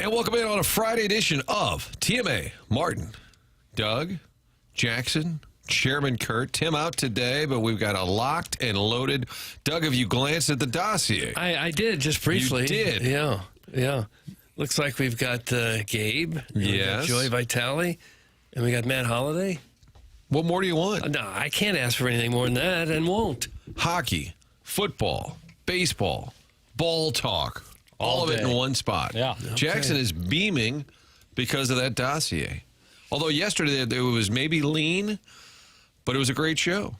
And welcome in on a Friday edition of TMA. Martin, Doug, Jackson, Chairman Kurt, Tim out today, but we've got a locked and loaded. Doug, have you glanced at the dossier? I did, just briefly. You did? Yeah. Looks like we've got Gabe. Yes. We've got Joey Vitale. And we got Matt Holliday. What more do you want? No, I can't ask for anything more than that and won't. Hockey, football, baseball, ball talk, all of it in one spot. Yeah. Jackson is beaming because of that dossier. Although yesterday it was maybe lean, but it was a great show.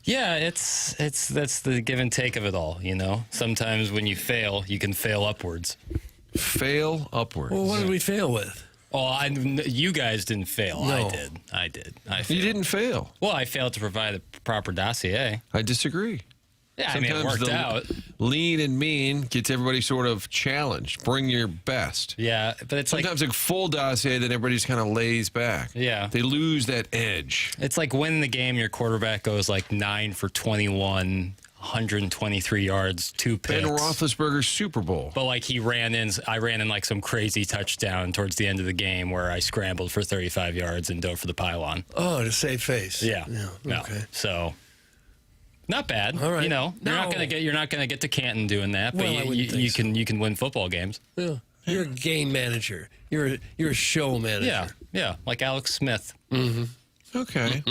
Yeah, that's the give and take of it all, you know. Sometimes when you fail, you can fail upwards. Fail upwards. Well, what did we fail with? Oh, you guys didn't fail. No. I did. You didn't fail. Well, I failed to provide a proper dossier. I disagree. Yeah, Sometimes it worked out. Lean and mean gets everybody sort of challenged. Bring your best. Yeah, but it's Sometimes a full dossier, then everybody's kind of lays back. Yeah. They lose that edge. It's like winning the game, your quarterback goes like 9 for 21, 123 yards, 2 picks. Ben Roethlisberger's Super Bowl. But like I ran in like some crazy touchdown towards the end of the game where I scrambled for 35 yards and dove for the pylon. Oh, to save face. Yeah. No. Okay. So not bad. All right. You know, No. you're not gonna get to Canton doing that, but Well, I wouldn't think so. you can win football games. Yeah. You're a game manager. You're a show manager. Yeah, like Alex Smith. Okay.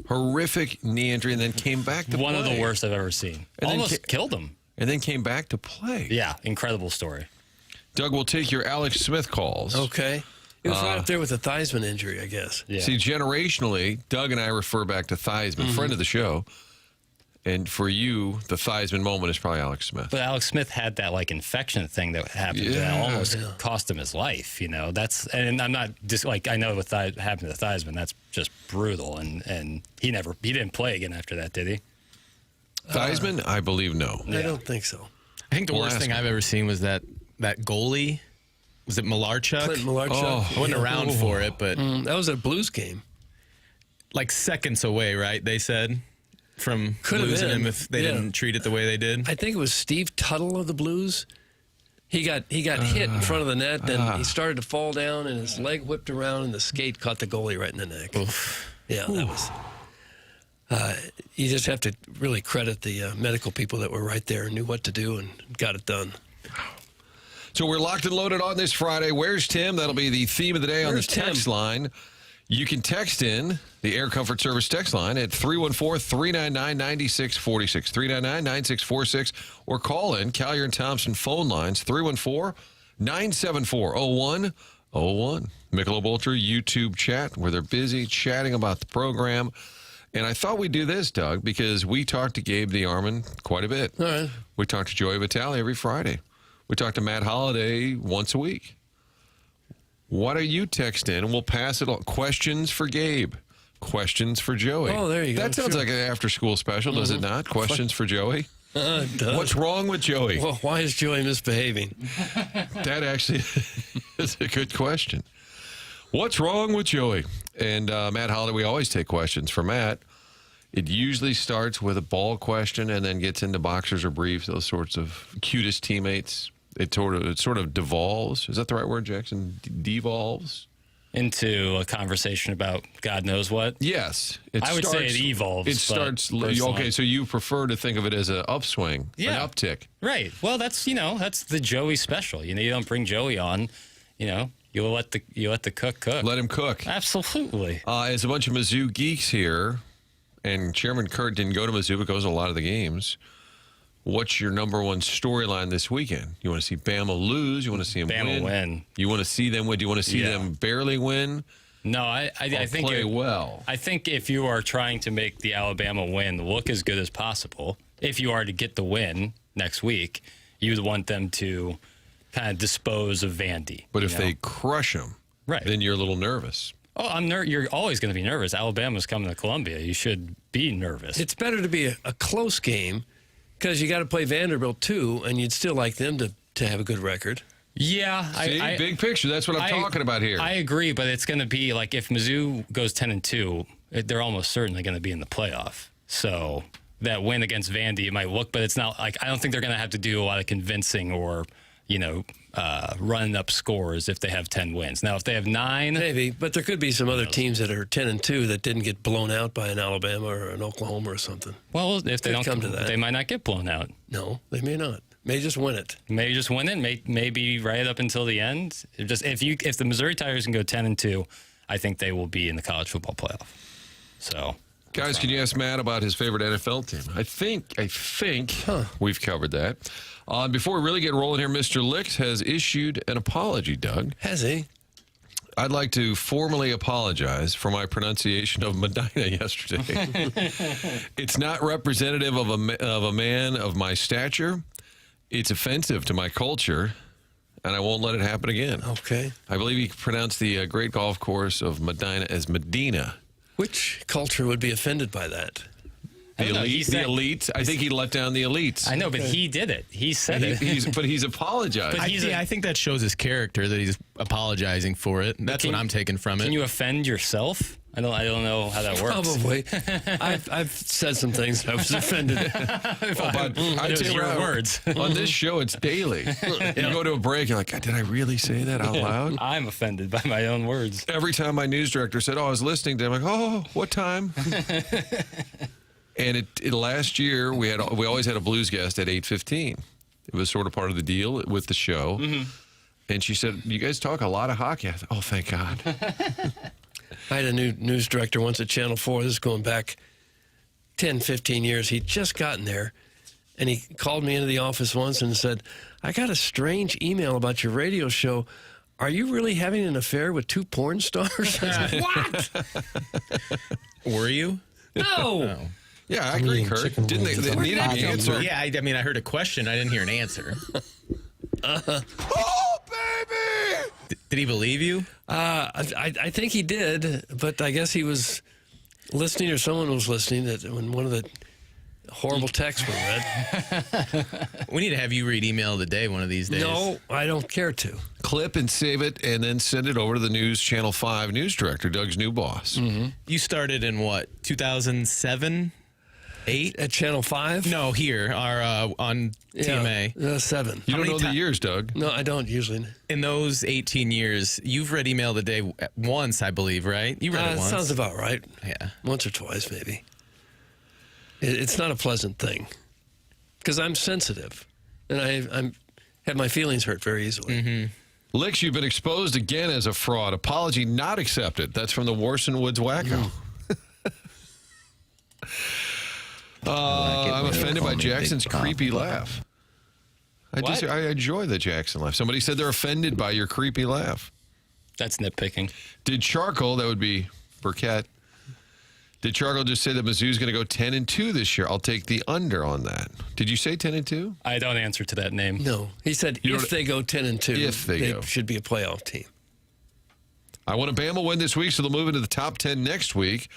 Horrific knee injury and then came back to One play. of the worst I've ever seen. And then Almost killed him. And then came back to play. Yeah, incredible story. Doug, will take your Alex Smith calls. Okay. He was right up there with a Theismann injury, I guess. Yeah. See, generationally, Doug and I refer back to Theismann, friend of the show. And for you, the Theismann moment is probably Alex Smith. But Alex Smith had that like infection thing that happened that almost cost him his life. You know, and I'm not just like I know what happened to Theismann. That's just brutal. And he didn't play again after that, did he? Theismann, I believe no. I don't think so. I think the worst thing I've ever seen was that goalie. Was it Malarchuk? Clint Malarchuk. I wasn't around for it, but That was a Blues game. like seconds away, right? They said from Could have losing been. him if they didn't treat it the way they did. I think it was Steve Tuttle of the Blues. He got hit in front of the net, then he started to fall down, and his leg whipped around, and the skate caught the goalie right in the neck. Yeah, that was. You just have to really credit the medical people that were right there and knew what to do and got it done. So we're locked and loaded on this Friday. Where's Tim? That'll be the theme of the day on the Where's Tim? text line. You can text in the Air Comfort Service text line at 314-399-9646, 399-9646, or call in Collier and Thompson phone lines, 314-974-0101. Michelob Ultra YouTube chat, where they're busy chatting about the program. And I thought we'd do this, Doug, because we talk to Gabe DeArmond quite a bit. All right. We talk to Joey Vitale every Friday. We talk to Matt Holliday once a week. Why don't you text in and we'll pass it on? Questions for Gabe. Questions for Joey. Oh, there you go. That sounds Sure. like an after-school special, does it not? Questions for Joey? It does. What's wrong with Joey? Well, why is Joey misbehaving? That actually is a good question. What's wrong with Joey? And Matt Holliday, we always take questions for Matt. It usually starts with a ball question and then gets into boxers or briefs, those sorts of cutest teammates. It sort of devolves. Is that the right word, Jackson? Devolves? Into a conversation about God knows what. Yes. I would say it evolves. It starts. Personally. Okay, so you prefer to think of it as an upswing, Yeah. an uptick. Right. Well, that's the Joey special. You know, you don't bring Joey on. You know, you let the cook. Let him cook. Absolutely. As a bunch of Mizzou geeks here, and Chairman Kurt didn't go to Mizzou, but goes to a lot of the games. What's your number one storyline this weekend? You want to see Bama lose? You want to see them win? You want to see them win? Do you want to see them barely win? No, I think play well. I think if you are trying to make the Alabama win look as good as possible, if you are to get the win next week, you would want them to kind of dispose of Vandy. But if they crush them, right, then you're a little nervous. Oh, you're always going to be nervous. Alabama's coming to Columbia. You should be nervous. It's better to be a close game because you got to play Vanderbilt too, and you'd still like them to have a good record. Yeah, See, big picture. That's what I'm talking about here. I agree, but it's going to be like if Mizzou goes 10-2, they're almost certainly going to be in the playoff. So that win against Vandy, it might look, but it's not like I don't think they're going to have to do a lot of convincing or running up scores if they have 10 wins. Now, if they have 9, maybe, but there could be some other teams that are 10-2 that didn't get blown out by an Alabama or an Oklahoma or something. well, if they don't come to that. they might not get blown out. No, they may not. May just win it. Maybe just win it. Maybe right up until the end. If the Missouri Tigers can go 10-2, I think they will be in the college football playoff. So, Guys, can you ask Matt about his favorite NFL team? I think we've covered that. Before we really get rolling here, Mr. Licks has issued an apology, Doug. Has he? I'd like to formally apologize for my pronunciation of Medina yesterday. It's not representative of a man of my stature. It's offensive to my culture, and I won't let it happen again. Okay. I believe he pronounced the great golf course of Medina as Medina. Which culture would be offended by that? The elite. I think he let down the elites. I know, but he did it. He said it. But he's apologized. I think that shows his character that he's apologizing for it. That's what I'm taking from it. Can you offend yourself? I don't know how that works. Probably. I've said some things I was offended. But I tell you your what, words. on this show, it's daily. You go to a break, you're like, God, did I really say that out loud? I'm offended by my own words. Every time my news director said, I was listening to him, I'm like, oh, what time? And it last year, we always had a blues guest at 8:15. It was sort of part of the deal with the show. Mm-hmm. And she said, you guys talk a lot of hockey. I thought, oh, thank God. I had a new news director once at Channel 4. This is going back 10, 15 years. He'd just gotten there, and he called me into the office once and said, I got a strange email about your radio show. Are you really having an affair with 2 porn stars? I said, what? Were you? No. Yeah, I agree, Kurt. Didn't they need an answer? Yeah, I mean, I heard a question. I didn't hear an answer. Oh, baby! Did he believe you? I think he did, but I guess he was listening, or someone was listening when one of the horrible texts were read. We need to have you read email of the day one of these days. No, I don't care to. Clip and save it, and then send it over to the News Channel 5 news director, Doug's new boss. Mm-hmm. You started in what, 2007? 8? At Channel 5? No, here, on TMA. 7. You don't know the years, Doug. No, I don't usually. In those 18 years, you've read email of the day once, I believe, right? You read it once. Sounds about right. Yeah. Once or twice, maybe. It's not a pleasant thing because I'm sensitive, and I have my feelings hurt very easily. Mm-hmm. Licks, you've been exposed again as a fraud. Apology not accepted. That's from the Warson Woods Wacko. I'm offended by Jackson's creepy laugh. I enjoy the Jackson laugh. Somebody said they're offended by your creepy laugh. That's nitpicking. Did Charcoal, that would be Burkett, did Charcoal just say that Mizzou's going to go 10-2 this year? I'll take the under on that. Did you say 10-2? I don't answer to that name. No, he said if they go 10-2, if they go, should be a playoff team. I want a Bama win this week, so they'll move into the top 10 next week.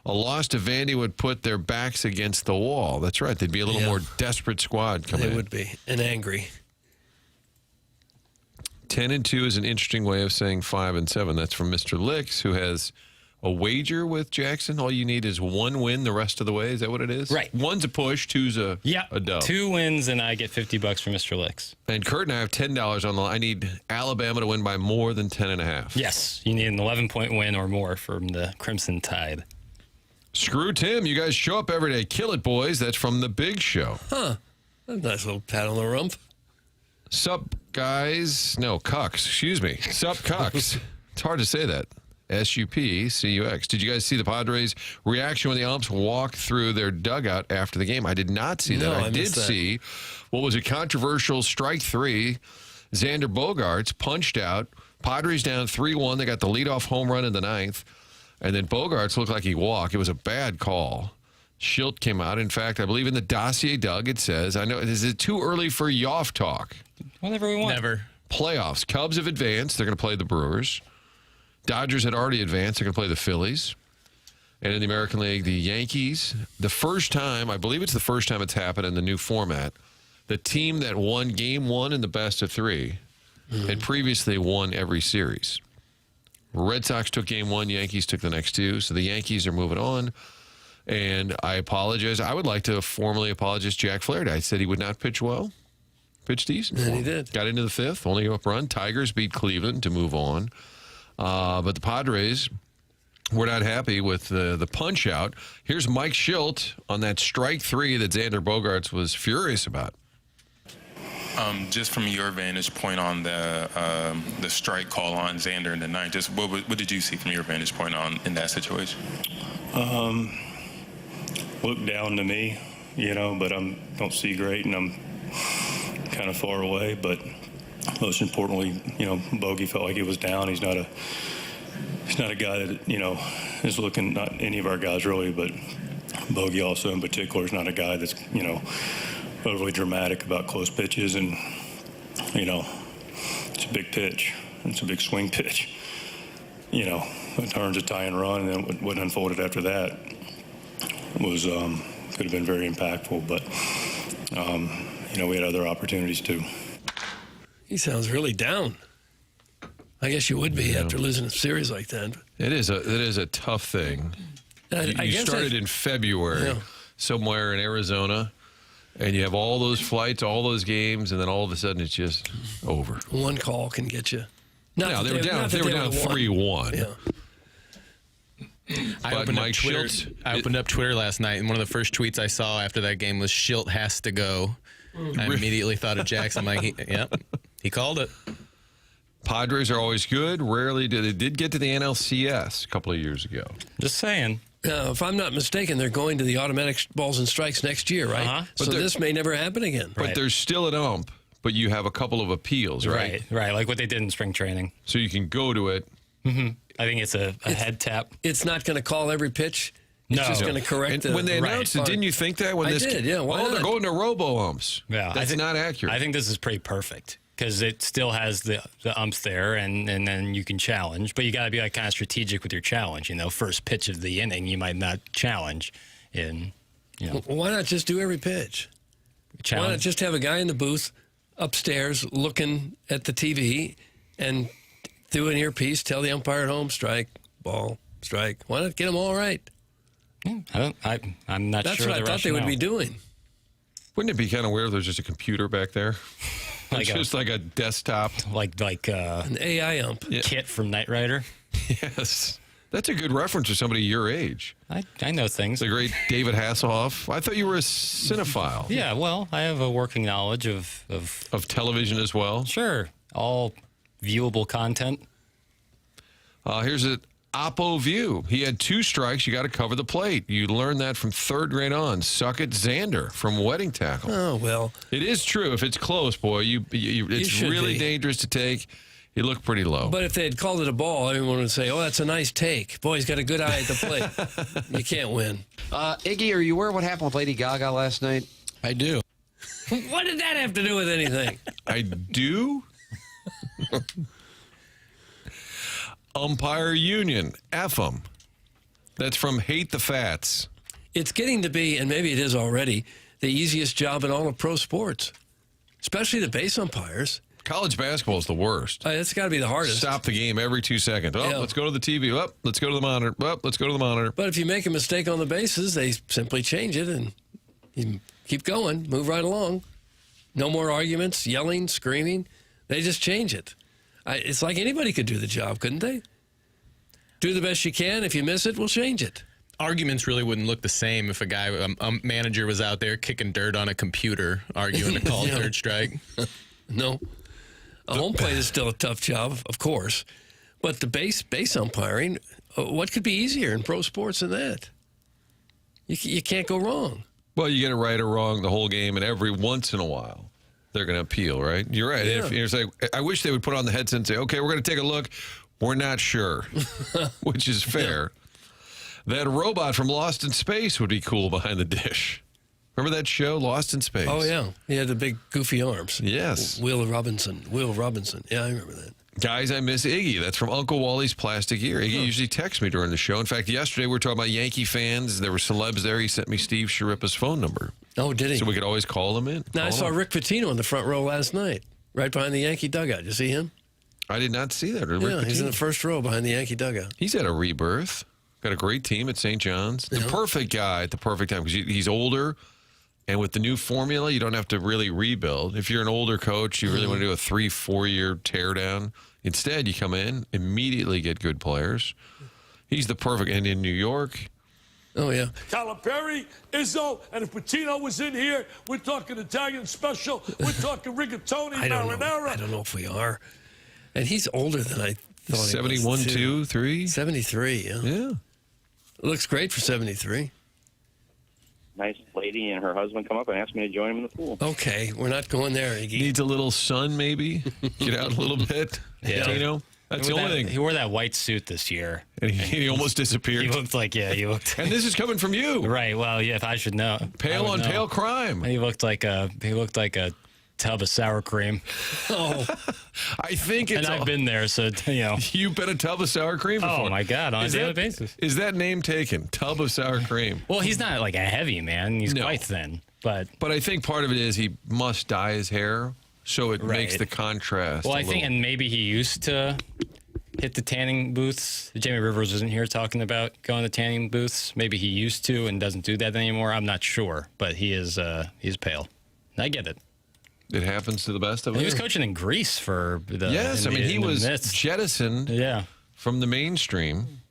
A loss to Vandy would put their backs against the wall. That's right. They'd be a little more desperate squad coming in. They would be, and angry. 10-2 is an interesting way of saying 5-7. That's from Mr. Licks, who has a wager with Jackson. All you need is one win the rest of the way. Is that what it is? Right. One's a push, two's a dub. 2 wins, and I get $50 from Mr. Licks. And Kurt and I have $10 on the line. I need Alabama to win by more than 10.5. Yes, you need an 11-point win or more from the Crimson Tide. Screw Tim. You guys show up every day. Kill it, boys. That's from The Big Show. Huh. A nice little pat on the rump. Sup, guys. No, cucks. Excuse me. Sup, cucks. It's hard to say that. SUPCUX. Did you guys see the Padres' reaction when the umps walked through their dugout after the game? I did not see that. No, I did see what was a controversial strike 3. Xander Bogaerts punched out. Padres down 3-1. They got the leadoff home run in the 9th. And then Bogaerts looked like he walked. It was a bad call. Schilt came out. In fact, I believe in the dossier, Doug, it says, I know, is it too early for Yoff talk? Whenever we want. Never. Playoffs. Cubs have advanced. They're going to play the Brewers. Dodgers had already advanced. They're going to play the Phillies. And in the American League, the Yankees. The first time, I believe it's the first time it's happened in the new format, the team that won Game 1 in the best of 3 had previously won every series. Red Sox took Game 1. Yankees took the next 2. So the Yankees are moving on. And I apologize. I would like to formally apologize to Jack Flaherty. I said he would not pitch well. Pitched decent. And for he him. did. Got into the fifth, only up run. Tigers beat Cleveland to move on. But the Padres were not happy with the punch out. Here's Mike Schilt on that strike 3 that Xander Bogaerts was furious about. Just from your vantage point on the strike call on Xander in the ninth, just what did you see from your vantage point in that situation? Looked down to me, but I don't see great, and I'm kind of far away. But most importantly, Bogey felt like he was down. He's not a guy that is looking. Not any of our guys really, but Bogey also in particular is not a guy that's overly dramatic about close pitches, and it's a big pitch. It's a big swing pitch. It turns a tie and run, and then what unfolded after that was could have been very impactful. But we had other opportunities too. He sounds really down. I guess you would be after losing a series like that. It is a tough thing. You started in February somewhere in Arizona, and you have all those flights, all those games, and then all of a sudden it's just over. One call can get you. They were down 3-1. Yeah. I opened up Twitter last night, and one of the first tweets I saw after that game was "Schilt has to go." I immediately thought of Jackson. I'm like, he called it. Padres are always good. Rarely do they did get to the NLCS a couple of years ago. Just saying. If I'm not mistaken, they're going to the automatic balls and strikes next year, right? Uh-huh. So this may never happen again. But Right. there's still an ump, but you have a couple of appeals, right? Right, like what they did in spring training. So you can go to it. I think it's a head tap. It's not going to call every pitch. It's No. just going to correct And it. when they announced it, didn't you think that when I this? did, yeah, why they're not? going to robo-umps. Yeah, That's not accurate. I think this is pretty perfect because it still has the umps there, and then you can challenge. But you got to be kind of strategic with your challenge. First pitch of the inning, you might not challenge. Why not just do every pitch? Why not Challenge. just have a guy in the booth upstairs looking at the TV and through an earpiece tell the umpire at home, strike, ball, strike. Why not get them all right? I'm not That's sure. what I thought they would be doing. Wouldn't it be kind of weird if there's just a computer back there? Like Just like a desktop. like An AI ump. Kit from Knight Rider. Yes. That's a good reference for somebody your age. I know things. The great David Hasselhoff. I thought you were a cinephile. Yeah, well, I have a working knowledge of Of television as well. sure, all viewable content. Here's an Oppo view. He had 2 strikes. You got to cover the plate. You learn that from 3rd grade on. Suck it, Xander from Wedding Tackle. Oh, well. It is true. If it's close, boy, it's should really be. dangerous to take. You look pretty low. But if they had called it a ball, everyone would say, oh, that's a nice take. Boy, he's got a good eye at the plate. You can't win. Iggy, are you aware of what happened with Lady Gaga last night? I do. What did that have to do with anything? I do. Umpire Union, F 'em. That's from Hate the Fats. It's getting to be, and maybe it is already, the easiest job in all of pro sports, especially the base umpires. College basketball is the worst. It's got to be the hardest. Stop the game every 2 seconds. Oh, Yeah. let's go to the TV. Oh, let's go to the monitor. Oh, let's go to the monitor. But if you make a mistake on the bases, they simply change it and you keep going, move right along. No more arguments, yelling, screaming. They just change it. It's like anybody could do the job, couldn't they? Do the best you can. If you miss it, we'll change it. Arguments really wouldn't look the same if a manager was out there kicking dirt on a computer, arguing a call Yeah. third strike. No. A home plate is still a tough job, of course. But the base umpiring, what could be easier in pro sports than that? You can't go wrong. Well, you get it right or wrong the whole game, and every once in a while, they're going to appeal, right? You're right. Yeah. It's like, I wish they would put on the headset and say, okay, we're going to take a look. We're not sure, which is fair. That robot from Lost in Space would be cool behind the dish. Remember that show, Lost in Space? Oh, yeah. He had the big goofy arms. Yes. Will Robinson. Yeah, I remember that. Guys, I miss Iggy. That's from Uncle Wally's Plastic Ear. Iggy usually texts me during the show. In fact, yesterday we were talking about Yankee fans. There were celebs there. He sent me Steve Sharippa's phone number. Oh, did he? So we could always call him in. Now, I Call saw him. Rick Pitino in the front row last night, right behind the Yankee dugout. Did you see him? I did not see that. Yeah, he's in the first row behind the Yankee dugout. He's had a rebirth. Got a great team at St. John's. The perfect guy at the perfect time because he's older, And with the new formula, you don't have to really rebuild. If you're an older coach, you really want to do a 3-4 year teardown. Instead, you come in, immediately get good players. He's the perfect, and in New York. Oh, yeah. Calipari, Izzo, and if Patino was in here, we're talking Italian special. We're talking rigatoni, marinara. I don't know if we are. And he's older than I thought 71, he was, 2, 3? 73, yeah. Yeah. Looks great for 73. Nice lady and her husband come up and asked me to join him in the pool. Okay, we're not going there, Iggy. Needs a little sun, maybe. Get out a little bit. Yeah. You know, that's the only thing. He wore that white suit this year. And he almost disappeared. He looked like, he looked. And this is coming from you. Right. Well, yeah. If I should know, Pale on pale crime. He looked like a tub of sour cream. Oh, I think it's. And I've been there, so You've been a tub of sour cream before. Oh my God, on a daily basis. Is that name taken? Tub of sour cream. Well, he's not like a heavy man. He's quite thin, but I think part of it is he must dye his hair, so it makes the contrast. Well, I think, and maybe he used to hit the tanning booths. Jamie Rivers wasn't here talking about going to tanning booths. Maybe he used to and doesn't do that anymore. I'm not sure, but he's pale. I get it. It happens to the best of us. He was coaching in Greece for the. Yes, he was jettisoned from the mainstream.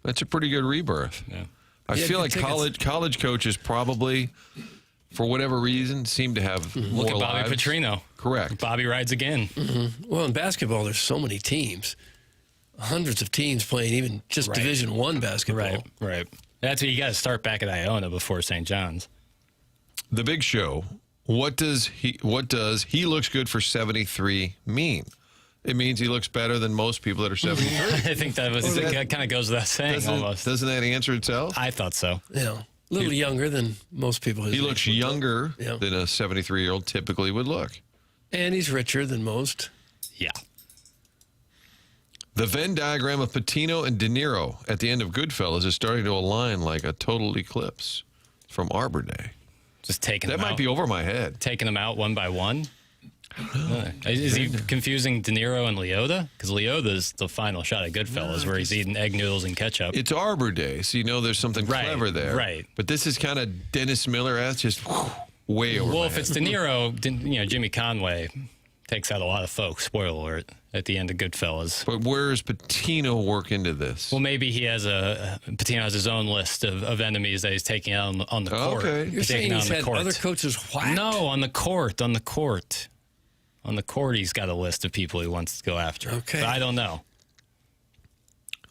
That's a pretty good rebirth. Yeah. I feel like college coaches probably, for whatever reason, seem to have more Look at Bobby lives. Petrino. Correct. Bobby rides again. Mm-hmm. Well, in basketball, there's so many teams. Hundreds of teams playing even just Division I basketball. Right. That's what you got to start back at Iona before St. John's. The Big Show. What does he looks good for 73 mean? It means he looks better than most people that are 73. I think that kind of goes without saying almost. Doesn't that answer itself? I thought so. Yeah. A little younger than most people. He looks younger than a 73-year-old typically would look. And he's richer than most. Yeah. The Venn diagram of Patino and De Niro at the end of Goodfellas is starting to align like a total eclipse from Arbor Day. Just taking them out. That might be over my head. Taking them out one by one? Is he confusing De Niro and Leota? Because Leota's the final shot at Goodfellas where he's eating egg noodles and ketchup. It's Arbor Day, so you know there's something clever there. Right. But this is kind of Dennis Miller. That's just way over Well, my if head. it's De Niro, Jimmy Conway takes out a lot of folks, spoiler alert, at the end of Goodfellas. But where does Patino work into this? Well, maybe Patino has his own list of enemies that he's taking out on the court. Okay. You're saying he's had other coaches whacked? No, on the court. On the court, he's got a list of people he wants to go after. Okay. But I don't know.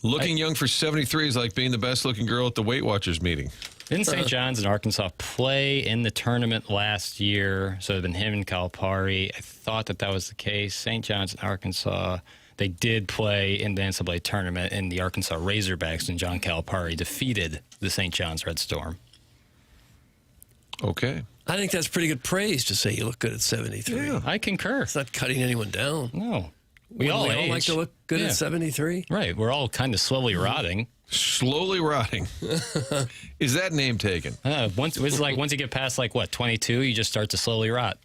Looking young for 73 is like being the best-looking girl at the Weight Watchers meeting. Didn't St. John's and Arkansas play in the tournament last year? So it had been him and Calipari. I thought that was the case. St. John's and Arkansas, they did play in the NCAA tournament, and the Arkansas Razorbacks and John Calipari defeated the St. John's Red Storm. Okay. I think that's pretty good praise to say you look good at 73. Yeah, I concur. It's not cutting anyone down. No. We all like to look good at 73. Right. We're all kind of slowly rotting. Slowly rotting. Is that name taken? Once you get past 22, you just start to slowly rot.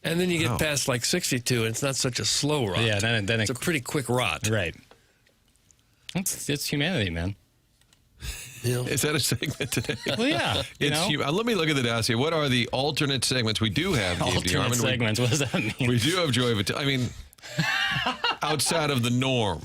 And then you get past 62, and it's not such a slow rot. Yeah, then it's a pretty quick rot. Right. It's humanity, man. Is that a segment today? Well, yeah. Let me look at the dossier. What are the alternate segments? We do have Gabe DeArmond. Alternate segments. What does that mean? We do have Joy Vitale. I mean, outside of the norm,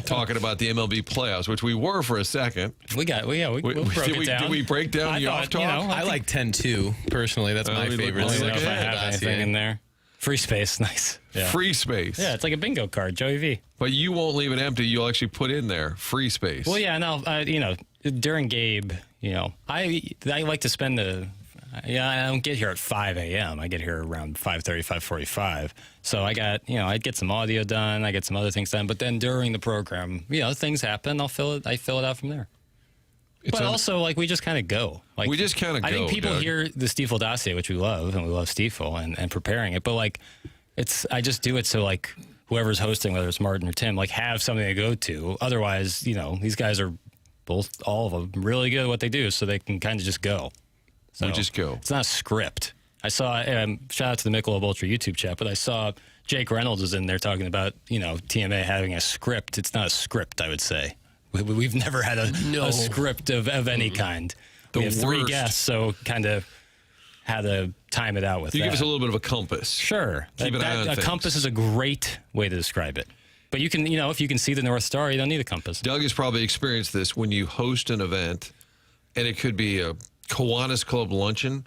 talking about the MLB playoffs, which we were for a second. We broke it down. Did we break down the off talk? I like 10-2 personally. That's my favorite. I don't know if I have anything in there. Free space, nice. Yeah. Free space. Yeah, it's like a bingo card, Joey V. But you won't leave it empty. You'll actually put in there free space. Well, yeah, no, during Gabe, I like to spend I don't get here at 5 a.m. I get here around 5:30, 5:45. So I got, I get some audio done. I get some other things done. But then during the program, things happen. I fill it out from there. But also, we just kind of go. We just kind of go. I think people hear the Stiefel dossier, which we love, and we love Stiefel and preparing it. But I just do it so whoever's hosting, whether it's Martin or Tim, have something to go to. Otherwise, these guys are all of them really good at what they do, so they can kind of just go. So we just go. It's not a script. I saw, shout out to the Michelob Ultra YouTube chat, but I saw Jake Reynolds was in there talking about, TMA having a script. It's not a script, I would say. We've never had a script of any kind. We have 3 guests, so kind of how to time it out with You that. give us a little bit of a compass. Sure. Keep an eye on a things. compass is a great way to describe it. But you can, if you can see the North Star, you don't need a compass. Doug has probably experienced this when you host an event, and it could be a Kiwanis Club luncheon,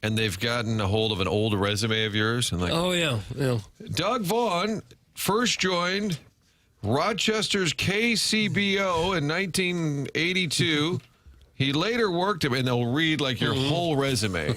and they've gotten a hold of an old resume of yours, and like, Oh, yeah. Doug Vaughn first joined Rochester's KCBO in 1982. He later worked him, and they'll read like your whole resume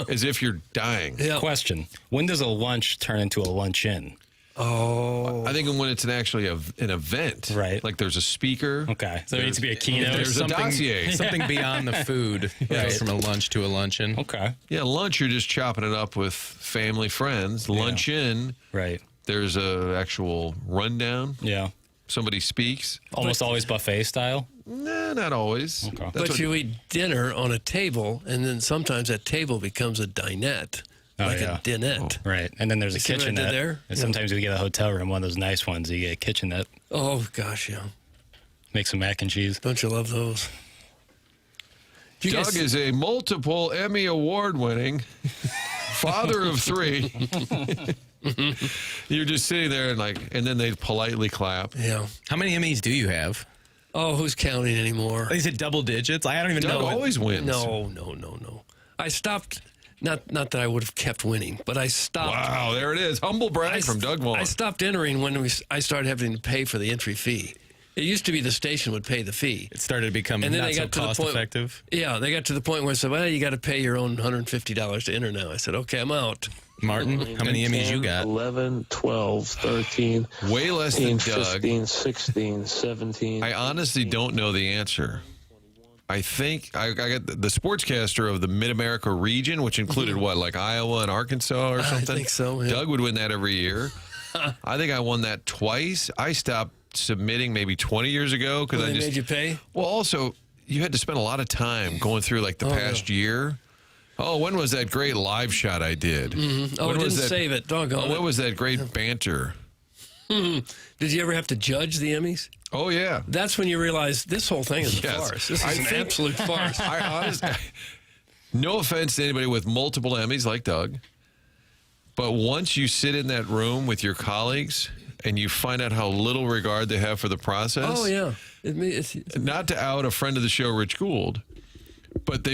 as if you're dying. Yeah. Question: when does a lunch turn into a luncheon? Oh. I think when it's actually an event, Right. Like there's a speaker. Okay, so there needs to be a keynote. There's a dossier. Something beyond the food, right, from a lunch to a luncheon. Okay, Yeah, lunch, you're just chopping it up with family, friends. Luncheon, right. there's a actual rundown. Yeah, Somebody speaks. almost always buffet style. Nah, not always. Okay. That's But what- you eat dinner on a table, and then sometimes that table becomes a dinette, like yeah. a dinette. Right, and then there's a See what I did kitchenette. there? And Yeah. sometimes you get a hotel room, one of those nice ones. You get a kitchenette, Oh, gosh, yeah. make some mac and cheese. Don't you love those? Do you Doug guys- is a multiple Emmy Award winning father of 3. You're just sitting there and then they politely clap. Yeah. How many Emmys do you have? Oh, who's counting anymore? Is it double digits? I don't even Doug know. always wins. No. I stopped. Not that I would have kept winning, but I stopped. Wow, there it is. Humble brag from Doug Vaughn. I stopped entering when I started having to pay for the entry fee. It used to be the station would pay the fee. It started to become And then not they so got to the cost point- effective. Yeah, they got to the point where I said, well, you got to pay your own $150 to enter now. I said, okay, I'm out. Martin, how many Emmys you got? 11, 12, 13, Way less than 15, Doug. 16, 16, 17. I honestly don't know the answer. I think I got the sportscaster of the Mid-America region, which included what, like Iowa and Arkansas or something? I think so, yeah. Doug would win that every year. I think I won that twice. I stopped submitting maybe 20 years ago because They I just made you pay? Well, also you had to spend a lot of time going through like the past year. Oh, when was that great live shot I did? Oh, When I was didn't that- save it. Doggone When it. was that great banter? Did you ever have to judge the Emmys? Oh yeah. That's when you realize this whole thing is a Yes. farce. This I is an think- absolute farce. I honestly, no offense to anybody with multiple Emmys like Doug, but once you sit in that room with your colleagues and you find out how little regard they have for the process. Oh, yeah. It's Not to out a friend of the show, Rich Gould, but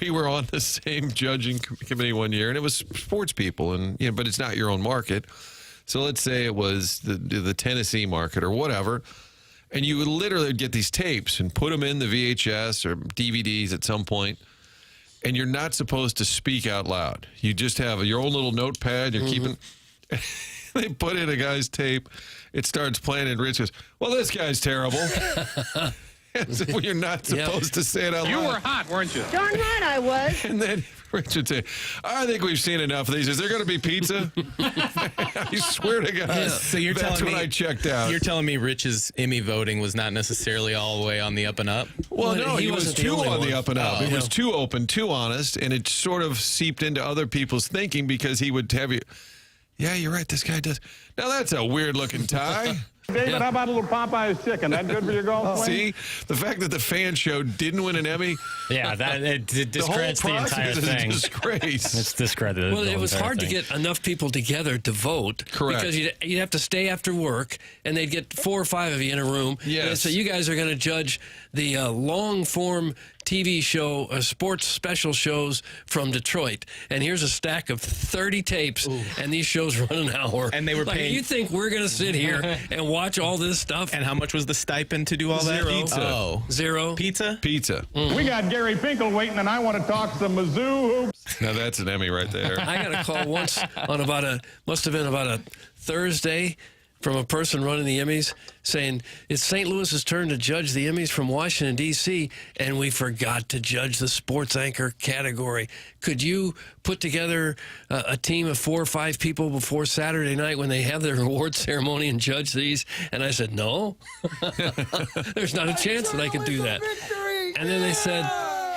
we were on the same judging committee one year, and it was sports people, and but it's not your own market. So let's say it was the Tennessee market or whatever, and you would literally get these tapes and put them in the VHS or DVDs at some point, and you're not supposed to speak out loud. You just have your own little notepad. You're keeping. They put in a guy's tape. It starts playing, and Rich goes, "Well, this guy's terrible." So you're not supposed to say it out loud. You were hot, weren't you? Darn right I was. And then Rich would say, "I think we've seen enough of these. Is there going to be pizza?" I swear to God. So you're that's telling when me I checked out. You're telling me Rich's Emmy voting was not necessarily all the way on the up and up? Well, no, he was wasn't the too only on the one. up and up. Oh. It was too open, too honest, and it sort of seeped into other people's thinking because he would have you. Yeah, you're right. This guy does. Now that's a weird looking tie. David, how about a little Popeye's chicken? That good for your golf swing? See, the fact that the fan show didn't win an Emmy, Yeah, it discredits the entire process is a thing. disgrace. It's discredited. Well, the it was entire hard to thing. get enough people together to vote. Correct. Because you'd have to stay after work, and they'd get 4 or 5 of you in a room. Yes. And so you guys are going to judge the long-form TV show, sports special shows from Detroit. And here's a stack of 30 tapes, and these shows run an hour. And they were like, paying- you think we're going to sit here and watch all this stuff? And how much was the stipend to do all that? Zero. Pizza. Oh. Zero. Pizza? Pizza. We got Gary Pinkel waiting, and I want to talk some Mizzou hoops. Now that's an Emmy right there. I got a call once on must have been about a Thursday from a person running the Emmys saying, it's St. Louis's turn to judge the Emmys from Washington, D.C., and we forgot to judge the sports anchor category. Could you put together a team of 4 or 5 people before Saturday night when they have their award ceremony and judge these? And I said, no. There's not a chance that I could do that. And then they said,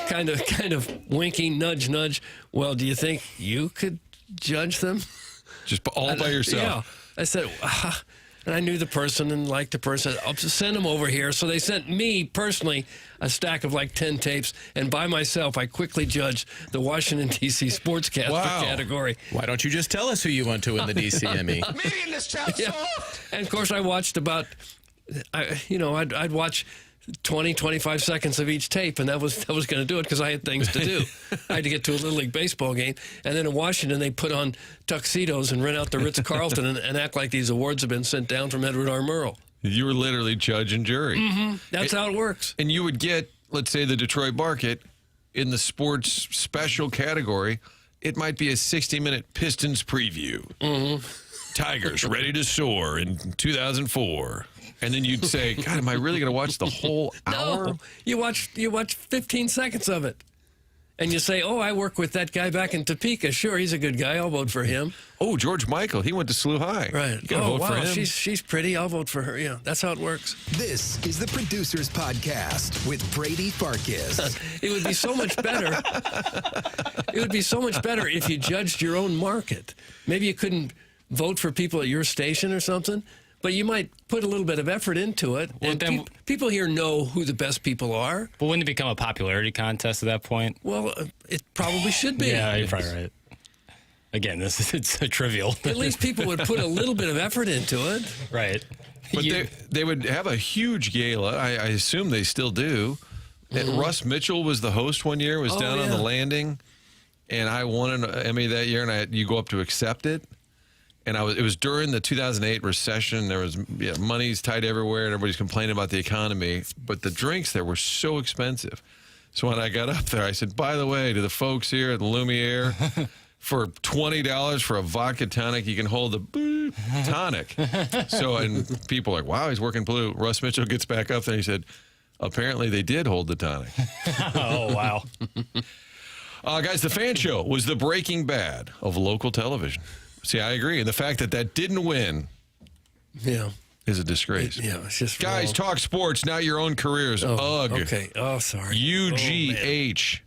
kind of winking, nudge, nudge, well, do you think you could judge them? Just all by yourself. Yeah. I said, And I knew the person and liked the person. I'll send them over here. So they sent me, personally, a stack of like 10 tapes. And by myself, I quickly judged the Washington, D.C. sportscaster category. Why don't you just tell us who you want to win the DCME? Me in this town. Yeah. And, of course, I watched about, I'd watch 20, 25 seconds of each tape, and that was going to do it because I had things to do. I had to get to a Little League baseball game. And then in Washington, they put on tuxedos and rent out the Ritz-Carlton and act like these awards have been sent down from Edward R. Murrow. You were literally judge and jury. Mm-hmm. That's how it works. And you would get, let's say, the Detroit market in the sports special category. It might be a 60-minute Pistons preview. Mm-hmm. Tigers ready to soar in 2004. And then you'd say, God, am I really going to watch the whole hour? No, you watch 15 seconds of it. And you say, oh, I work with that guy back in Topeka. Sure, he's a good guy. I'll vote for him. Oh, George Michael. He went to SLU High. Right. You got to vote for him. She's pretty. I'll vote for her. Yeah, that's how it works. This is the Producers Podcast with Brady Farkas. It would be so much better. It would be so much better if you judged your own market. Maybe you couldn't vote for people at your station or something, but you might put a little bit of effort into it. Well, and then, people here know who the best people are. But wouldn't it become a popularity contest at that point? Well, it probably should be. Yeah, you're probably right. Again, it's a trivial. At least people would put a little bit of effort into it. Right. But they would have a huge gala. I assume they still do. And Russ Mitchell was the host one year, was down on the landing, and I won an Emmy that year, and you go up to accept it. And it was during the 2008 recession. There was money's tight everywhere, and everybody's complaining about the economy. But the drinks there were so expensive. So when I got up there, I said, by the way, to the folks here at the Lumiere, for $20 for a vodka tonic, you can hold the tonic. So, and people are like, wow, he's working blue. Russ Mitchell gets back up there, and he said, apparently they did hold the tonic. Oh, wow. Guys, the Fan Show was the Breaking Bad of local television. See, I agree. And the fact that didn't win is a disgrace. It's just guys, wrong. talk sports, not your own careers. Ugh. Okay. Oh, sorry. UGH.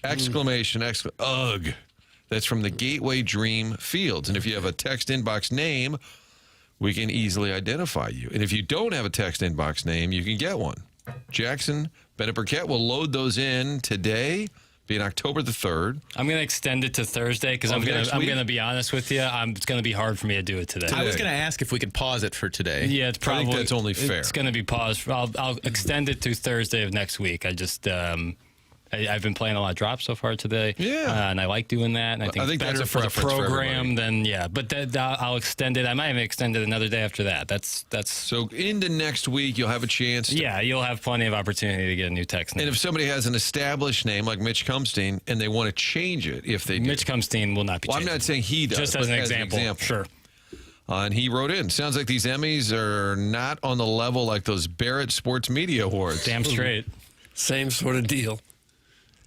Exclamation. Ugh. That's from the Gateway Dream Fields. And if you have a text inbox name, we can easily identify you. And if you don't have a text inbox name, you can get one. Jackson Burkett will load those in today. Being October the 3rd. I'm going to extend it to Thursday because I'm going to be honest with you. It's going to be hard for me to do it today. I was going to ask if we could pause it for today. Yeah, it's probably. I think that's only fair. It's going to be paused. I'll extend it to Thursday of next week. I just I've been playing a lot of drops so far today. Yeah, and I like doing that. And I think it's better that's for the for program than But I'll extend it. I might even extend it another day after that. That's so into next week. You'll have a chance. You'll have plenty of opportunity to get a new text name. And if somebody has an established name like Mitch Cumstein and they want to change it, if they do. Mitch Cumstein will not be. Well, I'm not saying he does. Just as an example. Sure. And he wrote in, sounds like these Emmys are not on the level like those Barrett Sports Media Awards. Damn straight. Same sort of deal.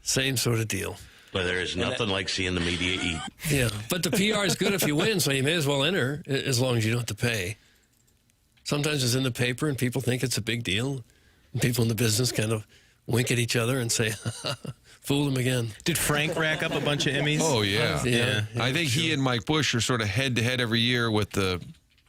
Same sort of deal. But there is nothing like seeing the media eat. Yeah, but the PR is good if you win, so you may as well enter as long as you don't have to pay. Sometimes it's in the paper and people think it's a big deal. And people in the business kind of wink at each other and say, fool them again. Did Frank rack up a bunch of Emmys? Oh, yeah. I think he and Mike Bush are sort of head-to-head every year with the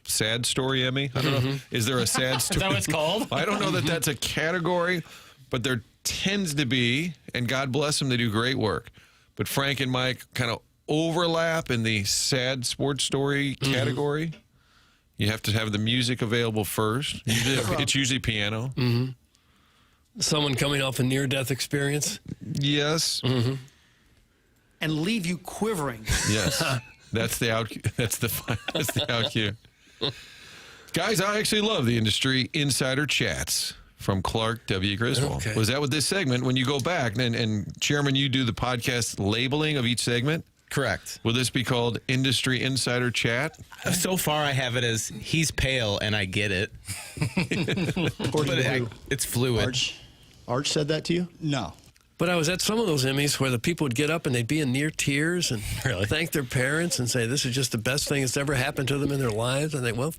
Sad Story Emmy. I don't know. Is there a sad story? Is that what it's called? I don't know that that's a category, but there tends to be, and God bless them, they do great work. But Frank and Mike kind of overlap in the sad sports story category. You have to have the music available first. It's usually piano. Someone coming off a near-death experience. Yes. And leave you quivering. Yes. That's the out. That's the out cue. Guys, I actually love the industry insider chats from Clark W. Griswold. Okay. Was that with this segment? When you go back, and Chairman, you do the podcast labeling of each segment? Correct. Will this be called Industry Insider Chat? So far, I have it as he's pale, and I get it. But it's fluid. Arch said that to you? No. But I was at some of those Emmys where the people would get up and they'd be in near tears and thank their parents and say, this is just the best thing that's ever happened to them in their lives. And they, well,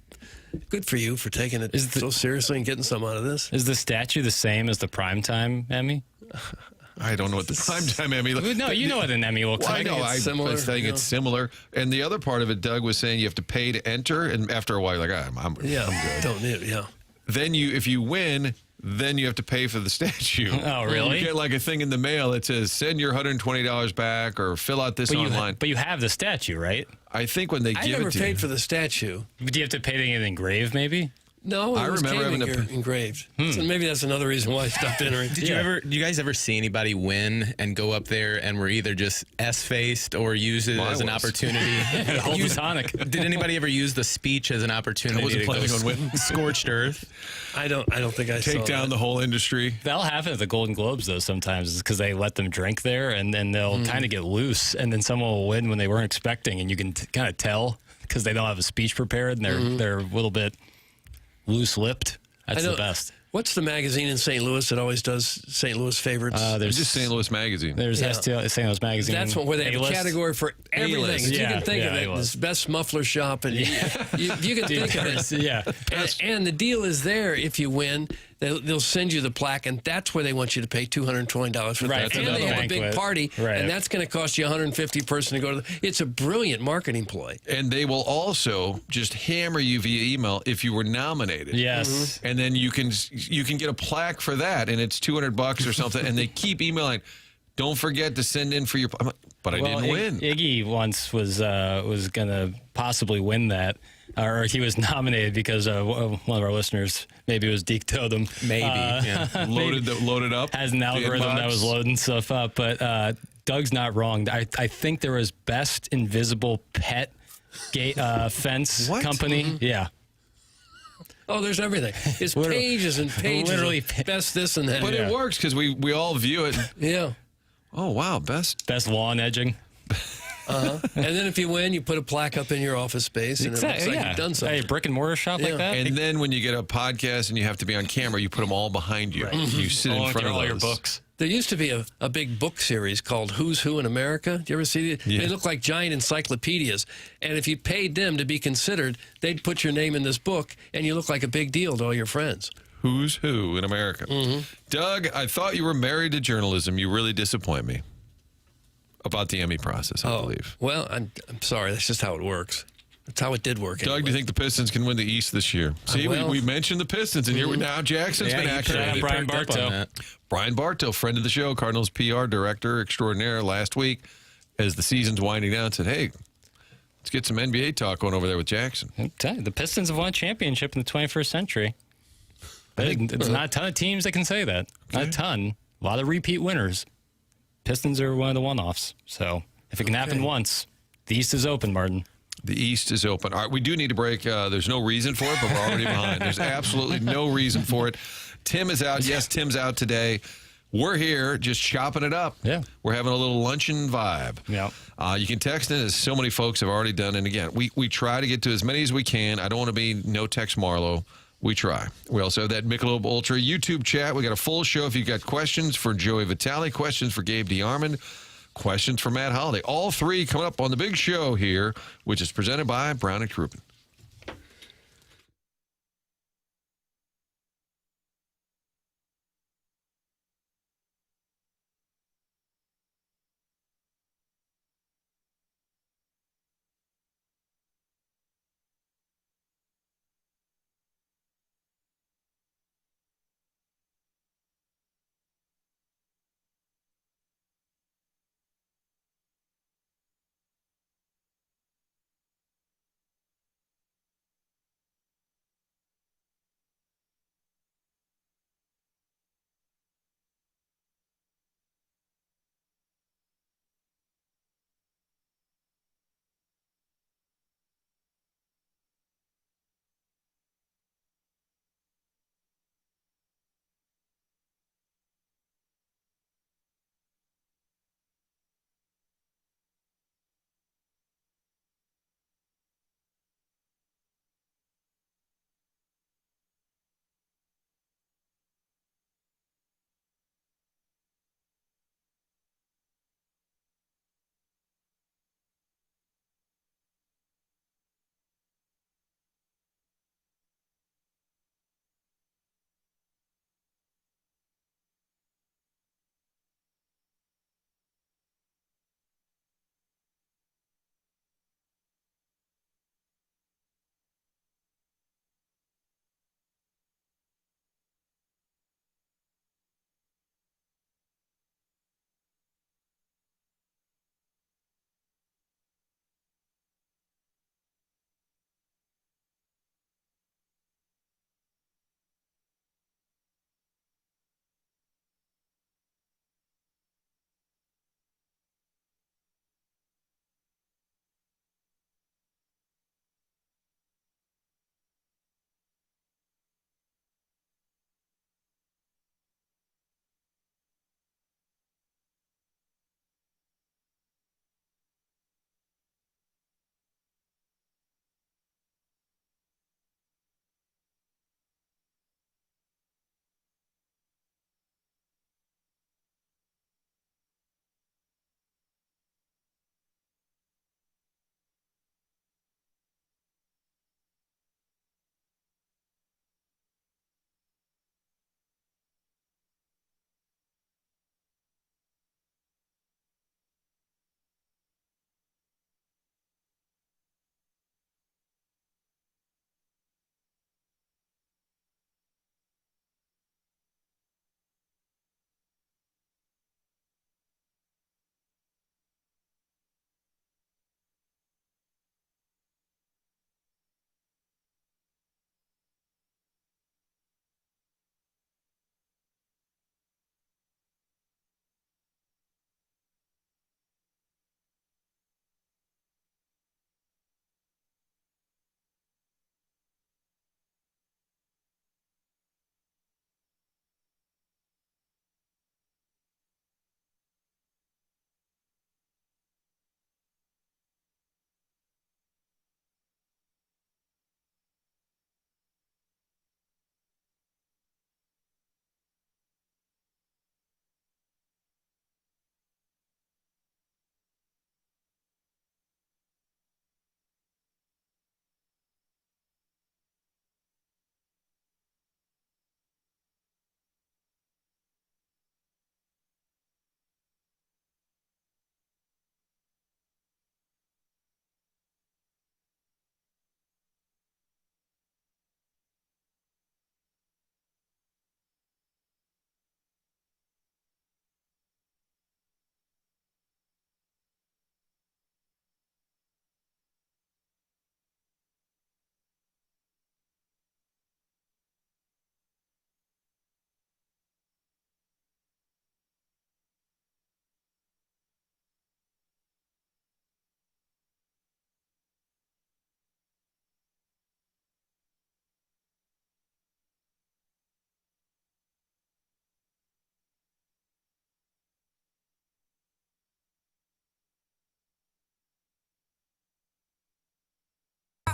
good for you for taking it so seriously and getting some out of this. Is the statue the same as the primetime Emmy? I don't know what the primetime Emmy. No, you know what an Emmy looks Well, like. I know. I think it's similar. And the other part of it, Doug was saying you have to pay to enter, and after a while, you're like, I'm good. Don't need it. Yeah. Then if you win, then you have to pay for the statue. Oh, really? You get like a thing in the mail that says send your $120 back or fill out this online. But you have the statue, right? I think when they give it to you. I never paid for the statue. Do you have to pay to get it engraved, maybe? No, I remember having to engraved. So maybe that's another reason why I stopped entering. Do you guys ever see anybody win and go up there and were either just S-faced or use it as an opportunity? Hold the tonic. Did anybody ever use the speech as an opportunity to go scorched earth? I don't think I take saw down the whole industry. That'll happen at the Golden Globes though sometimes because they let them drink there and then they'll kind of get loose and then someone will win when they weren't expecting and you can kind of tell because they don't have a speech prepared and they're a little bit loose-lipped. That's the best. What's the magazine in St. Louis that always does St. Louis favorites? There's just St. Louis Magazine. There's St. Louis Magazine. That's where they have a category for everything. A-list. You can think of it. A-list. This best muffler shop, and you can think of it. Yeah. And the deal is there. If you win, they'll send you the plaque, and that's where they want you to pay $220 for that. And they have a big party, and that's going to cost you $150 person to go to. It's a brilliant marketing ploy. And they will also just hammer you via email if you were nominated. Yes. And then you can get a plaque for that, and it's $200 or something. And they keep emailing. Don't forget to send in for your. But I didn't win. Iggy once was going to possibly win that, or he was nominated because one of our listeners, maybe it was Deke Totem, loaded up, has an algorithm that was loading stuff up. But Doug's not wrong. I think there was best invisible pet fence company. Yeah. Oh, there's everything. It's pages and pages. Literally, best this and that. But it works because we all view it. Yeah. Oh, wow. Best lawn edging. And then if you win, you put a plaque up in your office space, and it looks like you've done something. Hey, brick and mortar shop like that. And then when you get a podcast and you have to be on camera, you put them all behind you. You sit in front of all those. your books. There used to be a big book series called Who's Who in America. Do you ever see it? Yeah. They look like giant encyclopedias. And if you paid them to be considered, they'd put your name in this book, and you look like a big deal to all your friends. Who's Who in America. Doug, I thought you were married to journalism. You really disappoint me about the Emmy process, I believe. Well, I'm sorry. That's just how it works. That's how it did work. Doug, anyway. do you think the Pistons can win the East this year? See, we mentioned the Pistons, and here we now Jackson's been activated. Brian Bartow. Brian Bartow, friend of the show, Cardinals PR director extraordinaire, last week as the season's winding down, said, hey, let's get some NBA talk going over there with Jackson. The Pistons have won a championship in the 21st century. It's not a ton of teams that can say that. Not a ton. A lot of repeat winners. Pistons are one of the one-offs. So if it can happen once, the East is open, Martin. The East is open. All right, we do need to break. There's no reason for it, but we're already behind. There's absolutely no reason for it. Tim is out. Yes, Tim's out today. We're here just chopping it up. Yeah. We're having a little luncheon vibe. Yeah. You can text in, as so many folks have already done. And again, we try to get to as many as we can. I don't want to be no text Marlowe. We try. We also have that Michelob Ultra YouTube chat. We got a full show. If you've got questions for Joey Vitale, questions for Gabe DeArmond, questions for Matt Holliday, all three coming up on the big show here, which is presented by Brown & Crouppen.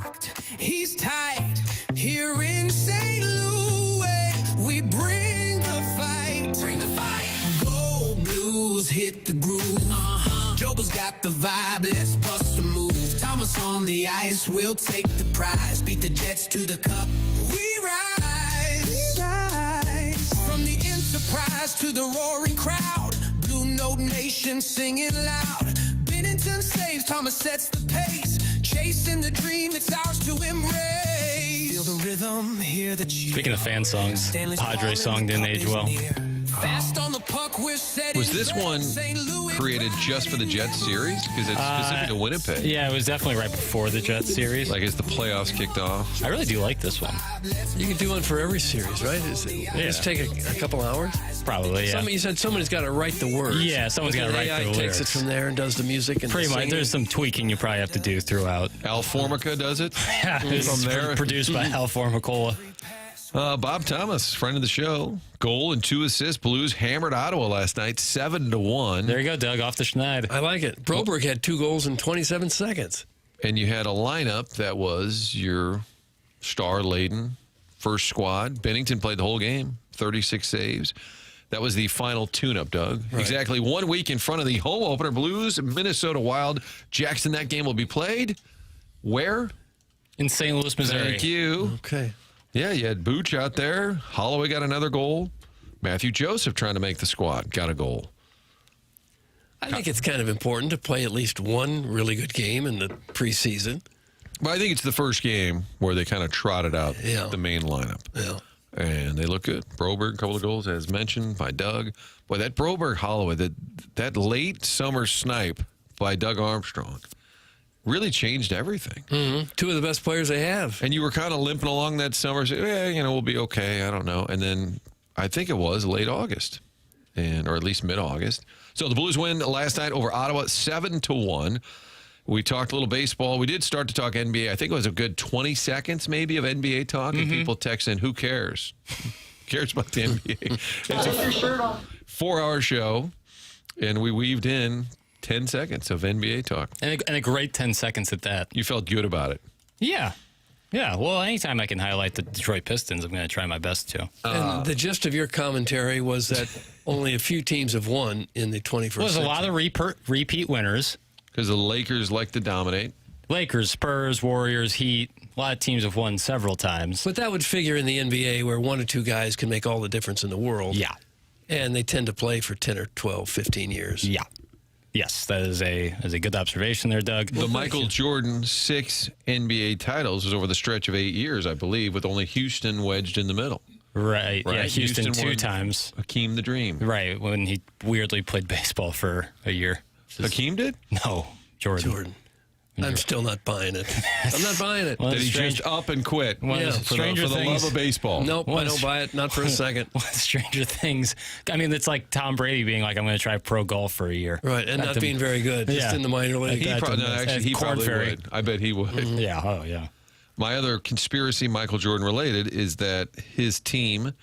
locked, he's tight. Here in St. Louis, we bring the fight. Bring the fight. Gold blues hit the groove. Joker's got the vibe, let's bust a move. Thomas on the ice, we'll take the prize. Beat the Jets to the cup, we rise. From the Enterprise to the roaring crowd, Blue Note Nation singing loud. Bennington saves, Thomas sets the pace. Chasing the dream, it's ours to embrace. Feel the rhythm, hear the cheer. Speaking of fan songs, Padres song didn't age well. Fast on the puck, we're setting. Was this one created just for the Jets series? Because it's specific to Winnipeg. Yeah, it was definitely right before the Jets series. Like as the playoffs kicked off. I really do like this one. You can do one for every series, right? Just take a couple hours? Probably, yeah. You said somebody's got to write the words. Yeah, someone's got to write the lyrics. Takes it from there and does the music and pretty much. There's some tweaking you probably have to do throughout. Al Formica does it. Yeah, it's from there. Produced by Al Formicola. Bob Thomas, friend of the show, goal and 2 assists. Blues hammered Ottawa last night, 7-1. There you go, Doug, off the schneid. I like it. Broberg had 2 goals in 27 seconds. And you had a lineup that was your star-laden first squad. Bennington played the whole game, 36 saves. That was the final tune-up, Doug. Right. Exactly 1 week in front of the home opener. Blues, Minnesota Wild. Jackson, that game will be played where? In St. Louis, Missouri. Thank you. Okay. Yeah, you had Booch out there. Holloway got another goal. Matthew Joseph trying to make the squad. Got a goal. I think it's kind of important to play at least one really good game in the preseason. Well, I think it's the first game where they kind of trotted out the main lineup. Yeah. And they look good. Broberg, a couple of goals, as mentioned by Doug. Boy, that Broberg-Holloway, that late summer snipe by Doug Armstrong really changed everything. Mm-hmm. 2 of the best players they have. And you were kind of limping along that summer, saying, we'll be okay. I don't know. And then I think it was late August, or at least mid-August. So the Blues win last night over Ottawa, 7-1. We talked a little baseball. We did start to talk NBA. I think it was a good 20 seconds maybe of NBA talk, and people text in, who cares? Who cares about the NBA? It's a 4-hour show, and we weaved in 10 seconds of NBA talk. And a great 10 seconds at that. You felt good about it. Yeah. Yeah. Well, anytime I can highlight the Detroit Pistons, I'm going to try my best to. And the gist of your commentary was that only a few teams have won in the 21st century. There's a lot of repeat winners. Because the Lakers like to dominate. Lakers, Spurs, Warriors, Heat. A lot of teams have won several times. But that would figure in the NBA where 1 or 2 guys can make all the difference in the world. Yeah. And they tend to play for 10 or 12, 15 years. Yeah. Yes, that is a good observation there, Doug. The Michael Jordan 6 NBA titles was over the stretch of 8 years, I believe, with only Houston wedged in the middle. Right. Yeah, Houston 2 times. Hakeem the Dream. Right, when he weirdly played baseball for a year. Hakeem did? No, Jordan. I'm still not buying it. I'm not buying it. Did he just up and quit? For the love of baseball. Nope, I don't buy it. Not for a second. Stranger Things. I mean, it's like Tom Brady being like, I'm going to try pro golf for a year. Right, and not being very good. Just in the minor league. He probably would. I bet he would. Mm-hmm. Yeah, oh, yeah. My other conspiracy, Michael Jordan related, is that his team,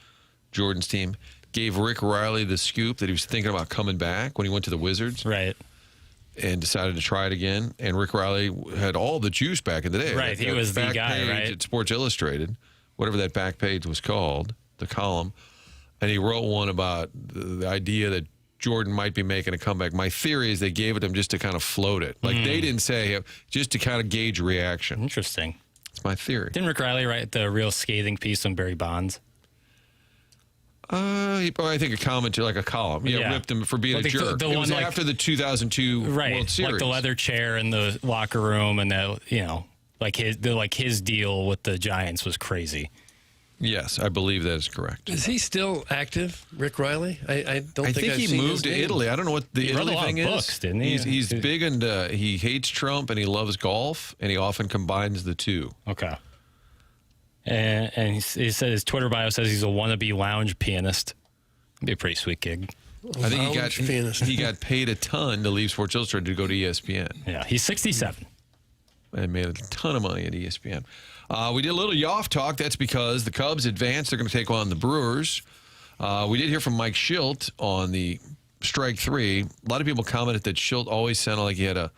Jordan's team, gave Rick Riley the scoop that he was thinking about coming back when he went to the Wizards. Right. And decided to try it again. And Rick Riley had all the juice back in the day. Right, he was the guy, right? At Sports Illustrated, whatever that back page was called, the column. And he wrote one about the idea that Jordan might be making a comeback. My theory is they gave it to him just to kind of float it. Like they didn't say, just to kind of gauge reaction. Interesting. It's my theory. Didn't Rick Riley write the real scathing piece on Barry Bonds? I think a commentary, like a column. Yeah, ripped him for being a jerk. It was after the 2002 World Series. Like the leather chair in the locker room, and his deal with the Giants was crazy. Yes, I believe that is correct. Is he still active, Rick Riley? I think he moved to Italy. I don't know what the Italy thing is. Books, didn't he? He's big into he hates Trump and he loves golf, and he often combines the two. Okay. And he said his Twitter bio says he's a wannabe lounge pianist. It'd be a pretty sweet gig. I think he got paid a ton to leave Sports Illustrated to go to ESPN. Yeah, he's 67. And made a ton of money at ESPN. We did a little Yoff talk. That's because the Cubs advanced. They're going to take on the Brewers. We did hear from Mike Schilt on the strike 3. A lot of people commented that Schilt always sounded like he had a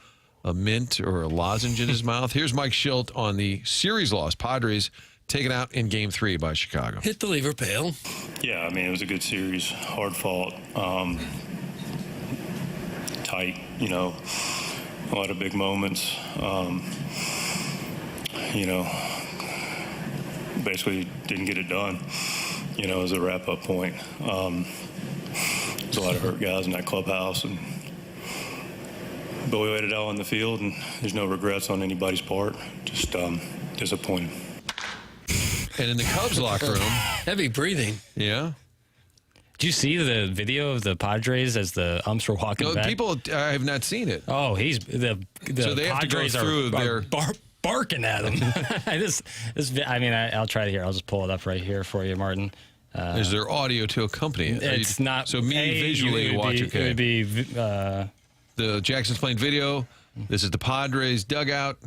a mint or a lozenge in his mouth. Here's Mike Schilt on the series loss. Padres taken out in Game 3 by Chicago. Hit the lever pail. Yeah, I mean, it was a good series, hard fought, tight, you know, a lot of big moments, you know, basically didn't get it done, you know, as a wrap-up point. There's a lot of hurt guys in that clubhouse, but we laid it out on the field, and there's no regrets on anybody's part, just disappointed. And in the Cubs locker room. Heavy breathing. Yeah. Do you see the video of the Padres as the umps were walking back? People, I have not seen it. Oh, the so they Padres have to go through are barking at him. I'll try to hear. I'll just pull it up right here for you, Martin. Is there audio to accompany it? It's not. So visually watch, okay. It would be. The Jackson's playing video. This is the Padres dugout.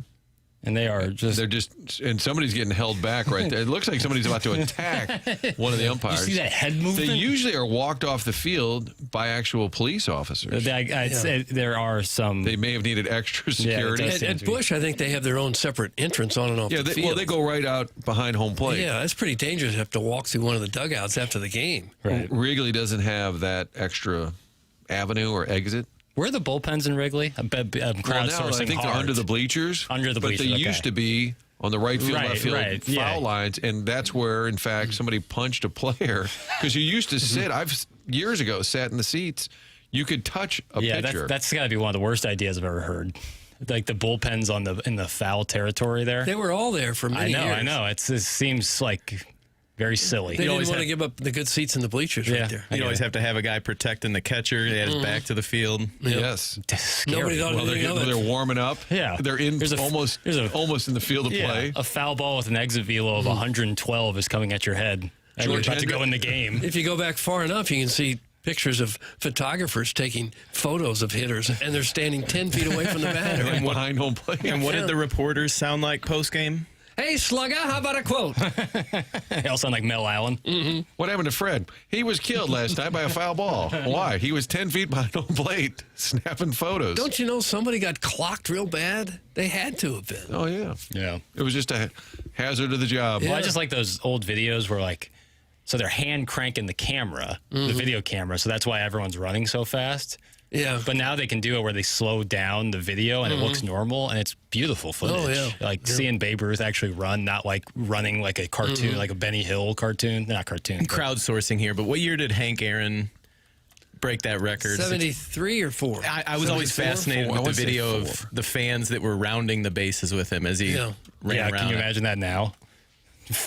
And they're just, and somebody's getting held back right there. It looks like somebody's about to attack one of the umpires. You see that head movement? They usually are walked off the field by actual police officers. There are some. They may have needed extra security. At Busch, I think they have their own separate entrance on and off the field. Well, they go right out behind home plate. Yeah, that's pretty dangerous to have to walk through one of the dugouts after the game. Right. Wrigley doesn't have that extra avenue or exit. Where are the bullpens in Wrigley? I'm crowdsourcing I think they're under the bleachers. Under the bleachers, but they used to be on the right field, left field foul lines, and that's where, in fact, somebody punched a player. Because you used to sit. I've years ago sat in the seats. You could touch a pitcher. That's got to be one of the worst ideas I've ever heard. Like the bullpens in the foul territory there. They were all there for many years. I know. It seems like very silly. They didn't want to give up the good seats in the bleachers right there. You always have to have a guy protecting the catcher. He had his back to the field. Yes. Nobody thought they're warming up. Yeah. They're almost in the field of play. A foul ball with an exit velo of 112 is coming at your head. And you're about to go in the game. If you go back far enough, you can see pictures of photographers taking photos of hitters, and they're standing 10 feet away from the batter. And behind home plate. And what did the reporters sound like post-game? Hey, Slugger, how about a quote? They all sound like Mel Allen. Mm-hmm. What happened to Fred? He was killed last night by a foul ball. Why? He was 10 feet behind home plate, snapping photos. Don't you know somebody got clocked real bad? They had to have been. Oh, yeah. Yeah. It was just a hazard of the job. Well, I just like those old videos where, so they're hand cranking the camera, the video camera, so that's why everyone's running so fast. Yeah. But now they can do it where they slow down the video and it looks normal, and it's beautiful footage. Oh, yeah. Seeing Babe Ruth actually run, not running like a cartoon, like a Benny Hill cartoon. Not cartoon. Crowdsourcing here, but what year did Hank Aaron break that record? 73 or 4. I was always fascinated with the video of the fans that were rounding the bases with him as he ran around. Can you imagine that now?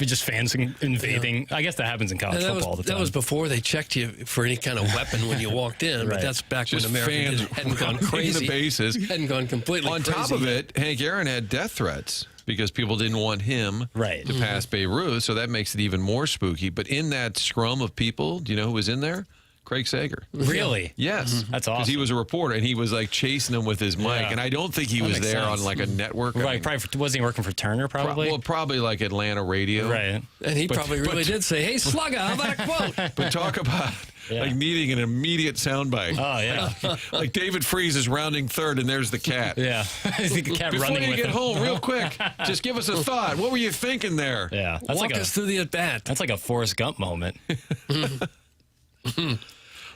Just fans invading. Yeah. I guess that happens in college football all the time. That was before they checked you for any kind of weapon when you walked in. But that's back just when America hadn't gone crazy. The bases. Hadn't gone completely On crazy. top of it, Hank Aaron had death threats because people didn't want him to pass Babe Ruth, so that makes it even more spooky. But in that scrum of people, do you know who was in there? Craig Sager. Really? Yes. That's awesome. Because he was a reporter, and he was chasing him with his mic. Yeah. And I don't think he was there on a network. Right. Probably wasn't he working for Turner? Probably. Probably Atlanta radio. Right. And he probably really did say, "Hey, Slugger, how about a quote?" But talk about needing an immediate soundbite. Oh yeah. Like David Freese is rounding third, and there's the cat. Yeah. The cat Before running you with get him. home, real quick, just give us a thought. What were you thinking there? Yeah. Walk us through the at bat. That's like a Forrest Gump moment.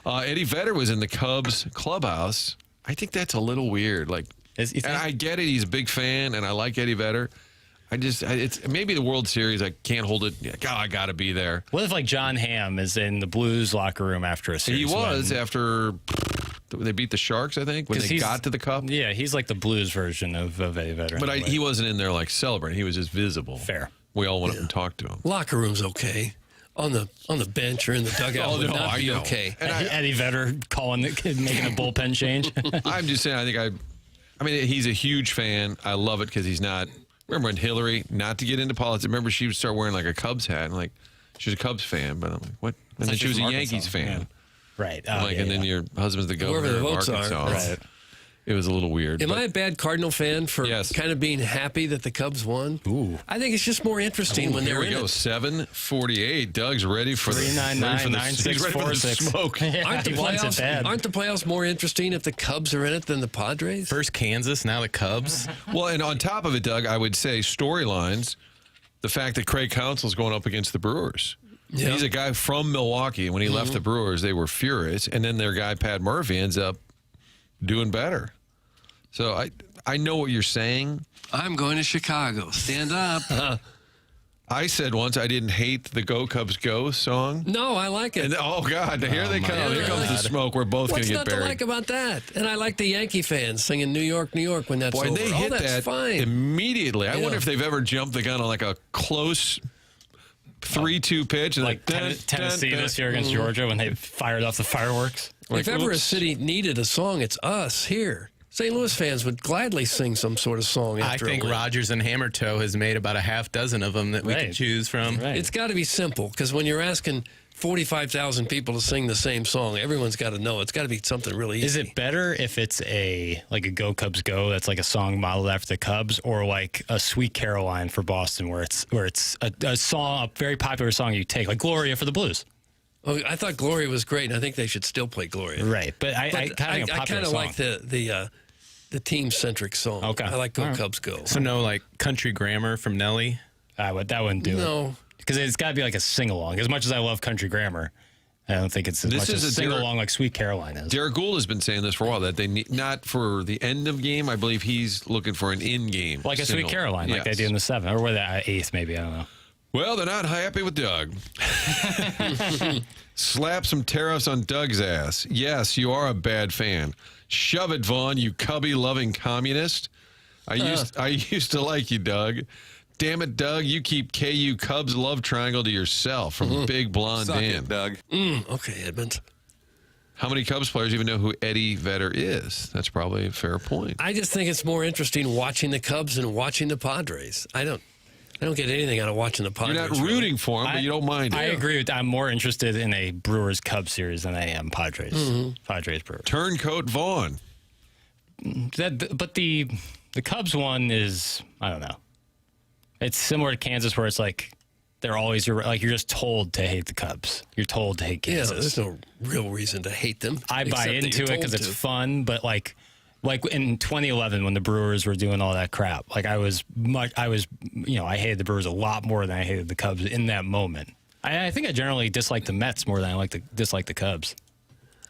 Eddie Vedder was in the Cubs clubhouse. I think that's a little weird. And I get it. He's a big fan, and I like Eddie Vedder. It's maybe the World Series. I can't hold it. I got to be there. What if John Hamm is in the Blues locker room after a series? He was after they beat the Sharks, I think, when they got to the Cup. Yeah, he's like the Blues version of Eddie Vedder. But he wasn't in there celebrating. He was just visible. Fair. We all went up and talked to him. Locker room's okay. On the bench or in the dugout would not be okay. And Eddie Vedder making a bullpen change. I'm just saying, I mean, he's a huge fan. I love it because he's not. Remember when Hillary, not to get into politics, remember she would start wearing a Cubs hat, and she was a Cubs fan, but I'm like, what? And then she was a Yankees fan. Yeah. Right. And then your husband's the governor Whoever the of votes Arkansas. are. Right. It was a little weird. Am I a bad Cardinal fan for kind of being happy that the Cubs won? Ooh. I think it's just more interesting when they're in it. 7:48. Doug's ready for the 399-9646 smoke. Aren't the playoffs more interesting if the Cubs are in it than the Padres? First Kansas, now the Cubs. Well, and on top of it, Doug, I would say storylines, the fact that Craig Counsell's going up against the Brewers. Yeah. He's a guy from Milwaukee, and when he left the Brewers, they were furious. And then their guy, Pat Murphy, ends up doing better. So I know what you're saying. I'm going to Chicago. Stand up. I said once I didn't hate the Go Cubs Go song. No, I like it. And, oh, God, here they come. God. Here comes the smoke. We're both going to get buried. What's not to like about that? And I like the Yankee fans singing New York, New York when that's over. They hit that fine. immediately. I wonder if they've ever jumped the gun on like a close 3-2 pitch. And like Tennessee this year against Georgia when they fired off the fireworks. If ever a city needed a song, it's us here. St. Louis fans would gladly sing some sort of song after I think Rogers and Hammertoe has made about a half dozen of them that we can choose from. Right. It's got to be simple, because when you're asking 45,000 people to sing the same song, everyone's got to know. It's got to be something really easy. Is it better if it's a Go Cubs Go that's like a song modeled after the Cubs, or like a Sweet Caroline for Boston where it's a song, a very popular song you take, like Gloria for the Blues? Oh, I thought Gloria was great, and I think they should still play Gloria. Right, but I kind of like the team-centric song. Okay. I like Go Cubs Go. So no, like Country Grammar from Nelly? That wouldn't do it. No. Because it's got to be like a sing-along. As much as I love Country Grammar, I don't think it's as much as a sing-along like Sweet Caroline is. Derek Gould has been saying this for a while, that they need, not for the end of game. I believe he's looking for an in-game like a single. Sweet Caroline, like they do in the 7th, or the 8th maybe, I don't know. Well, they're not happy with Doug. Slap some tariffs on Doug's ass. Yes, you are a bad fan. Shove it, Vaughn, you cubby-loving communist. I used to like you, Doug. Damn it, Doug, you keep KU Cubs love triangle to yourself from Big Blonde Suck Dan. it, Doug. Okay, Edmund. How many Cubs players even know who Eddie Vedder is? That's probably a fair point. I just think it's more interesting watching the Cubs than watching the Padres. I don't get anything out of watching the Padres. You're not rooting for them, but you don't mind it. I agree with that. I'm more interested in a Brewers-Cubs series than I am Padres. Padres-Brewers. Turncoat Vaughn. But the Cubs one is, I don't know. It's similar to Kansas, where it's like they're always you're just told to hate the Cubs. You're told to hate Kansas. Yeah, there's no real reason to hate them. I buy into it because it's fun, but like in 2011 when the Brewers were doing all that crap, like I hated the Brewers a lot more than I hated the Cubs in that moment. I think I generally dislike the Mets more than I dislike the Cubs.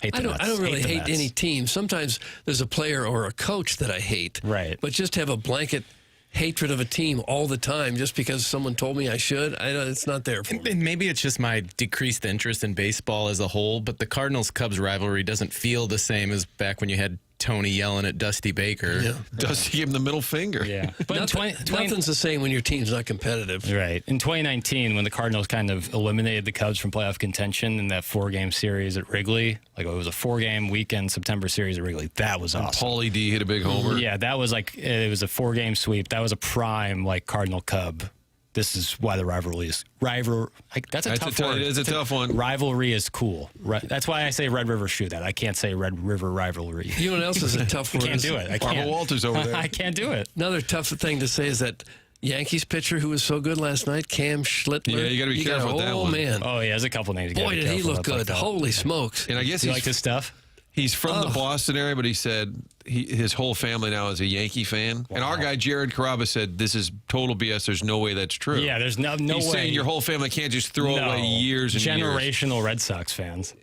I don't really hate any team. Sometimes there's a player or a coach that I hate. Right. But just have a blanket hatred of a team all the time just because someone told me I should, it's not there for me. And maybe it's just my decreased interest in baseball as a whole, but the Cardinals-Cubs rivalry doesn't feel the same as back when you had Tony yelling at Dusty Baker. Yeah. Dusty gave him the middle finger. Yeah. But nothing's the same when your team's not competitive. Right. In 2019, when the Cardinals kind of eliminated the Cubs from playoff contention in that 4-game series at Wrigley, like it was a 4-game weekend September series at Wrigley, that was awesome. Paulie D hit a big homer. Yeah, that was it was a 4-game sweep. That was a prime Cardinal-Cub. This is why the rivalry is that's a tough word. It is a tough one. Rivalry is cool. That's why I say Red River Shootout. I can't say Red River rivalry. You know what else is a tough word? I can't do it. I can't. Barbara Walters over there. I can't do it. Another tough thing to say is that Yankees pitcher who was so good last night, Cam Schlittler. Yeah, you got to be careful with that one. Oh, man. Oh, yeah, there's a couple names. Boy, did he look good. Holy smokes. And I guess you like his stuff? He's from the Boston area, but he said his whole family now is a Yankee fan. Wow. And our guy, Jared Carrabba, said this is total BS. There's no way that's true. Yeah, there's no way. He's saying your whole family can't just throw away years and generational Red Sox fans.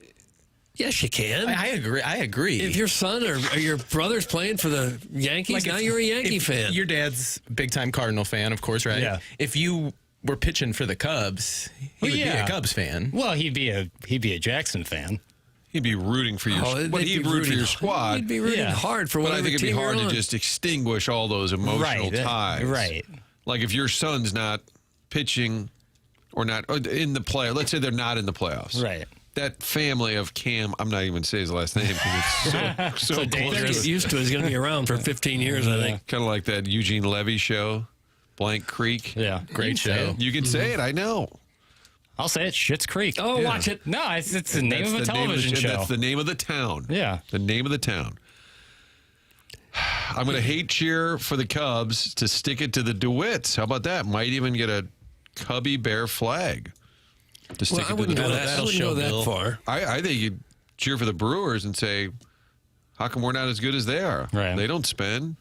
Yes, you can. I agree. If your son or your brother's playing for the Yankees, now you're a Yankee fan. Your dad's a big-time Cardinal fan, of course, right? Yeah. If you were pitching for the Cubs, he would be a Cubs fan. Well, he'd be a Jackson fan. He'd be rooting for your he'd root for your squad. He'd be rooting hard for whatever But I think it'd be hard to just extinguish all those emotional ties. Right. Like if your son's not pitching or not in the play, let's say they're not in the playoffs. Right. That family of Cam, I'm not even saying his last name because it's so dangerous. Get used to it. He's going to be around for 15 years, I think. Kind of like that Eugene Levy show, Blank Creek. Yeah, great show. You can say it, I know. I'll say it, Schitt's Creek. Oh, watch it. No, it's the name of a television show. That's the name of the town. Yeah. The name of the town. I'm going to hate cheer for the Cubs to stick it to the DeWitts. How about that? Might even get a Cubby Bear flag to stick it to the I DeWitts. wouldn't go that far. I think you'd cheer for the Brewers and say, how come we're not as good as they are? Right. They don't spend.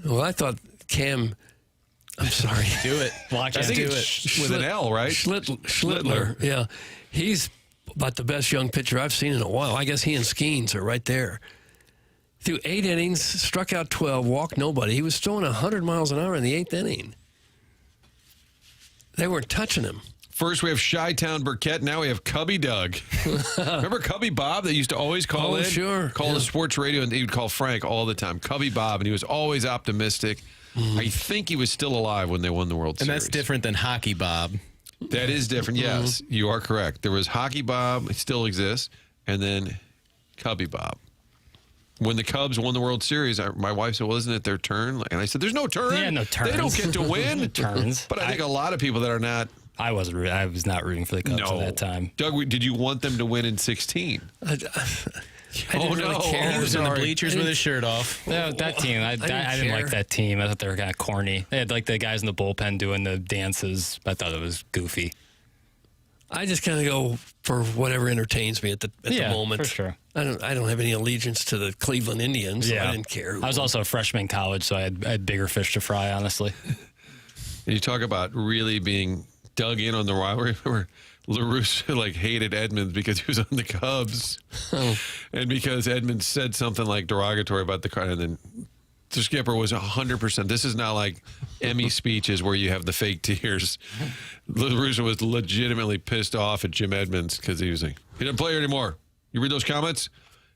Well, I thought Cam. I'm sorry. Do it. Watch I think do it's with an L, right? Schlittler. Yeah. He's about the best young pitcher I've seen in a while. I guess he and Skeens are right there. Through 8 innings, struck out 12, walked nobody. He was throwing 100 miles an hour in the 8th inning. They weren't touching him. First, we have Chi-Town Burkett. Now we have Cubby Doug. Remember Cubby Bob that used to always call in? Sure. Call the sports radio, and he would call Frank all the time. Cubby Bob, and he was always optimistic. I think he was still alive when they won the World Series. And that's different than Hockey Bob. That is different, yes. You are correct. There was Hockey Bob, it still exists, and then Cubby Bob. When the Cubs won the World Series, my wife said, well, isn't it their turn? And I said, there's no turn. Yeah, no turns. They don't get to win. Turns. But I think a lot of people that are not. I was not rooting for the Cubs at that time. Doug, did you want them to win in 16? I didn't really care. He was in the bleachers with his shirt off. No, that team, I didn't like that team. I thought they were kind of corny. They had like the guys in the bullpen doing the dances. I thought it was goofy. I just kind of go for whatever entertains me at the moment. For sure. I don't have any allegiance to the Cleveland Indians. So I didn't care. I was also a freshman in college, so I had bigger fish to fry, honestly. And you talk about really being dug in on the rivalry. Remember, LaRusse hated Edmonds because he was on the Cubs, and because Edmonds said something like derogatory about the car, and then the skipper was 100%. This is not like Emmy speeches where you have the fake tears. LaRusse was legitimately pissed off at Jim Edmonds because he was like, he doesn't play here anymore. You read those comments?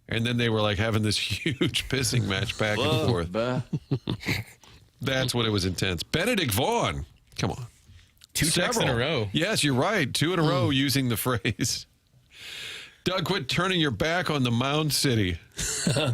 And then they were like having this huge pissing match back and forth. That's when it was intense. Benedict Vaughn, come on. Two texts in a row. Yes, you're right. 2 in a row using the phrase. Doug, quit turning your back on the Mound City.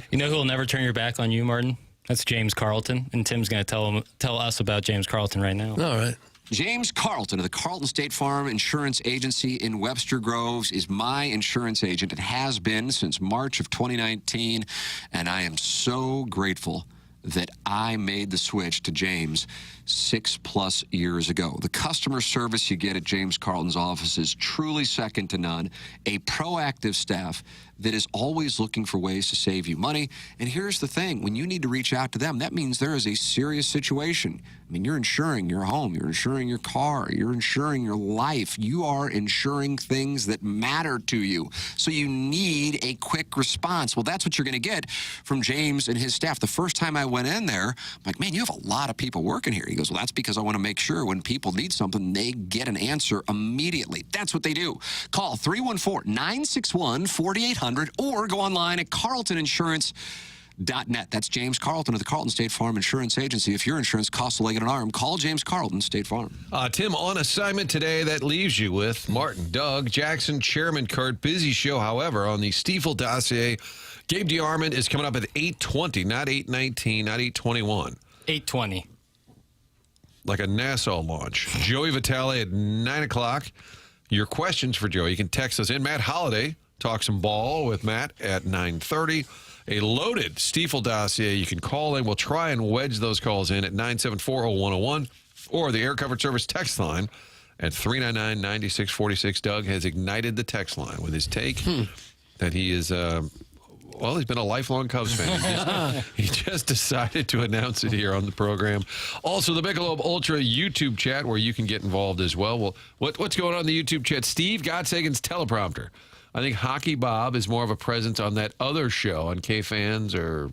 You know who will never turn your back on you, Martin? That's James Carlton. And Tim's going to tell us about James Carlton right now. All right. James Carlton of the Carlton State Farm Insurance Agency in Webster Groves is my insurance agent. It has been since March of 2019, and I am so grateful that I made the switch to James 6+ years ago. The customer service you get at James Carlton's office is truly second to none. A proactive staff that is always looking for ways to save you money. And here's the thing, when you need to reach out to them, that means there is a serious situation. I mean, you're insuring your home, you're insuring your car, you're insuring your life. You are insuring things that matter to you. So you need a quick response. Well, that's what you're going to get from James and his staff. The first time I went in there, I'm like, man, you have a lot of people working here. He goes, well, that's because I want to make sure when people need something, they get an answer immediately. That's what they do. Call 314-961-4800 or go online at carltoninsurance.net. That's James Carlton of the Carlton State Farm Insurance Agency. If your insurance costs a leg and an arm, call James Carlton State Farm. Tim, on assignment today, that leaves you with Martin, Doug, Jackson, Chairman Kurt. Busy show, however, on the Stiefel dossier. Gabe DeArmond is coming up at 8:20, not 8:19, not 8:21. 8:20. Like a Nassau launch. Joey Vitale at 9 o'clock. Your questions for Joey, you can text us in. Matt Holliday, talk some ball with Matt at 9:30. A loaded Stiefel dossier. You can call in. We'll try and wedge those calls in at 974-0101 or the Air Covered Service text line at 399-9646. Doug has ignited the text line with his take that he is... well, he's been a lifelong Cubs fan. He just decided to announce it here on the program. Also, the Michelob Ultra YouTube chat where you can get involved as well. Well, what's going on in the YouTube chat? Steve Gottsagen's teleprompter. I think Hockey Bob is more of a presence on that other show on K-Fans or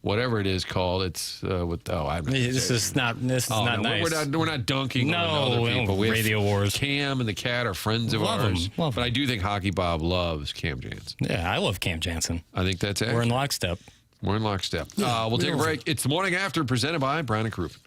whatever it is called. It's This is not nice. We're not dunking on other people. We Radio Wars. Cam and the Cat are friends of ours. But I do think Hockey Bob loves Cam Jansen. Yeah, I love Cam Jansen. I think that's it. We're in lockstep. We're in lockstep. We'll take a break. It's the morning after, presented by Brown and Crouppen.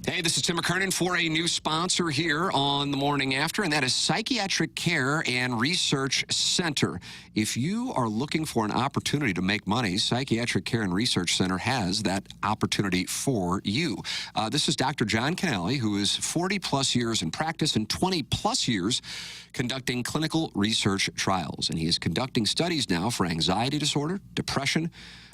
Hey, this is Tim McKernan for a new sponsor here on The Morning After, and that is Psychiatric Care and Research Center. If you are looking for an opportunity to make money, Psychiatric Care and Research Center has that opportunity for you. This is Dr. John Canale, who is 40-plus years in practice and 20-plus years conducting clinical research trials. And he is conducting studies now for anxiety disorder, depression,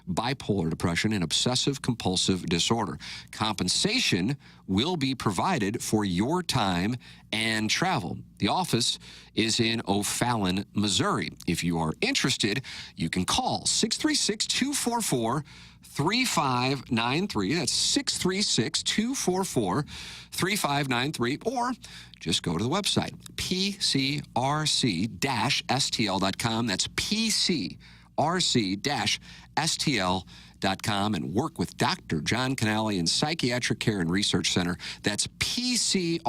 bipolar depression, and obsessive-compulsive disorder. Compensation will be provided for your time and travel. The office is in O'Fallon, Missouri. If you are interested, you can call 636-244-3593. That's 636-244-3593. Or just go to the website, pcrc-stl.com. That's pcrc-stl.com, and work with Dr. John Canale in Psychiatric Care and Research Center. That's pcrc-stl.com.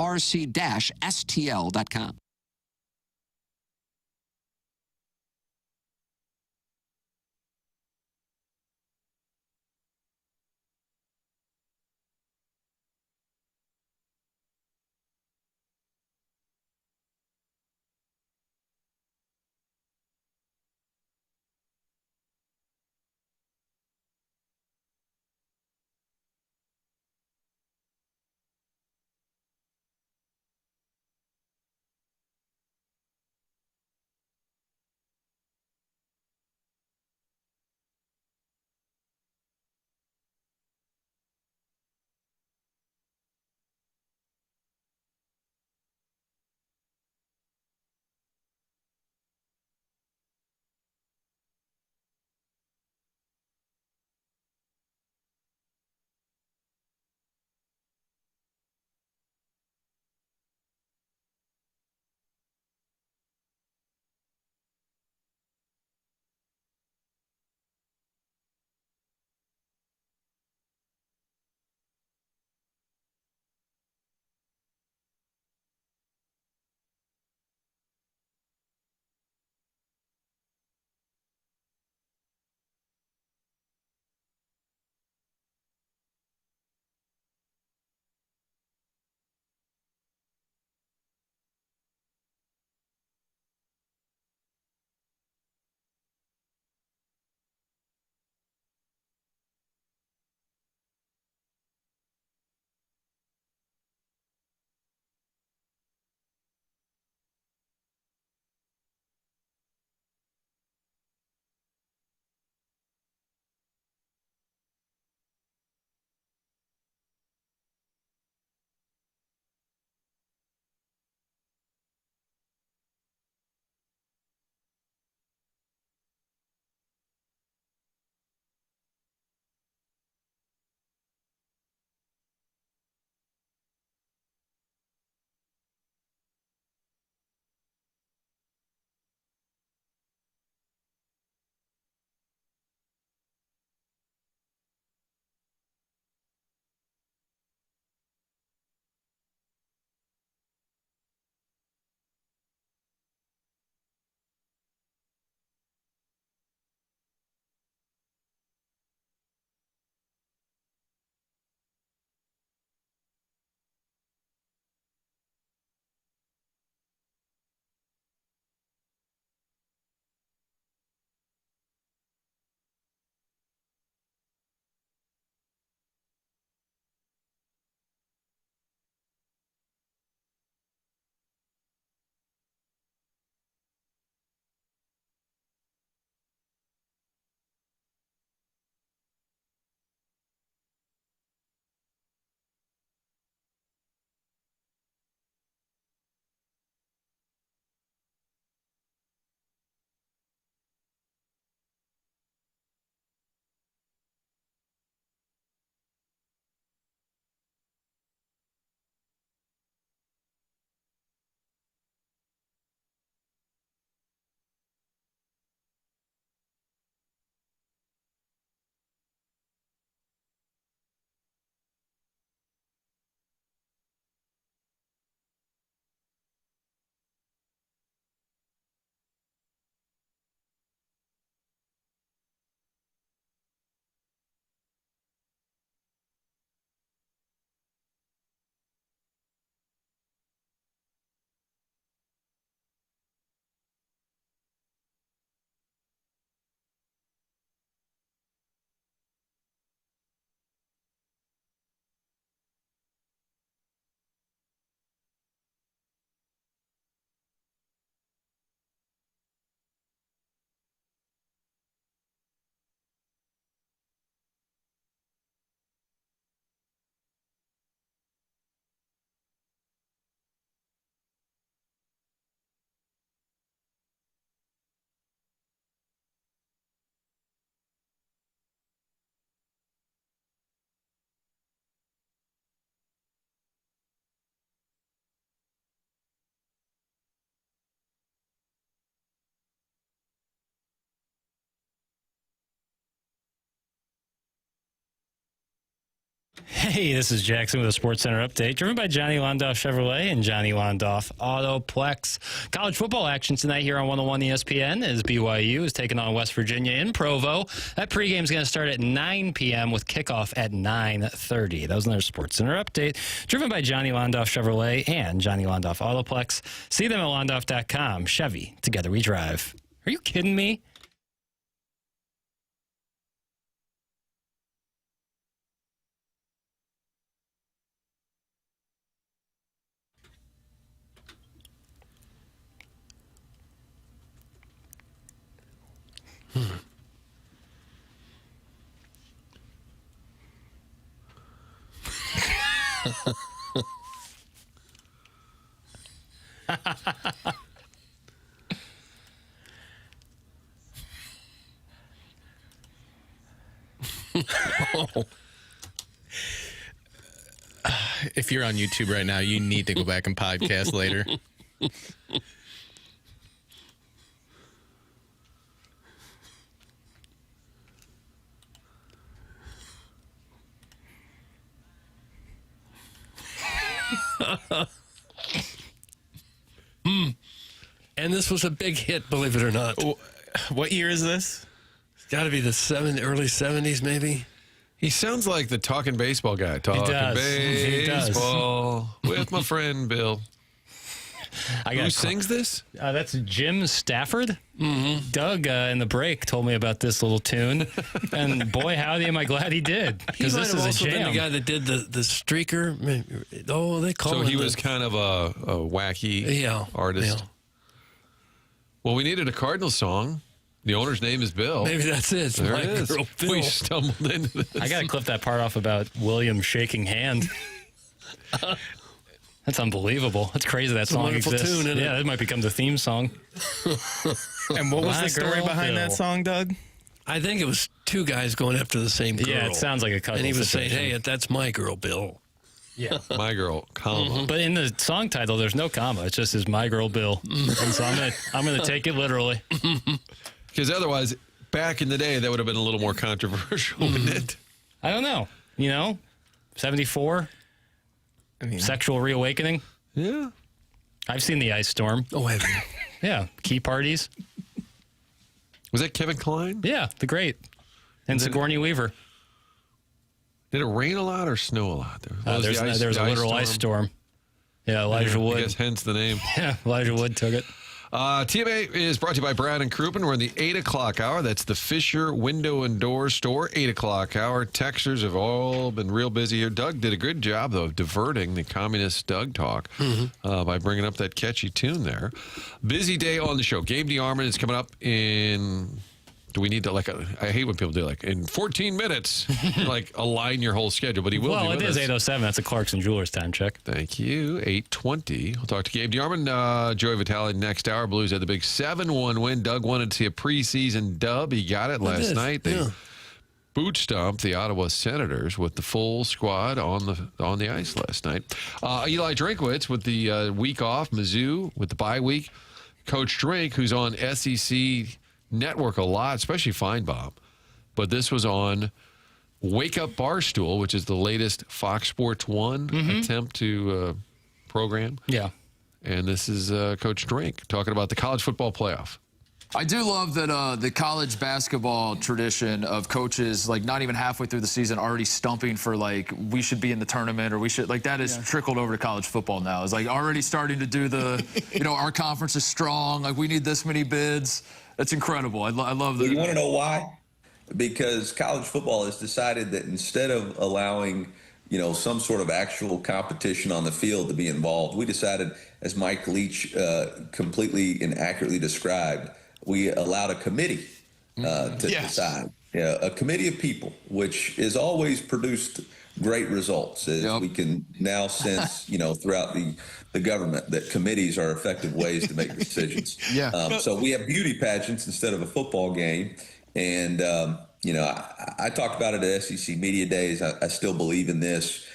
Hey, this is Jackson with a Sports Center update, driven by Johnny Londoff Chevrolet and Johnny Londoff Autoplex. College football action tonight here on 101 ESPN as BYU is taking on West Virginia in Provo. That pregame is going to start at 9 p.m. with kickoff at 9:30. That was another Sports Center update, driven by Johnny Londoff Chevrolet and Johnny Londoff Autoplex. See them at londoff.com. Chevy, together we drive. Are you kidding me? If you're on YouTube right now, you need to go back and podcast later. And this was a big hit, believe it or not. What year is this? It's got to be the early 70s, maybe. He sounds like the talking baseball guy. Talking baseball with my friend Bill. Who sings this? That's Jim Stafford. Doug in the break told me about this little tune, and boy, howdy am I glad he did, because this is a jam. Been the guy that did the streaker. Oh, they call him. So he was kind of a wacky artist. Yeah. Well, we needed a Cardinals song. The owner's name is Bill. Maybe that's it. It's there my it is. girl, Bill. We stumbled into this. I got to clip that part off about William shaking hand. That's unbelievable. That's crazy that song exists. Tune, isn't it? That might become the theme song. And what was the story behind that song, Doug? I think it was two guys going after the same girl. Yeah, it sounds like a couple. And he was situation. saying, hey, that's my girl, Bill. Yeah. My girl, comma. But in the song title, there's no comma. It's just his My Girl Bill. And so I'm gonna take it literally. Because otherwise, back in the day, that would have been a little more controversial, wouldn't it? I don't know. 74? Sexual reawakening? Yeah. I've seen the Ice Storm. Oh, have you? Yeah. Key parties. Was that Kevin Kline? Yeah, the great. And Sigourney Weaver. Did it rain a lot or snow a lot? There's a literal ice storm. Yeah, Elijah Wood. I guess hence the name. Yeah, Elijah Wood took it. TMA is brought to you by Brad and Crouppen. We're in the 8 o'clock hour. That's the Fisher Window and Door Store, 8 o'clock hour. Texters have all been real busy here. Doug did a good job, though, of diverting the communist Doug talk by bringing up that catchy tune there. Busy day on the show. Gabe DeArmond is coming up in... Do we need to, I hate when people do, in 14 minutes, align your whole schedule, but he will be with us. Well, it is 8:07. That's a Clarkson Jewelers time check. Thank you. 8:20. We'll talk to Gabe DeArmond. Joey Vitale next hour. Blues had the big 7-1 win. Doug wanted to see a preseason dub. He got it last night. They boot stomped the Ottawa Senators with the full squad on the ice last night. Eli Drinkwitz with the week off. Mizzou with the bye week. Coach Drink, who's on SEC Network a lot, especially Feinbaum. But this was on Wake Up Barstool, which is the latest Fox Sports 1 attempt to program. Yeah. And this is Coach Drink talking about the college football playoff. I do love that the college basketball tradition of coaches, not even halfway through the season, already stumping for, we should be in the tournament, or we should, that has trickled over to college football now. It's already starting to do the, our conference is strong, we need this many bids. That's incredible. I love that. You want to know why? Because college football has decided that instead of allowing, some sort of actual competition on the field to be involved, we decided, as Mike Leach completely and accurately described, we allowed a committee to decide. Yeah, a committee of people, which has always produced great results. We can now sense, throughout the government that committees are effective ways to make decisions. So we have beauty pageants instead of a football game. And, I talked about it at SEC Media Days. I still believe in this.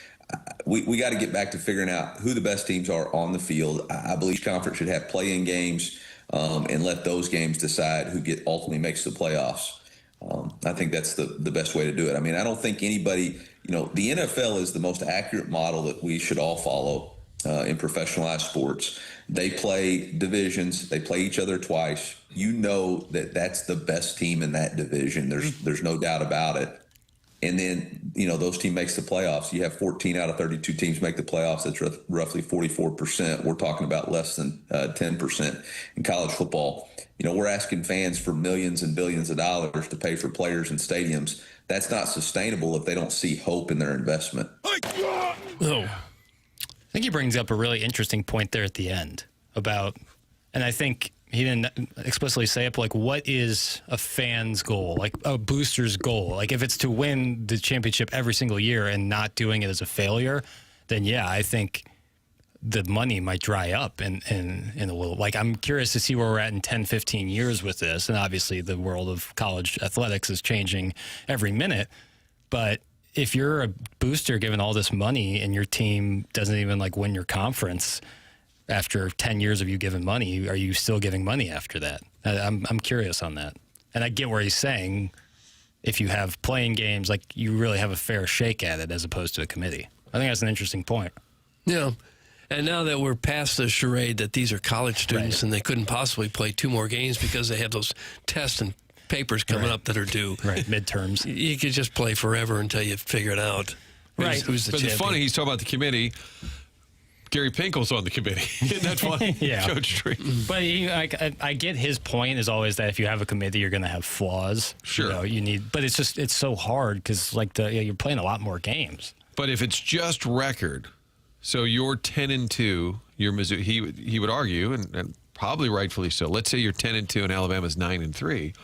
We got to get back to figuring out who the best teams are on the field. I believe each conference should have play-in games and let those games decide who ultimately makes the playoffs. I think that's the best way to do it. I mean, I don't think anybody, the NFL is the most accurate model that we should all follow in professionalized sports. They play divisions. They play each other twice. You know that's the best team in that division. There's no doubt about it. And then, those teams makes the playoffs. You have 14 out of 32 teams make the playoffs. That's roughly 44%. We're talking about less than 10% in college football. We're asking fans for millions and billions of dollars to pay for players and stadiums. That's not sustainable if they don't see hope in their investment. I think he brings up a really interesting point there at the end about, and I think he didn't explicitly say it, but like, what is a fan's goal, like a booster's goal? Like, if it's to win the championship every single year and not doing it as a failure, then yeah, I think the money might dry up in a little. Like, I'm curious to see where we're at in 10, 15 years with this. And obviously the world of college athletics is changing every minute. But if you're a booster given all this money and your team doesn't even like win your conference after 10 years of you giving money, are you still giving money after that? I'm curious on that. And I get where he's saying if you have playing games, like, you really have a fair shake at it as opposed to a committee. I think that's an interesting point. Yeah. And now that we're past the charade that these are college students and they couldn't possibly play 2 more games because they have those tests and papers coming up that are due. Right, midterms. You could just play forever until you figure it out. Who's the but champion. it's funny, he's talking about the committee. Gary Pinkel's on the committee. Isn't that funny? Yeah. Coach Tree. But I get his point is always that if you have a committee, you're going to have flaws. Sure. You need, but it's so hard because you're playing a lot more games. But if it's just record, so you're 10-2, you're Mizzou. He would argue, and probably rightfully so. Let's say you're 10-2 and Alabama's 9-3.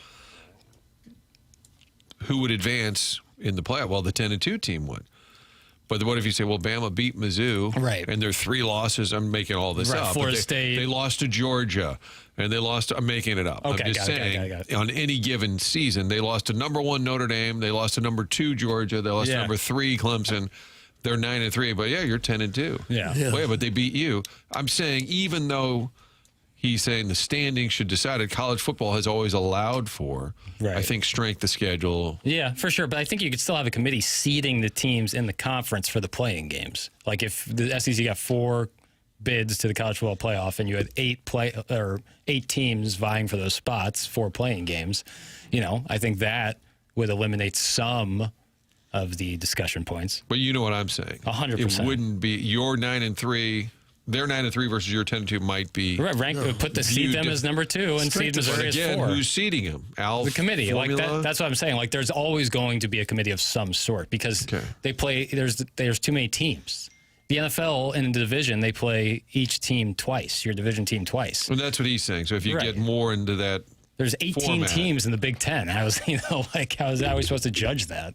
Who would advance in the playoff? Well, the 10-2 team would. But what if you say, well, Bama beat Mizzou, right? And there are 3 losses. I'm making all this up. Florida State. They lost to Georgia, and they lost. I'm making it up. Okay, I'm just saying, on any given season, they lost to number 1 Notre Dame. They lost to number 2 Georgia. They lost to number 3 Clemson. They're 9-3. But yeah, you're 10-2. Yeah. Well, yeah, but they beat you. I'm saying, even though he's saying the standings should decide it, college football has always allowed for, I think, strength of schedule. Yeah, for sure. But I think you could still have a committee seeding the teams in the conference for the playing games. Like, if the SEC got 4 bids to the college football playoff and you had 8 teams vying for those spots, 4 playing games, I think that would eliminate some of the discussion points. But you know what I'm saying. 100%. It wouldn't be your 9-3. Their 9-3 versus your 10-2 might be seed them as number 2 and seed Missouri as 4. Who's seeding them? The committee. Like that's what I'm saying. Like, there's always going to be a committee of some sort because they play. There's too many teams. The NFL in the division, they play each team twice. Your division team twice. Well, that's what he's saying. So if you get more into that, there's 18 teams in the Big Ten. How is how are we supposed to judge that?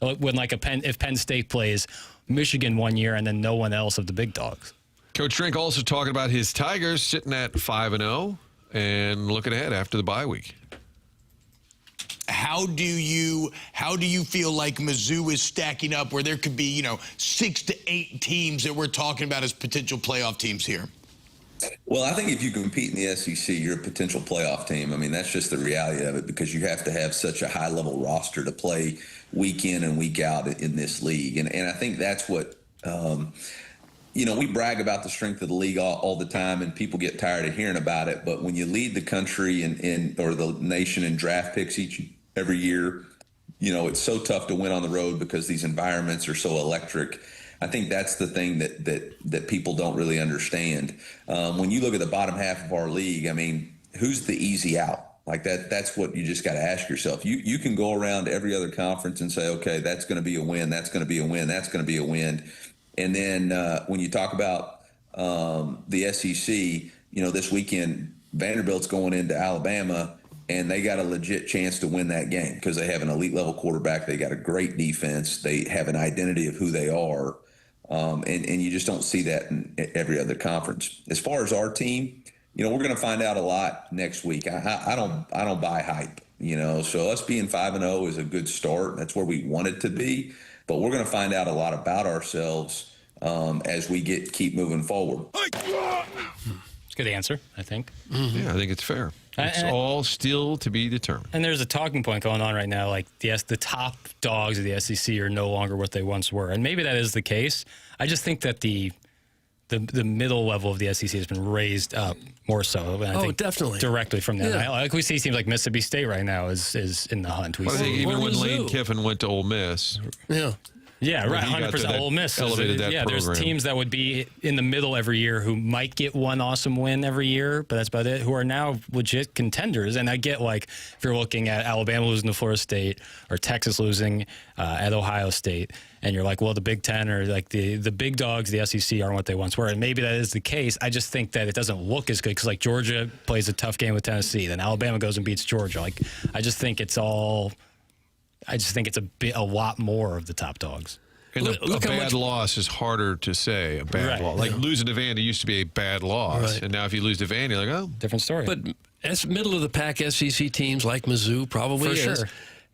When if Penn State plays Michigan one year and then no one else of the big dogs. Coach Drink also talking about his Tigers sitting at 5-0 and looking ahead after the bye week. How do you feel like Mizzou is stacking up where there could be 6 to 8 teams that we're talking about as potential playoff teams here? Well, I think if you compete in the SEC, you're a potential playoff team. I mean, that's just the reality of it because you have to have such a high-level roster to play week in and week out in this league. And I think that's what we brag about the strength of the league all the time, and people get tired of hearing about it. But when you lead the country or the nation in draft picks every year, it's so tough to win on the road because these environments are so electric. I think that's the thing that people don't really understand. When you look at the bottom half of our league, I mean, who's the easy out? Like that's what you just got to ask yourself. You can go around every other conference and say, okay, that's going to be a win. That's going to be a win. That's going to be a win. And then when you talk about the SEC, this weekend, Vanderbilt's going into Alabama, and they got a legit chance to win that game because they have an elite level quarterback. They got a great defense. They have an identity of who they are. And you just don't see that in every other conference. As far as our team, we're going to find out a lot next week. I don't buy hype, so us being 5-0 is a good start. That's where we want it to be. But we're going to find out a lot about ourselves as we keep moving forward. It's Good answer, I think. Yeah, I think it's fair. It's all still to be determined. And there's a talking point going on right now, like the top dogs of the SEC are no longer what they once were. And maybe that is the case. I just think that the middle level of the SEC has been raised up more so. And I think definitely. Directly from that. Yeah. Like we see teams like Mississippi State right now is in the hunt. I think even when Lane Kiffin went to Ole Miss. Yeah. Yeah, right. 100%. Ole Miss elevated that program. There's teams that would be in the middle every year who might get one awesome win every year, but that's about it. Who are now legit contenders. And I get like if you're looking at Alabama losing to Florida State or Texas losing at Ohio State, and you're like, well, the Big Ten or like the big dogs, the SEC aren't what they once were, and maybe that is the case. I just think that it doesn't look as good because like Georgia plays a tough game with Tennessee, then Alabama goes and beats Georgia. Like I just think it's a lot more of the top dogs. And a bad loss is harder to say, a bad loss. Like losing to Vandy used to be a bad loss. Right. And now if you lose to Vandy, you're like, oh. Different story. But as middle-of-the-pack SEC teams like Mizzou probably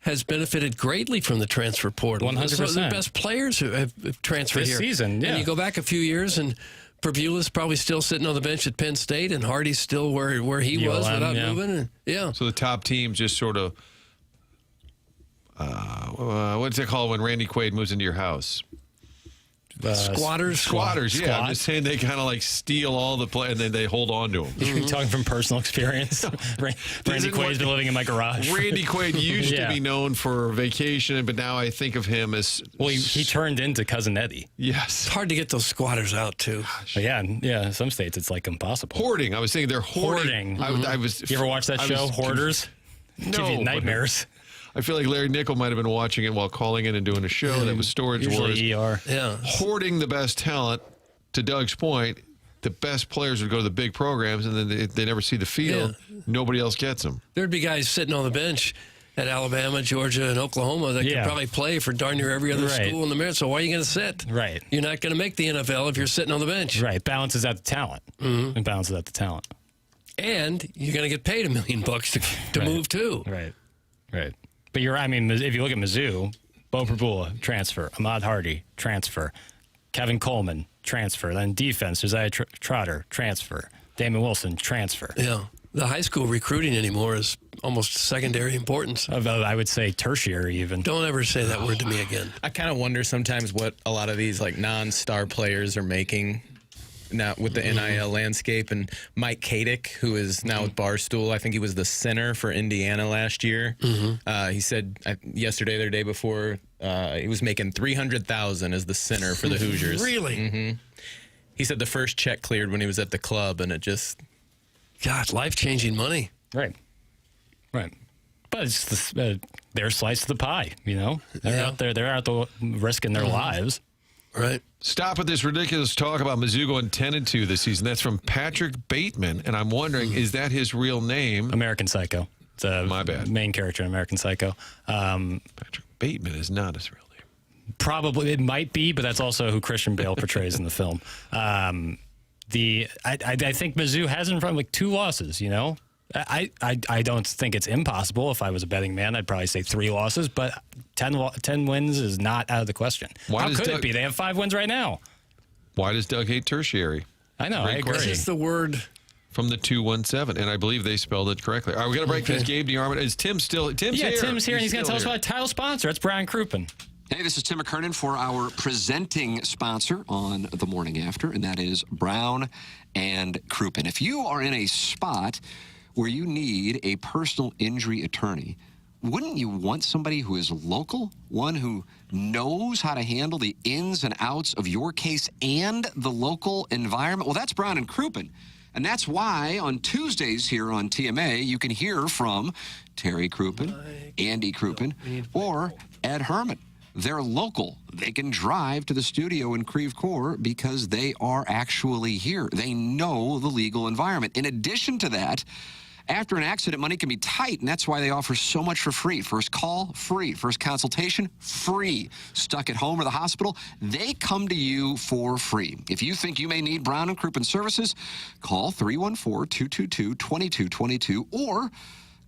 has benefited greatly from the transfer portal. 100%. Some of the best players who have transferred this here. Season, yeah. And you go back a few years, and Purvula's probably still sitting on the bench at Penn State, and Hardy's still where he was without moving. And, So the top team just sort of, what's it called when Randy Quaid moves into your house? Squatters. Yeah. I'm just saying they kind of like steal all the play and then they hold on to them. You're talking from personal experience. Randy Quaid's been living in my garage. Randy Quaid used to be known for vacation, but now I think of him as... Well, he turned into Cousin Eddie. Yes. It's hard to get those squatters out, too. Yeah. Some states it's like impossible. Hoarding. I was thinking they're hoarding. You ever watch that show, Hoarders? No. Give you nightmares. I feel like Larry Nickel might have been watching it while calling in and doing a show that was Storage Wars. ER. Yeah. Hoarding the best talent, to Doug's point, the best players would go to the big programs, and then they never see the field. Yeah. Nobody else gets them. There'd be guys sitting on the bench at Alabama, Georgia, and Oklahoma that could probably play for darn near every other school in the America. So why are you going to sit? Right. You're not going to make the NFL if you're sitting on the bench. Right. Balances out the talent. It balances out the talent. And you're going to get paid $1 million to move too. Right. But if you look at Mizzou, Bo Prabula, transfer. Ahmad Hardy, transfer. Kevin Coleman, transfer. Then defense, Josiah Trotter, transfer. Damon Wilson, transfer. Yeah. The high school recruiting anymore is almost secondary importance. I would say tertiary even. Don't ever say that word to me again. I kind of wonder sometimes what a lot of these like non-star players are making now with the NIL landscape. And Mike Kadick, who is now with Barstool, I think he was the center for Indiana last year. He said yesterday or the day before he was making $300,000 as the center for the Hoosiers. Really? He said the first check cleared when he was at the club, and it just... God, life-changing money. Right. Right. But it's their slice of the pie, you know? They're out there. They're out there risking their lives. Right. Stop with this ridiculous talk about Mizzou going 10-2 this season. That's from Patrick Bateman, and I'm wondering, is that his real name? American Psycho. It's my bad. Main character in American Psycho. Patrick Bateman is not his real name. Probably it might be, but that's also who Christian Bale portrays in the film. I think Mizzou has in front of like 2 losses. You know, I don't think it's impossible. If I was a betting man, I'd probably say 3 losses, but 10 wins is not out of the question. How could it be? They have 5 wins right now. Why does Doug hate tertiary? I know. I agree. It's the word from the 217, and I believe they spelled it correctly. All right, we got to break because Gabe DeArmond. Is Tim still? Tim's here. Yeah, Tim's here, and he's going to tell us about a title sponsor. It's Brian Crouppen. Hey, this is Tim McKernan for our presenting sponsor on The Morning After, and that is Brown and Crouppen. If you are in a spot where you need a personal injury attorney, wouldn't you want somebody who is local, one who knows how to handle the ins and outs of your case and the local environment? Well, that's Brown and Crouppen. And that's why on Tuesdays here on TMA, you can hear from Terry Crouppen, Andy Crouppen, or Ed Herman. They're local. They can drive to the studio in Creve Coeur because they are actually here. They know the legal environment. In addition to that, after an accident, money can be tight, and that's why they offer so much for free. First call, free. First consultation, free. Stuck at home or the hospital, they come to you for free. If you think you may need Brown and Crouppen services, call 314-222-2222 or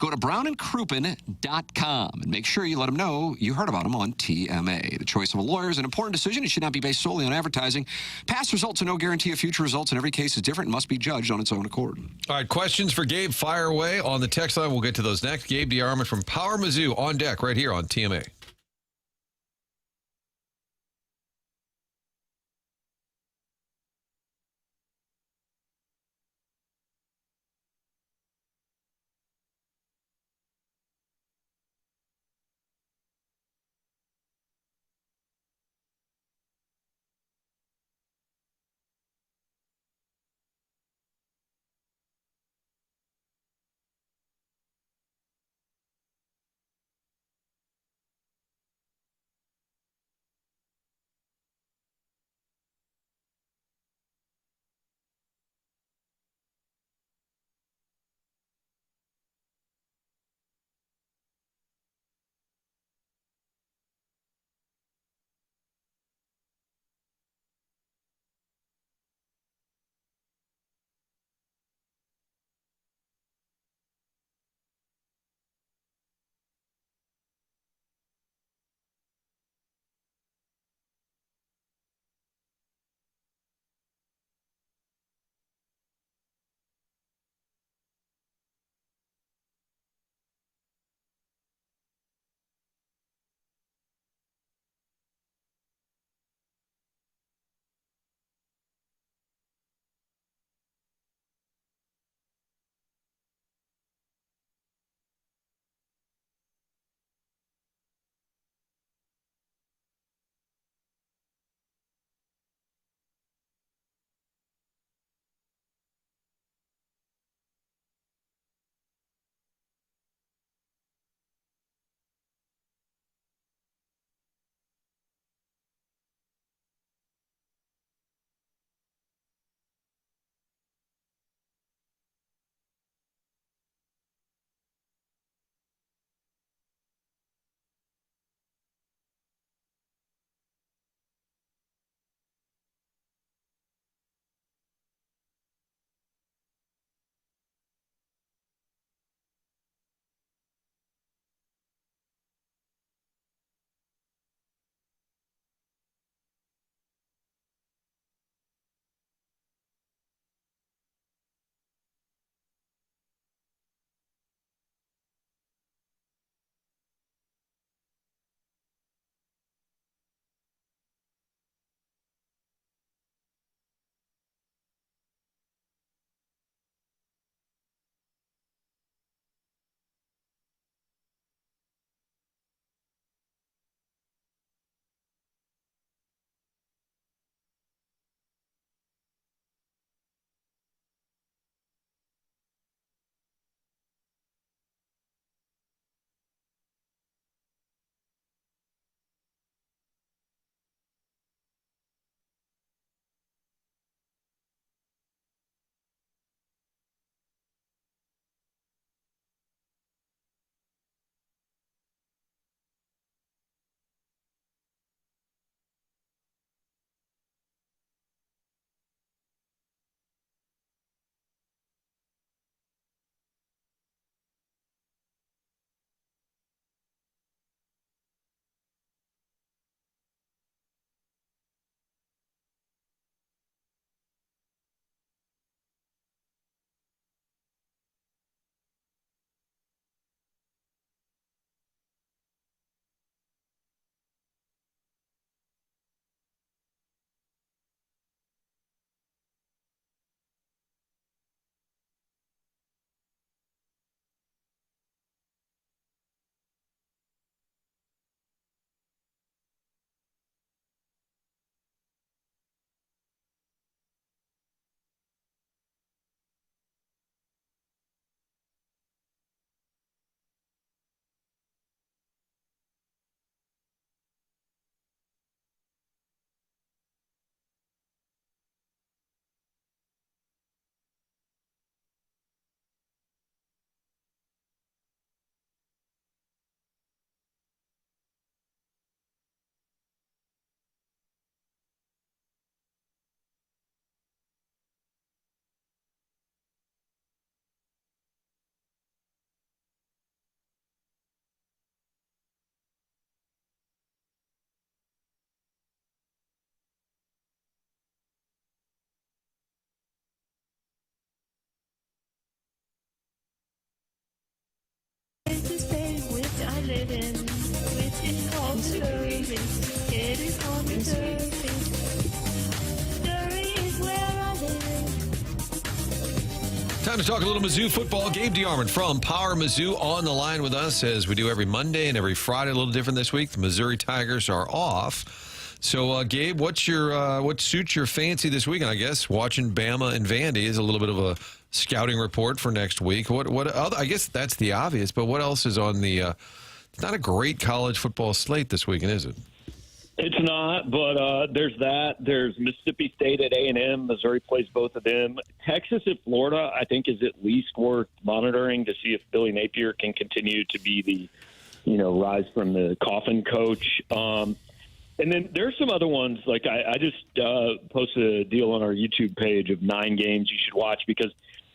Go to brownandcrouppen.com and make sure you let them know you heard about them on TMA. The choice of a lawyer is an important decision. It should not be based solely on advertising. Past results are no guarantee of future results, and every case is different and must be judged on its own accord. All right, questions for Gabe, fire away on the text line. We'll get to those next. Gabe DeArmond from Power Mizzou on deck right here on TMA. living, which is all service, getting on the surface. Surrey is where I live. Time to talk a little Mizzou football. Gabe DeArmond from Power Mizzou on the line with us, as we do every Monday and every Friday. A little different this week. The Missouri Tigers are off. So, Gabe, what suits your fancy this week? And I guess watching Bama and Vandy is a little bit of a scouting report for next week. What other, I guess that's the obvious, but what else is on the it's not a great college football slate this weekend, is it? It's not, but there's that. There's Mississippi State at A&M. Missouri plays both of them. Texas at Florida, I think, is at least worth monitoring to see if Billy Napier can continue to be the, rise from the coffin coach. And then there's some other ones. Like I just posted a deal on our YouTube page of 9 games you should watch, because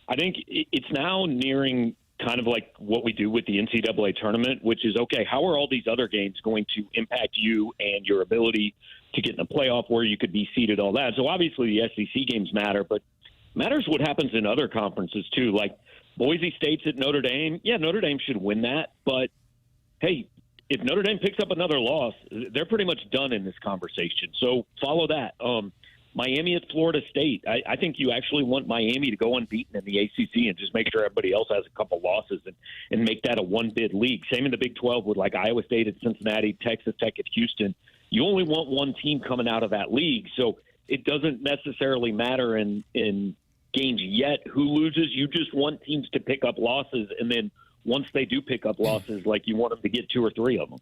I think it's now nearing kind of like what we do with the NCAA tournament, which is, okay, how are all these other games going to impact you and your ability to get in the playoff where you could be seeded, all that. So obviously the SEC games matter, but matters what happens in other conferences too. Like Boise State's at Notre Dame. Yeah, Notre Dame should win that, but hey, if Notre Dame picks up another loss, they're pretty much done in this conversation. So follow that. Miami at Florida State. I think you actually want Miami to go unbeaten in the ACC and just make sure everybody else has a couple losses and make that a one-bid league. Same in the Big 12 with like Iowa State at Cincinnati, Texas Tech at Houston. You only want one team coming out of that league, so it doesn't necessarily matter in games yet who loses. You just want teams to pick up losses, and then once they do pick up losses, like you want them to get 2 or 3 of them.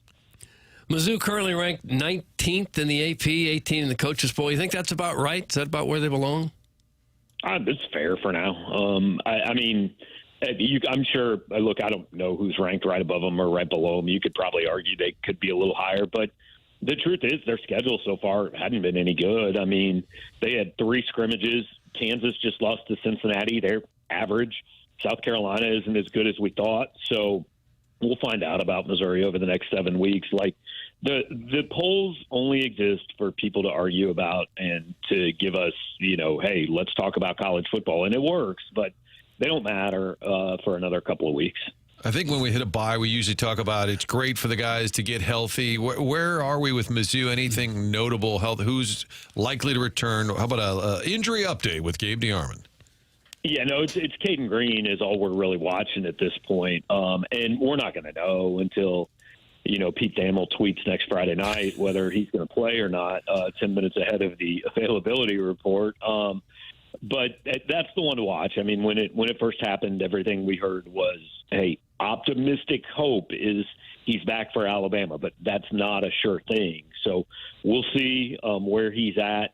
Mizzou currently ranked 19th in the AP, 18th in the coaches poll. You think that's about right? Is that about where they belong? It's fair for now. I mean, I'm sure. Look, I don't know who's ranked right above them or right below them. You could probably argue they could be a little higher, but the truth is their schedule so far hadn't been any good. I mean, they had 3 scrimmages. Kansas just lost to Cincinnati. They're average. South Carolina isn't as good as we thought. So we'll find out about Missouri over the next 7 weeks. Like the polls only exist for people to argue about and to give us, hey, let's talk about college football. And it works, but they don't matter for another couple of weeks. I think when we hit a bye, we usually talk about it's great for the guys to get healthy. Where are we with Mizzou? Anything notable health? Who's likely to return? How about a injury update with Gabe DeArmond? Yeah, no, it's Caden Green is all we're really watching at this point. And we're not going to know until, Pete Thamel tweets next Friday night whether he's going to play or not, 10 minutes ahead of the availability report. But that's the one to watch. I mean, when it first happened, everything we heard was, hey, optimistic hope is he's back for Alabama, but that's not a sure thing. So we'll see where he's at.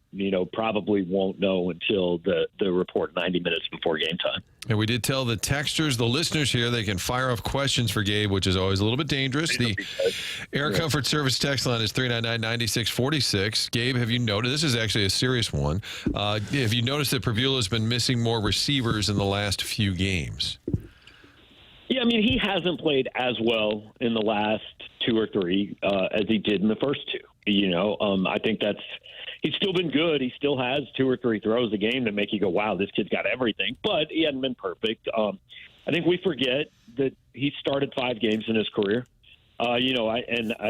Probably won't know until the report 90 minutes before game time. And we did tell the texters, the listeners here, they can fire off questions for Gabe, which is always a little bit dangerous. The Air Comfort Service text line is 399-9646. Gabe, have you noticed, this is actually a serious one, have you noticed that Prevula's been missing more receivers in the last few games? Yeah, I mean, he hasn't played as well in the last 2 or 3 as he did in the first 2. I think he's still been good. He still has 2 or 3 throws a game that make you go, wow, this kid's got everything. But he hasn't been perfect. I think we forget that he started 5 games in his career. I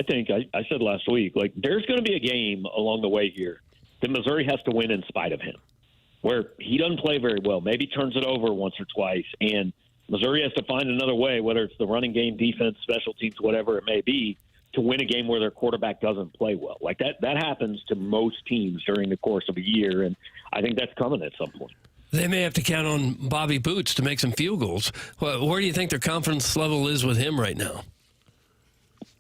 think I said last week, like, there's going to be a game along the way here that Missouri has to win in spite of him, where he doesn't play very well, maybe turns it over once or twice, and Missouri has to find another way, whether it's the running game, defense, special teams, whatever it may be, to win a game where their quarterback doesn't play well. Like that happens to most teams during the course of a year, and I think that's coming at some point. They may have to count on Bobby Boots to make some field goals. Where do you think their confidence level is with him right now?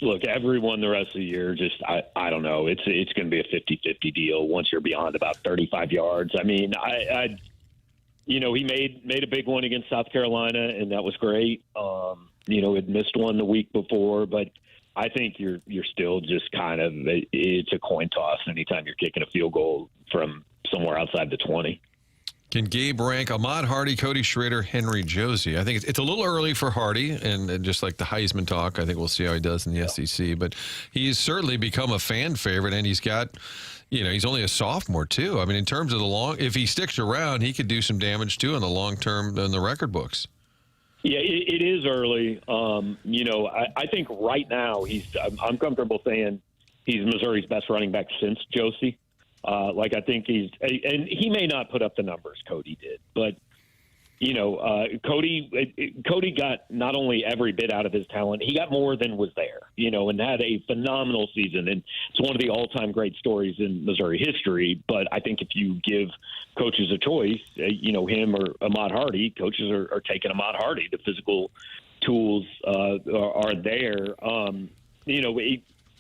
Look, everyone the rest of the year, just I don't know. It's going to be a 50-50 deal once you're beyond about 35 yards. I mean, he made a big one against South Carolina, and that was great. Had missed one the week before, but I think you're still just kind of it's a coin toss anytime you're kicking a field goal from somewhere outside the 20. Can Gabe rank Ahmad Hardy, Cody Schrader, Henry Josie? I think it's a little early for Hardy, and just like the Heisman talk, I think we'll see how he does in the SEC. But he's certainly become a fan favorite, and he's got, he's only a sophomore too. I mean, in terms of if he sticks around, he could do some damage too in the long term in the record books. Yeah, it is early. I think right now I'm comfortable saying he's Missouri's best running back since Josie. I think and he may not put up the numbers Cody did, but Cody got not only every bit out of his talent, he got more than was there, and had a phenomenal season. And it's one of the all-time great stories in Missouri history. But I think if you give coaches a choice, him or Ahmad Hardy, coaches are taking Ahmad Hardy. The physical tools are there.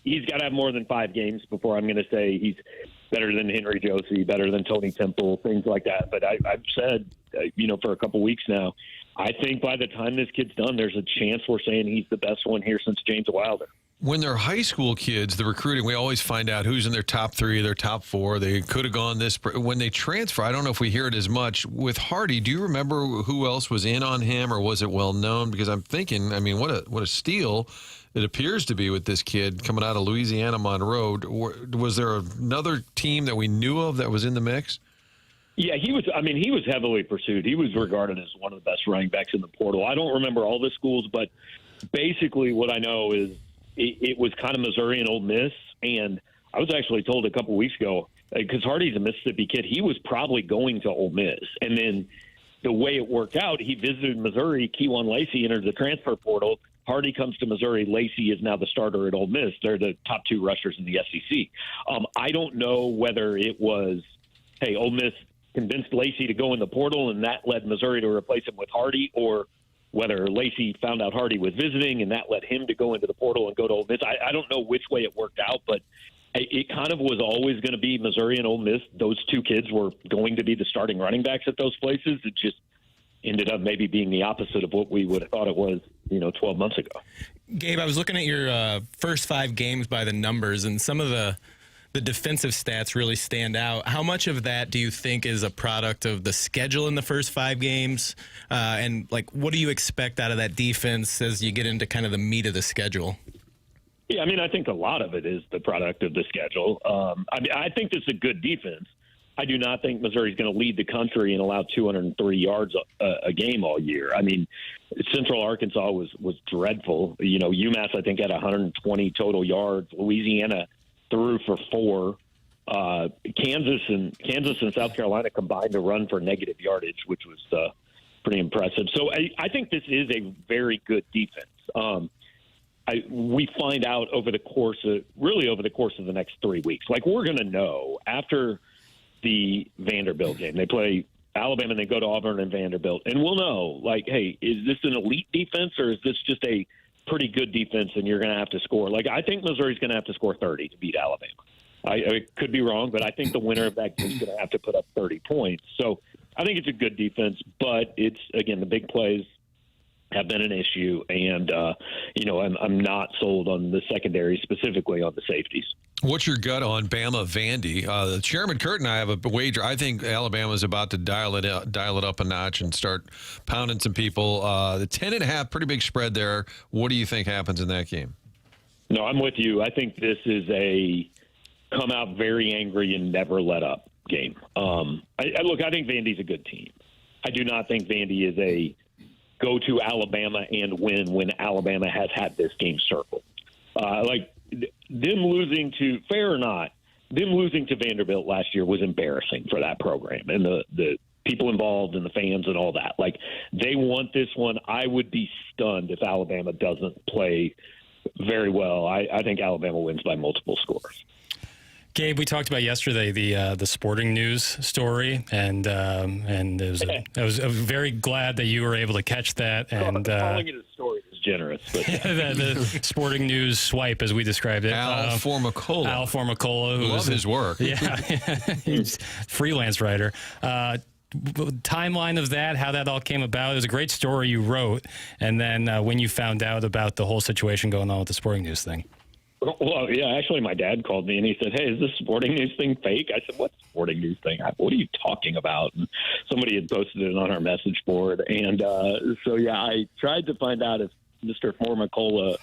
He's got to have more than 5 games before I'm going to say he's better than Henry Josie, better than Tony Temple, things like that. But I've said, for a couple weeks now, I think by the time this kid's done, there's a chance we're saying he's the best one here since James Wilder. When they're high school kids, the recruiting, we always find out who's in their top 3, their top 4. They could have gone this. When they transfer, I don't know if we hear it as much. With Hardy, do you remember who else was in on him, or was it well known? Because I'm thinking, what a steal it appears to be with this kid coming out of Louisiana Monroe. Was there another team that we knew of that was in the mix? Yeah, he was heavily pursued. He was regarded as one of the best running backs in the portal. I don't remember all the schools, but basically what I know is it was kind of Missouri and Ole Miss. And I was actually told a couple weeks ago, because Hardy's a Mississippi kid, he was probably going to Ole Miss. And then the way it worked out, he visited Missouri. Kejuan Lacey entered the transfer portal. Hardy comes to Missouri. Lacey is now the starter at Ole Miss. They're the top 2 rushers in the SEC. I don't know whether it was, hey, Ole Miss convinced Lacey to go in the portal and that led Missouri to replace him with Hardy, or whether Lacey found out Hardy was visiting and that led him to go into the portal and go to Ole Miss. I don't know which way it worked out, but it kind of was always going to be Missouri and Ole Miss. Those 2 kids were going to be the starting running backs at those places. It just ended up maybe being the opposite of what we would have thought it was, 12 months ago. Gabe, I was looking at your first 5 games by the numbers, and some of the defensive stats really stand out. How much of that do you think is a product of the schedule in the first 5 games? And what do you expect out of that defense as you get into kind of the meat of the schedule? Yeah, I think a lot of it is the product of the schedule. I think this is a good defense. I do not think Missouri's going to lead the country and allow 203 yards a game all year. Central Arkansas was dreadful. UMass, I think, had 120 total yards. Louisiana threw for 4. Kansas and South Carolina combined to run for negative yardage, which was pretty impressive. So I think this is a very good defense. We find out over the course of the next 3 weeks. We're going to know after the Vanderbilt game. They play Alabama and they go to Auburn and Vanderbilt. And we'll know, hey, is this an elite defense or is this just a pretty good defense and you're going to have to score? I think Missouri's going to have to score 30 to beat Alabama. I could be wrong, but I think the winner of that game is going to have to put up 30 points. So I think it's a good defense, but it's, again, the big plays have been an issue. And, I'm not sold on the secondary, specifically on the safeties. What's your gut on Bama Vandy? The Chairman Kurt and I have a wager. I think Alabama's about to dial it up a notch and start pounding some people. The 10.5, pretty big spread there. What do you think happens in that game? No, I'm with you. I think this is a come out very angry and never let up game. I think Vandy's a good team. I do not think Vandy is a go to Alabama and win when Alabama has had this game circled. Them losing to, fair or not, them losing to Vanderbilt last year was embarrassing for that program and the people involved and the fans and all that. They want this one. I would be stunned if Alabama doesn't play very well. I think Alabama wins by multiple scores. Gabe, we talked about yesterday the Sporting News story, and it was I was very glad that you were able to catch that. And calling it a story is generous, but the Sporting News swipe, as we described it. Al Formicola, who love his work. Yeah, he's freelance writer. Timeline of that, how that all came about. It was a great story you wrote, and then when you found out about the whole situation going on with the Sporting News thing. Well, yeah, actually, my dad called me and he said, "Hey, is this Sporting News thing fake?" I said, "What Sporting News thing? What are you talking about?" And somebody had posted it on our message board. And I tried to find out if Mr. Formicola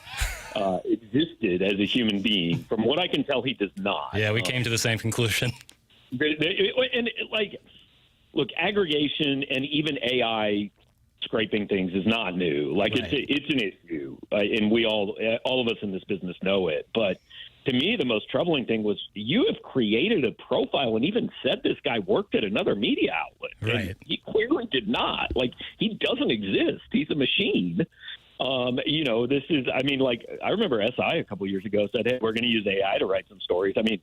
existed as a human being. From what I can tell, he does not. Yeah, we came to the same conclusion. Look, aggregation and even AI scraping things is not new. Like it's an issue, and we all of us in this business know it. But to me, the most troubling thing was you have created a profile and even said this guy worked at another media outlet. Right. And he clearly did not. Like, he doesn't exist. He's a machine. This is, I mean, like, I remember SI a couple years ago said, hey, we're going to use AI to write some stories. I mean,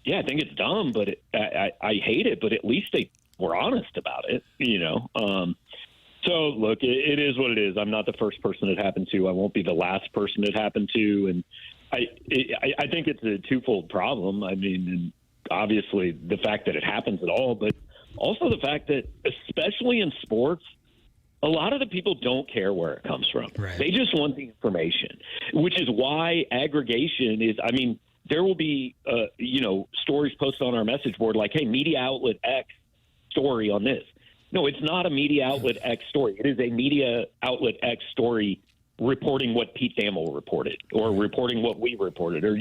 yeah, I think it's dumb, but I hate it, but at least they were honest about it, So, look, it is what it is. I'm not the first person it happened to. I won't be the last person it happened to. And I think it's a twofold problem. I mean, and obviously the fact that it happens at all, but also the fact that, especially in sports, a lot of the people don't care where it comes from. Right. They just want the information, which is why aggregation is, I mean, there will be, stories posted on our message board like, hey, media outlet X story on this. No, it's not a media outlet X story. It is a media outlet X story reporting what Pete Thamel reported or reporting what we reported or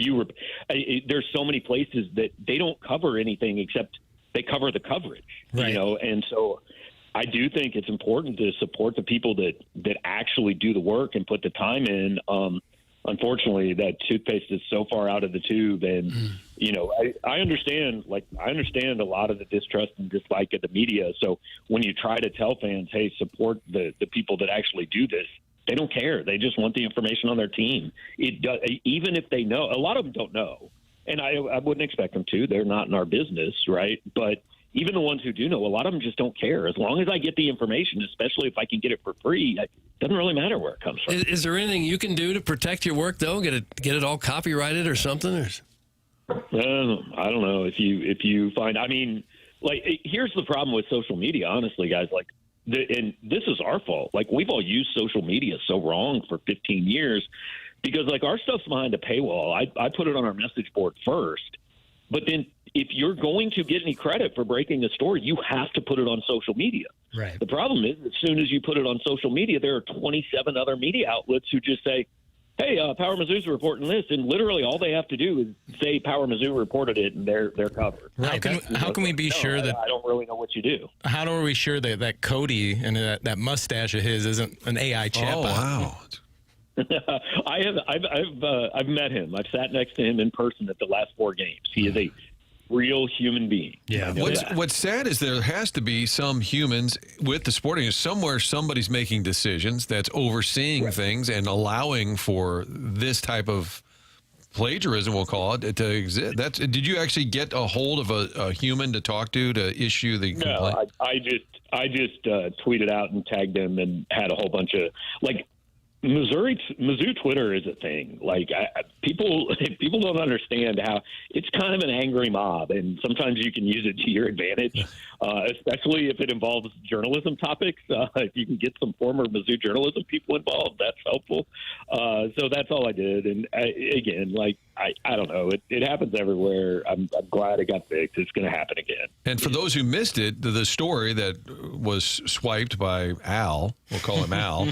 there's so many places that they don't cover anything except they cover the coverage, and so I do think it's important to support the people that actually do the work and put the time in. Unfortunately, that toothpaste is so far out of the tube, and I understand a lot of the distrust and dislike of the media. So when you try to tell fans, hey, support the people that actually do this, they don't care. They just want the information on their team. It does, even if they know. A lot of them don't know, and I wouldn't expect them to. They're not in our business, right? But even the ones who do know, a lot of them just don't care. As long as I get the information, especially if I can get it for free, it doesn't really matter where it comes from. Is there anything you can do to protect your work, though? Get it all copyrighted or something? I don't know. If you find, I mean, like, here's the problem with social media, honestly, guys. Like, and this is our fault. Like, we've all used social media so wrong for 15 years because, like, our stuff's behind a paywall. I put it on our message board first, but then if you're going to get any credit for breaking a story, you have to put it on social media. Right. The problem is, as soon as you put it on social media, there are 27 other media outlets who just say, hey, Power Mizzou's reporting this, and literally all they have to do is say Power Mizzou reported it, and they're covered. How can we be sure that I don't really know what you do? How are we sure that Cody and that mustache of his isn't an AI chatbot? Oh wow. I've met him. I've sat next to him in person at the last 4 games. He is a real human being. Yeah. What's sad is there has to be some humans with the sporting. Somewhere somebody's making decisions that's overseeing things and allowing for this type of plagiarism, we'll call it, to exist. Did you actually get a hold of a human to talk to issue the complaint? No, I just tweeted out and tagged him and had a whole bunch of, like, Mizzou Twitter is a thing. Like, people don't understand how it's kind of an angry mob, and sometimes you can use it to your advantage, especially if it involves journalism topics. If you can get some former Mizzou journalism people involved, that's helpful. So that's all I did. And again, like, I don't know. It happens everywhere. I'm glad it got fixed. It's going to happen again. And for those who missed it, the story that was swiped by Al, we'll call him Al,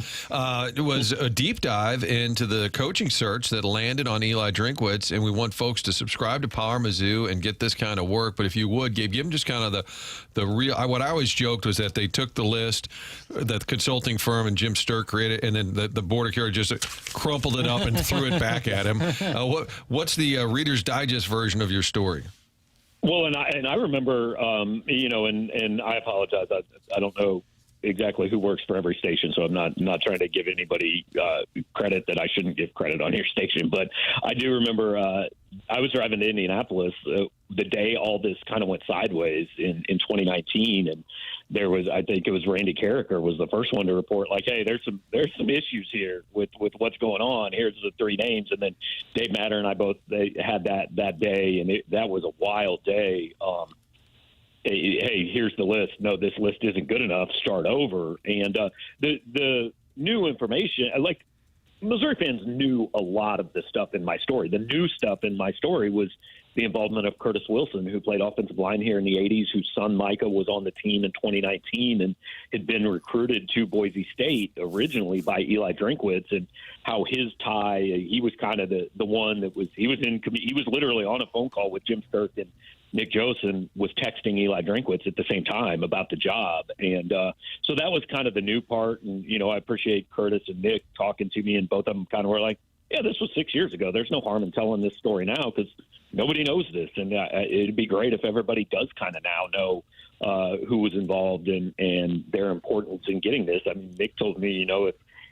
it was a deep dive into the coaching search that landed on Eli Drinkwitz, and we want folks to subscribe to Power Mizzou and get this kind of work. But if you would, Gabe, give them just kind of the real. What I always joked was that they took the list that the consulting firm and Jim Sturr created, and then the Board of Care just crumpled it up and threw it back at him. What's the Reader's Digest version of your story? Well, and I remember, and I apologize. I don't know exactly who works for every station, so I'm not trying to give anybody credit that I shouldn't give credit on your station. But I do remember I was driving to Indianapolis the day all this kind of went sideways in 2019, and there was, I think it was Randy Carricker was the first one to report, like, hey, there's some issues here with what's going on. Here's the 3 names, and then Dave Matter and I both had that day, and that was a wild day. Hey, here's the list. No, this list isn't good enough. Start over. And the new information, like, Missouri fans knew a lot of the stuff in my story. The new stuff in my story was the involvement of Curtis Wilson, who played offensive line here in the 80s, whose son Micah was on the team in 2019 and had been recruited to Boise State originally by Eli Drinkwitz, and how his tie, he was kind of the one that was, he was literally on a phone call with Jim Sturk Nick Josen was texting Eli Drinkwitz at the same time about the job. And so that was kind of the new part. And, I appreciate Curtis and Nick talking to me, and both of them kind of were like, yeah, this was 6 years ago. There's no harm in telling this story now because nobody knows this. And it'd be great if everybody does kind of now know who was involved and their importance in getting this. I mean, Nick told me,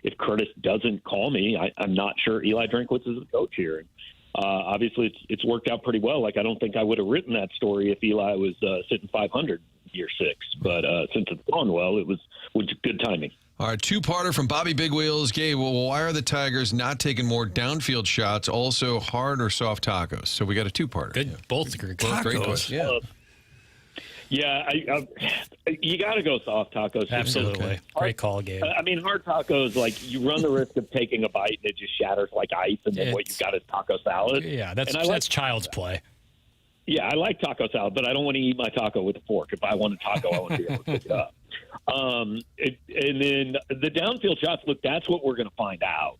if Curtis doesn't call me, I'm not sure Eli Drinkwitz is the coach here. And, obviously, it's worked out pretty well. Like, I don't think I would have written that story if Eli was sitting 500 year 6. But since it's gone well, it was good timing. All right, two-parter from Bobby Big Wheels. Gabe, well, why are the Tigers not taking more downfield shots, also hard or soft tacos? So we got a two-parter. Good, both great questions. Yeah. Yeah, you got to go soft tacos. Absolutely. Great call, Gabe. I mean, hard tacos, like, you run the risk of taking a bite and it just shatters like ice, and then what you got is taco salad. Yeah, that's child's play. Yeah, I like taco salad, but I don't want to eat my taco with a fork. If I want a taco, I want to be able to pick it up. And then the downfield shots, look, that's what we're going to find out.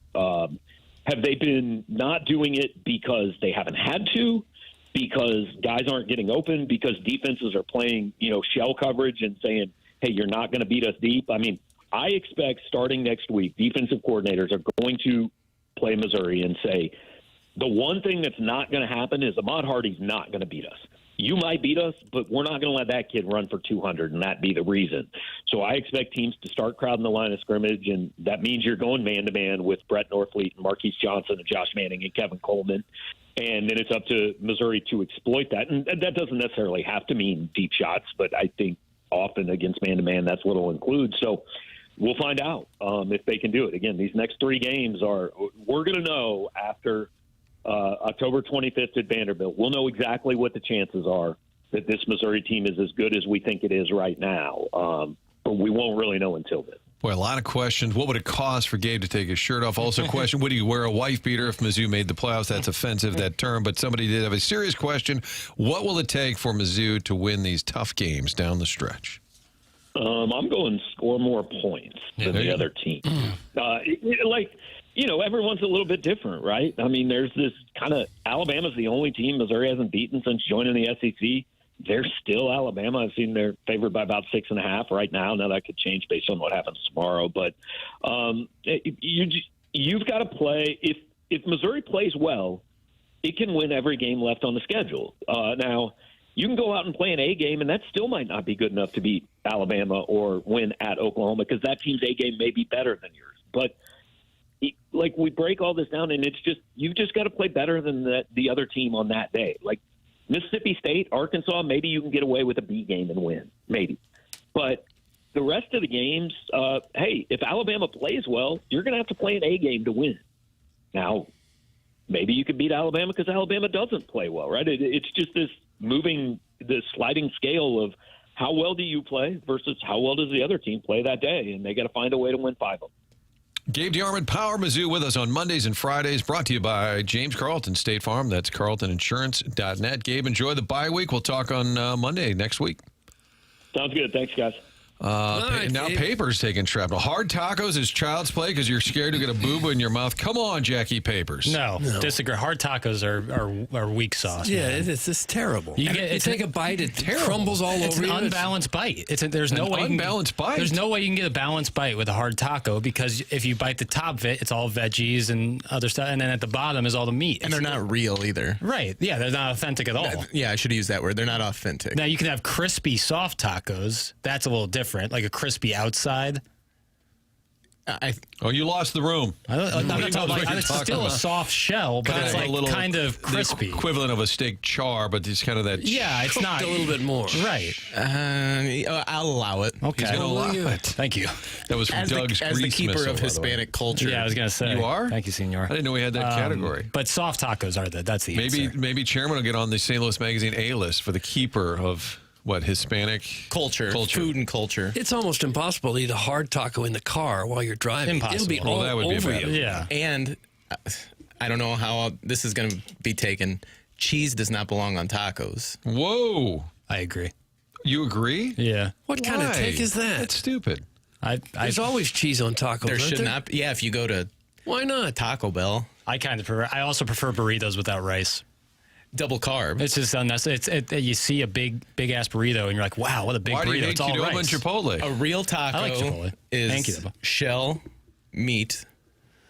Have they been not doing it because they haven't had to? Because guys aren't getting open, because defenses are playing, shell coverage and saying, hey, you're not going to beat us deep. I mean, I expect starting next week, defensive coordinators are going to play Missouri and say, the one thing that's not going to happen is Ahmad Hardy's not going to beat us. You might beat us, but we're not going to let that kid run for 200 and that be the reason. So I expect teams to start crowding the line of scrimmage, and that means you're going man-to-man with Brett Norfleet and Marquise Johnson and Josh Manning and Kevin Coleman. And then it's up to Missouri to exploit that. And that doesn't necessarily have to mean deep shots, but I think often against man-to-man, that's what it'll include. So we'll find out if they can do it. Again, these next 3 games we're going to know after October 25th at Vanderbilt. We'll know exactly what the chances are that this Missouri team is as good as we think it is right now. But we won't really know until then. Boy, a lot of questions. What would it cost for Gabe to take his shirt off? Also, question, would he wear a wife beater if Mizzou made the playoffs? That's offensive, that term. But somebody did have a serious question. What will it take for Mizzou to win these tough games down the stretch? I'm going score more points than the other team. Everyone's a little bit different, right? I mean, there's this kind of Alabama's the only team Missouri hasn't beaten since joining the SEC. They're still Alabama. I've seen they're favored by about 6.5 right now. Now that could change based on what happens tomorrow. But you've got to play. If Missouri plays well, it can win every game left on the schedule. Now, you can go out and play an A game, and that still might not be good enough to beat Alabama or win at Oklahoma because that team's A game may be better than yours. But we break all this down, and it's just you've just got to play better than the other team on that day. Like Mississippi State, Arkansas, maybe you can get away with a B game and win, maybe. But the rest of the games, hey, if Alabama plays well, you're going to have to play an A game to win. Now, maybe you could beat Alabama because Alabama doesn't play well, right? It's just this sliding scale of how well do you play versus how well does the other team play that day, and they got to find a way to win 5 of them. Gabe DeArmond, Power Mizzou, with us on Mondays and Fridays, brought to you by James Carlton State Farm. That's carltoninsurance.net. Gabe, enjoy the bye week. We'll talk on Monday next week. Sounds good. Thanks, guys. Now Papers taking shrapnel. Hard tacos is child's play because you're scared to get a boo-boo in your mouth. Come on, Jackie Papers. No, disagree. Hard tacos are weak sauce. Yeah, it's terrible. You take a bite, it crumbles all over you. It's an unbalanced bite. There's no way you can get a balanced bite with a hard taco because if you bite the top of it, it's all veggies and other stuff, and then at the bottom is all the meat. And they're not real either. Right. Yeah, they're not authentic at all. Yeah, I should use that word. They're not authentic. Now, you can have crispy, soft tacos. That's a little different. Like a crispy outside. You lost the room. I'm not talking about it's still a soft shell, but it's like kind of crispy. The equivalent of a steak char, but it's kind of that. Yeah, it's not a little bit more. Right. I'll allow it. Okay. He's gonna allow it. Thank you. That was from Doug's as the keeper missile, of Hispanic culture. Yeah, I was going to say. You are? Thank you, senor. I didn't know we had that category. But soft tacos are that's the answer. Maybe Chairman will get on the St. Louis Magazine A-list for the keeper of. What, Hispanic culture, food and culture. It's almost impossible to eat a hard taco in the car while you're driving. Impossible. It'll be all that would over be you. Yeah. And I don't know how this is going to be taken. Cheese does not belong on tacos. Whoa. I agree. You agree? Yeah. What kind of take is that? That's stupid. There's always cheese on tacos. There should not be. Yeah, if you go to why not Taco Bell. I also prefer burritos without rice. double carb. It's just unnecessary. You see a big ass burrito, and you're like, wow, what a big Why burrito. do you hate It's all Qdoba and rice. Chipotle? A real taco I like Chipotle. is Thank you, Qdoba. shell, meat,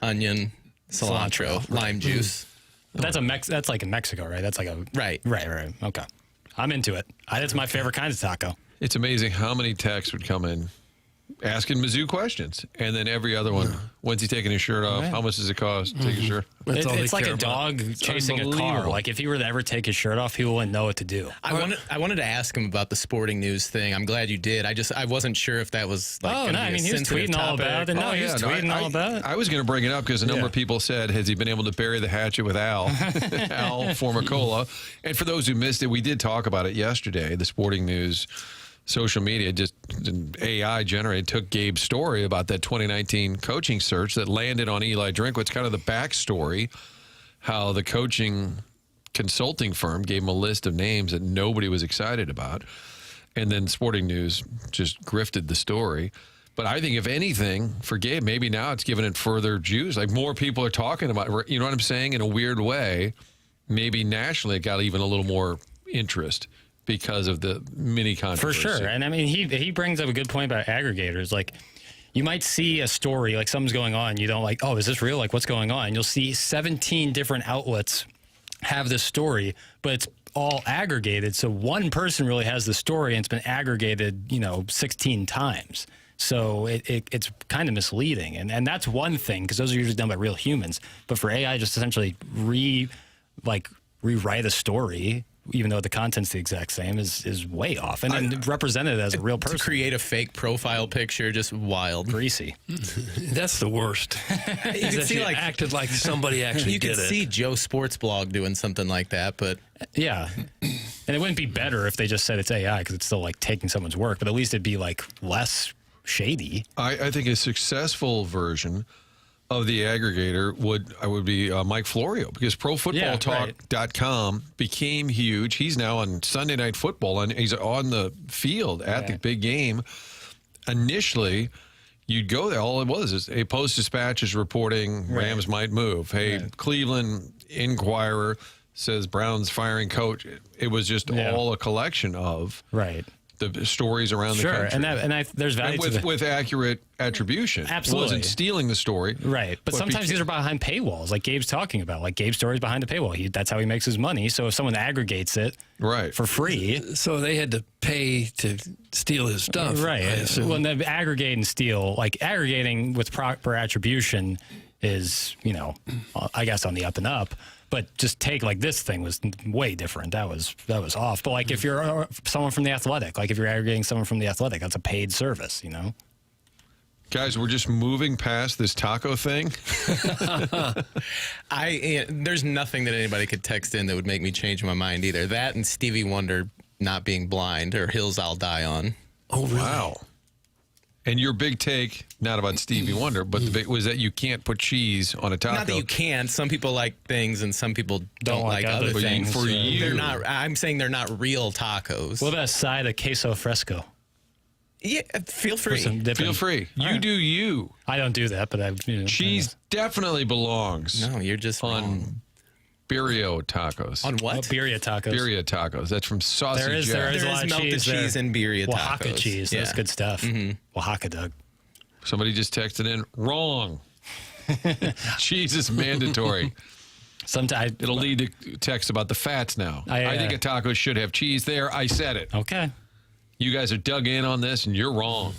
onion, cilantro, lime juice. That's that's like in Mexico, right? That's like a right. Okay, I'm into it. That's my favorite kind of taco. It's amazing how many texts would come in asking Mizzou questions, and then every other one. When's he taking his shirt off? Right. How much does it cost? Take your shirt. It's like a dog chasing a car. unbelievable. Like if he were to ever take his shirt off, he wouldn't know what to do. I wanted to ask him about the sporting news thing. I'm glad you did. I wasn't sure if that was like. Oh, no, I mean, he was tweeting all about it. No, he was tweeting all about it. I was going to bring it up because a number of people said, has he been able to bury the hatchet with Al? Al Formicola. And for those who missed it, we did talk about it yesterday. The sporting news social media, just AI generated, took Gabe's story about that 2019 coaching search that landed on Eli Drinkwitz, kind of the backstory, how the coaching consulting firm gave him a list of names that nobody was excited about. And then Sporting News just grifted the story. But I think if anything, for Gabe, maybe now it's given it further juice. Like more people are talking about it. You know what I'm saying? In a weird way, maybe nationally it got even a little more interest because of the mini controversy. For sure. And I mean, he brings up a good point about aggregators. Like, you might see a story, like something's going on. You don't like, oh, is this real? Like, what's going on? You'll see 17 different outlets have this story, but it's all aggregated. So one person really has the story, and it's been aggregated, 16 times. So it's kind of misleading. And that's one thing, because those are usually done by real humans. But for AI, just essentially rewrite a story, even though the content's the exact same, is way off. And then represent it as a real person. To create a fake profile picture, just wild. Greasy. That's the worst. You can see acted like somebody actually you did it. could see Joe Sports Blog doing something like that, but yeah. And it wouldn't be better if they just said it's AI, because it's still like taking someone's work, but at least it'd be like less shady. I think a successful version of the aggregator would be Mike Florio, because ProFootballTalk.com became huge. He's now on Sunday Night Football, and he's on the field at the big game. Initially, you'd go there. All it was is a Post-Dispatch is reporting Rams might move. Hey, Cleveland Inquirer says Browns firing coach. It was just all a collection of the stories around the country. And there's value with accurate attribution. Absolutely. It wasn't stealing the story. Right. But sometimes these are behind paywalls, like Gabe's talking about. Like Gabe's story's behind a paywall. That's how he makes his money. So if someone aggregates it for free. So they had to pay to steal his stuff. Right. Well, and then aggregate and steal, like aggregating with proper attribution is, I guess on the up and up. But just take, like, this thing was way different. That was off. But like if you're someone from The Athletic, like if you're aggregating someone from The Athletic, that's a paid service, Guys, we're just moving past this taco thing. There's nothing that anybody could text in that would make me change my mind either. That and Stevie Wonder not being blind, or Hills I'll Die On. Oh, really? Wow. And your big take, not about Stevie Wonder, but the big was that you can't put cheese on a taco. Not that you can't. Some people like things, and some people don't like other things. For you, they're not. I'm saying they're not real tacos. What about a side of queso fresco? Yeah, feel free. Feel free. You do you. I don't do that, but cheese definitely belongs. No, you're just on birria tacos. On what? Birria tacos. Birria tacos. That's from Sausage. There is a lot of melted cheese in birria tacos. Oaxaca cheese. That's good stuff. Oaxaca, Doug. Somebody just texted in, wrong. Cheese is mandatory. Sometimes it'll lead to text about the fats now. I think a taco should have cheese there. I said it. Okay. You guys are dug in on this, and you're wrong.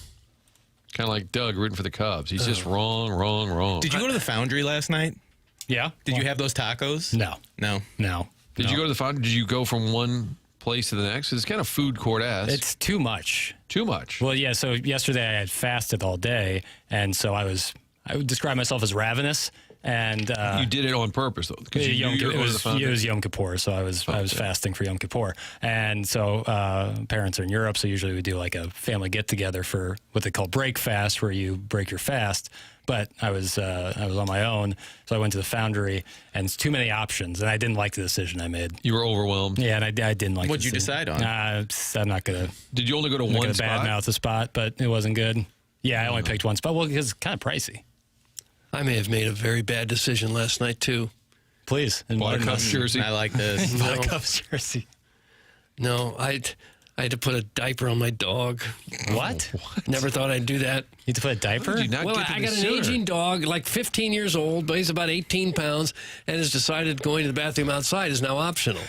Kind of like Doug rooting for the Cubs. He's just wrong. Did you go to the Foundry last night? Yeah. Did you have those tacos? No. Did you go to the Foundry? Did you go from one place to the next? It's kind of food court-esque. It's too much. Too much. Well, yeah. So yesterday I had fasted all day, and so I would describe myself as ravenous. And you did it on purpose, though, because it was Yom Kippur, so I was fasting for Yom Kippur, and so parents are in Europe, so usually we do like a family get together for what they call break fast, where you break your fast. But I was on my own, so I went to the Foundry, and it's too many options, and I didn't like the decision I made. You were overwhelmed. Yeah, and I didn't like. What'd you decide on? I'm not gonna. Did you only go to one spot? Badmouth the spot, but it wasn't good. Yeah, I only picked one spot. Well, because it's kind of pricey. I may have made a very bad decision last night, too. Please. And Black Cubs jersey. I like this. Black Cubs jersey. No, I had to put a diaper on my dog. What? Never thought I'd do that. You had to put a diaper? Did you not Well, get to I this got an sooner? aging dog, like 15 years old, weighs about 18 pounds, and has decided going to the bathroom outside is now optional.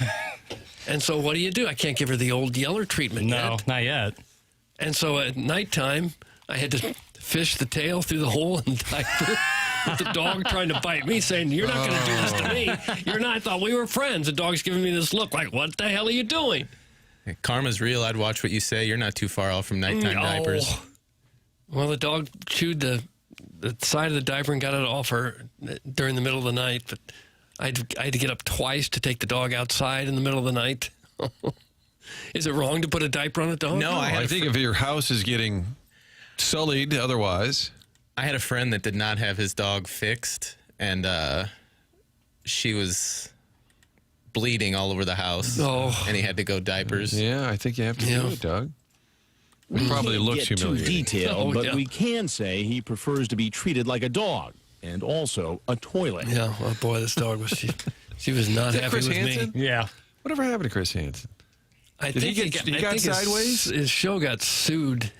And so what do? I can't give her the old Yeller treatment No, yet. not yet. And so at nighttime, I had to fish the tail through the hole in the diaper with the dog trying to bite me, saying, "You're not going to do this to me. You're not." I thought we were friends. The dog's giving me this look like, "What the hell are you doing?" Hey, karma's real. I'd watch what you say. You're not too far off from nighttime diapers. Well, the dog chewed the side of the diaper and got it off her during the middle of the night, but I had to get up twice to take the dog outside in the middle of the night. Is it wrong to put a diaper on a dog? No, I think if your house is getting sullied otherwise. I had a friend that did not have his dog fixed, and she was bleeding all over the house, and he had to go diapers. Yeah, I think you have to do it, Doug. It probably looks get too humiliating. detailed, but yeah. we can say he prefers to be treated like a dog and also a toilet. Yeah, oh boy, this dog was she was not Is that happy Chris with Hansen? me. Yeah. Whatever happened to Chris Hansen? I Did think he got sideways? His show got sued,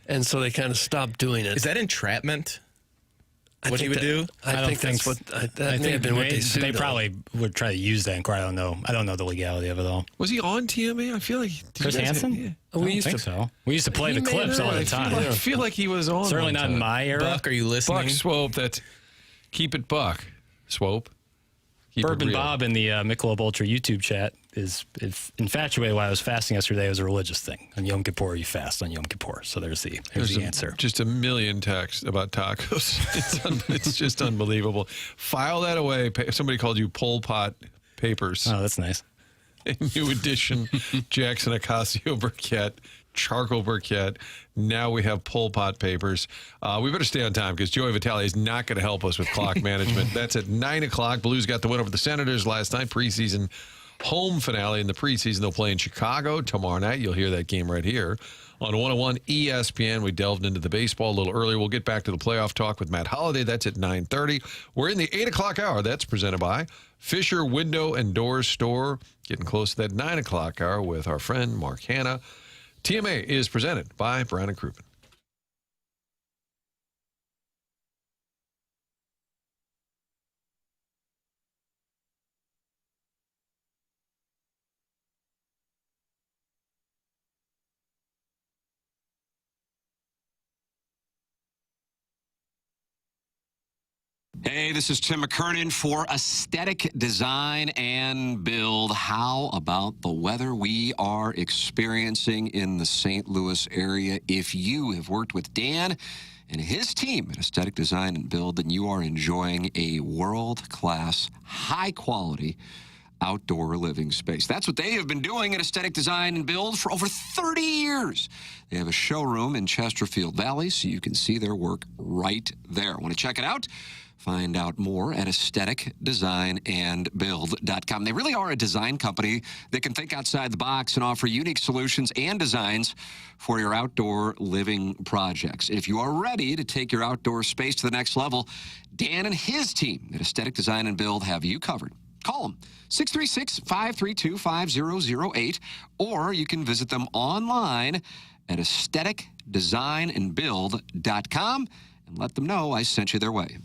and so they kind of stopped doing it. Is that entrapment? I What he think would do? I think that's what that may have been what they sued. They on. probably would try to use that in court. I don't know. I don't know the legality of it all. Was he on TMA? I feel like Chris Hansen? Yeah. I don't think so. We used to play He the may clips have all the been. time. I feel like he was on. Certainly one not in time. my era. Buck, are you listening? Buck Swope. That's keep it Buck Swope. Keep it Bourbon real. Bob in the Michelob Ultra YouTube chat is infatuated while I was fasting yesterday. It was a religious thing. On Yom Kippur, you fast on Yom Kippur. So there's the answer. Just a million texts about tacos. It's just unbelievable. File that away. Somebody called you Pol Pot papers. Oh, that's nice. A new edition, Jackson Ocasio Burkett, Charcoal Burkett. Now we have Pol Pot papers. We better stay on time because Joey Vitale is not going to help us with clock management. That's at 9 o'clock. Blues got the win over the Senators last night. Preseason home finale in the preseason. They'll play in Chicago tomorrow night. You'll hear that game right here on 101 ESPN. We delved into the baseball a little earlier. We'll get back to the playoff talk with Matt Holliday. That's at 9:30. We're in the 8 o'clock hour. That's presented by Fisher Window and Doors Store. Getting close to that 9 o'clock hour with our friend Mark Hanna. TMA is presented by Brown and Crouppen. Hey, this is Tim McKernan for Aesthetic Design and Build. How about the weather we are experiencing in the St. Louis area? If you have worked with Dan and his team at Aesthetic Design and Build, then you are enjoying a world-class, high-quality outdoor living space. That's what they have been doing at Aesthetic Design and Build for over 30 years. They have a showroom in Chesterfield Valley, so you can see their work right there. Want to check it out? Find out more at aestheticdesignandbuild.com. They really are a design company that can think outside the box and offer unique solutions and designs for your outdoor living projects. If you are ready to take your outdoor space to the next level, Dan and his team at Aesthetic Design and Build have you covered. Call them, 636-532-5008, or you can visit them online at aestheticdesignandbuild.com and let them know I sent you their way.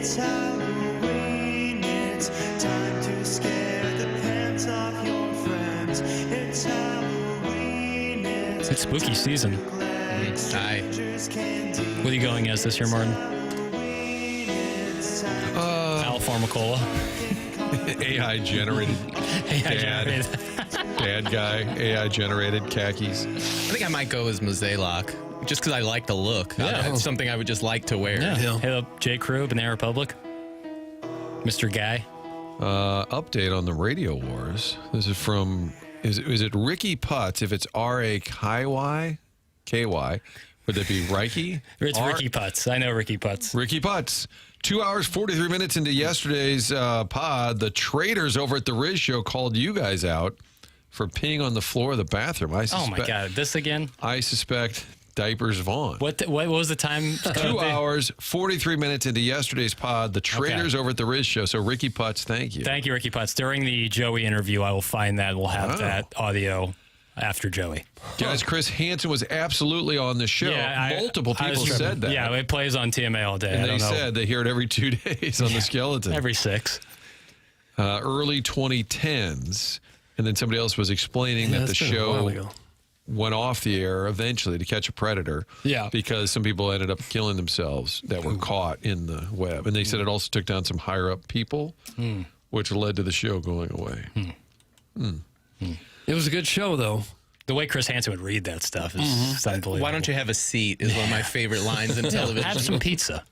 It's Halloween. It's time to scare the pants off your friends. It's Halloween. It's spooky season. Aye. What are you going as this year, Martin? Al Pharmacola. AI generated. Dad guy. AI generated khakis. I think I might go as Mazelok, just because I like the look. Yeah. It's something I would just like to wear. Yeah. Hit up J. Crew, Banana Republic. Mr. Guy. Update on the Radio Wars. This is from, is it Ricky Putz? If it's R-A-K-Y, K-Y, would it be Reiki? It's Ricky Putz. I know Ricky Putz. Ricky Putz. 2 hours, 43 minutes into yesterday's pod, the traders over at the Riz Show called you guys out for peeing on the floor of the bathroom. Oh, my God. This again? I suspect diapers Vaughn. What was the time? 2 hours, 43 minutes into yesterday's pod, the traders over at the Riz Show. So, Ricky Putz, thank you. Thank you, Ricky Putz. During the Joey interview, I will find that. We'll have that audio after Joey. Guys, Chris Hansen was absolutely on the show. Yeah, Multiple people said that. Yeah, it plays on TMA all day. And they said they hear it every 2 days on the skeleton. Every 6. Early 2010s. And then somebody else was explaining that the show went off the air eventually to catch a predator. Yeah. Because some people ended up killing themselves that were caught in the web. And they said it also took down some higher up people, which led to the show going away. It was a good show, though. The way Chris Hansen would read that stuff is unbelievable. Why don't you have a seat is one of my favorite lines in television. Have some pizza.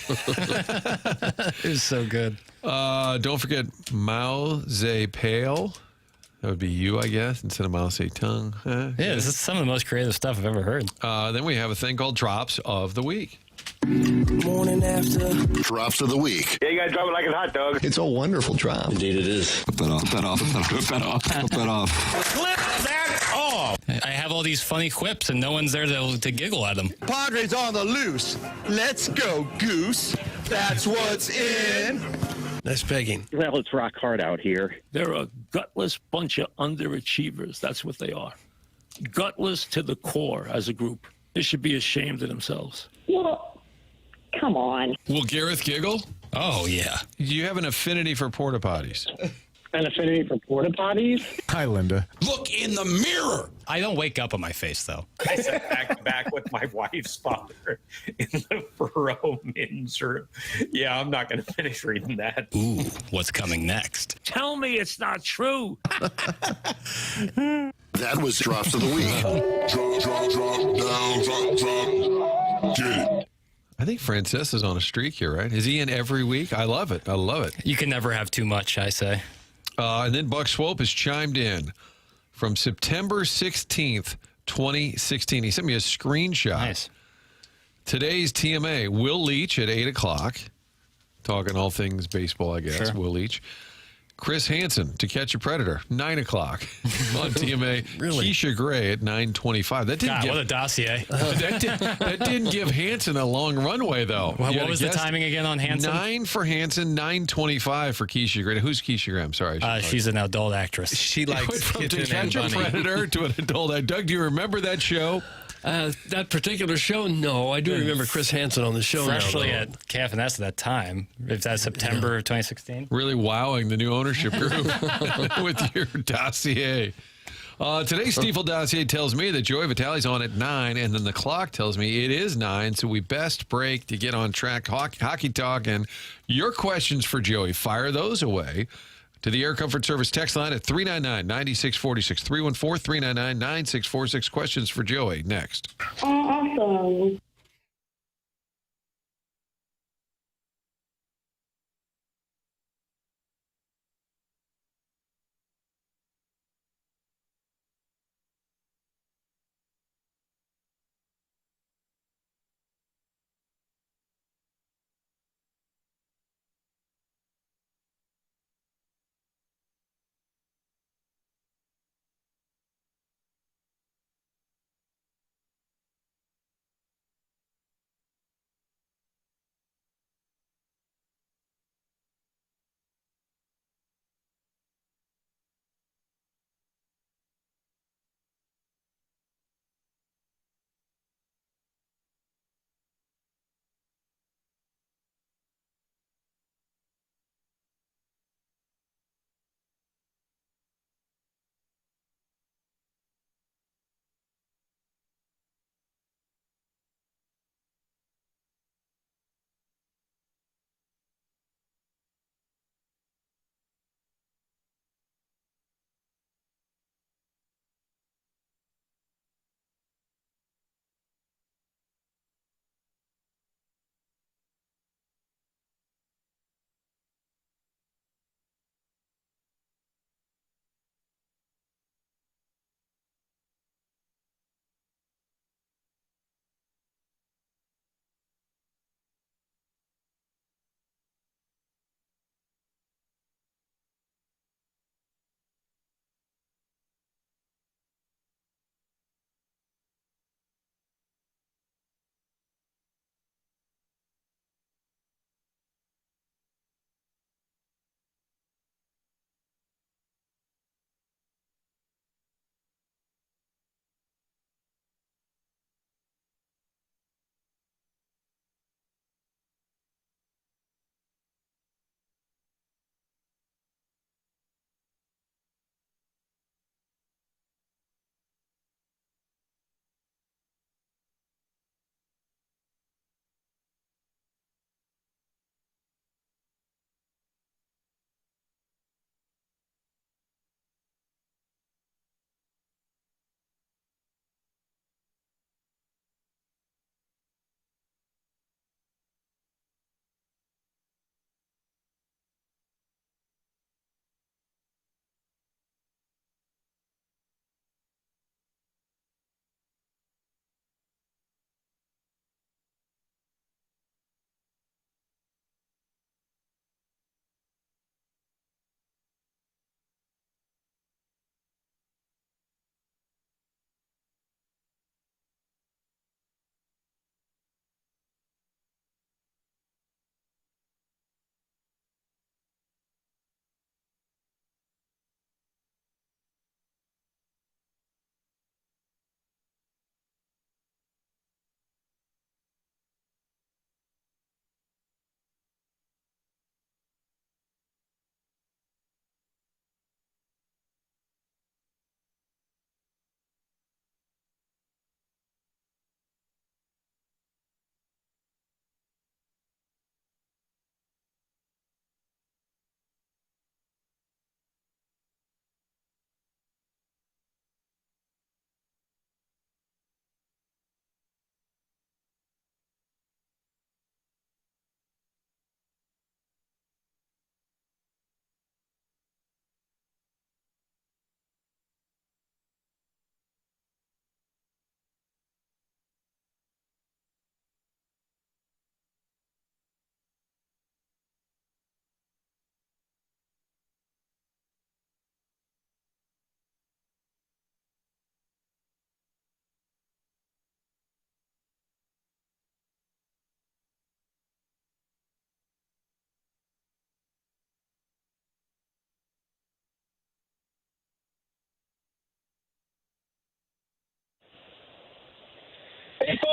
It was so good. Don't forget Mao Zedong. That would be you, I guess, instead of Mao Zedong. Yeah, this is some of the most creative stuff I've ever heard. Then we have a thing called Drops of the Week. Morning after. Drops of the week. Yeah, you gotta drop it like it's hot dog. It's a wonderful drop. Indeed it is. Flip that off. Flip that off. Flip that off. Flip that off. Flip that off. I have all these funny quips, and no one's there to giggle at them. Padres on the loose. Let's go, Goose. That's what's in. Nice pegging. Well, it's rock hard out here. They're a gutless bunch of underachievers. That's what they are. Gutless to the core as a group. They should be ashamed of themselves. Well, come on. Will Gareth giggle? Oh, yeah. You have an affinity for porta potties. An affinity for porta potties? Hi, Linda. Look in the mirror. I don't wake up on my face, though. I sat back to back with my wife's father in the Furrow men's room. Yeah, I'm not going to finish reading that. Ooh, what's coming next? Tell me it's not true. That was Drops of the Week. Drop, down, drop. Get it. I think Francesa's on a streak here, right? Is he in every week? I love it. I love it. You can never have too much, I say. And then Buck Swope has chimed in from September 16th, 2016. He sent me a screenshot. Nice. Today's TMA, Will Leach at 8 o'clock. Talking all things baseball, I guess. Sure. Will Leach. Chris Hansen, To Catch a Predator, 9 o'clock on TMA. Really? Keisha Gray at 9:25. That didn't God, what a dossier. that didn't give Hansen a long runway, though. Well, You what had was to the guess. timing again on Hansen? 9 for Hansen, 9:25 for Keisha Gray. Who's Keisha Gray? I'm sorry. She's an adult actress. She Went likes from To Kitten and Catch a Bunny. Predator to an adult. Doug, do you remember that show? That particular show, no. I do remember Chris Hansen on the show Freshly now, at KFNS at that time. If that's September of 2016. Really wowing the new ownership group with your dossier. Today's Stiefel dossier tells me that Joey Vitale's on at 9, and then the clock tells me it is 9, so we best break to get on track. Hockey talk and your questions for Joey. Fire those away to the Air Comfort Service text line at 399-9646. 314-399-9646. Questions for Joey next. Awesome.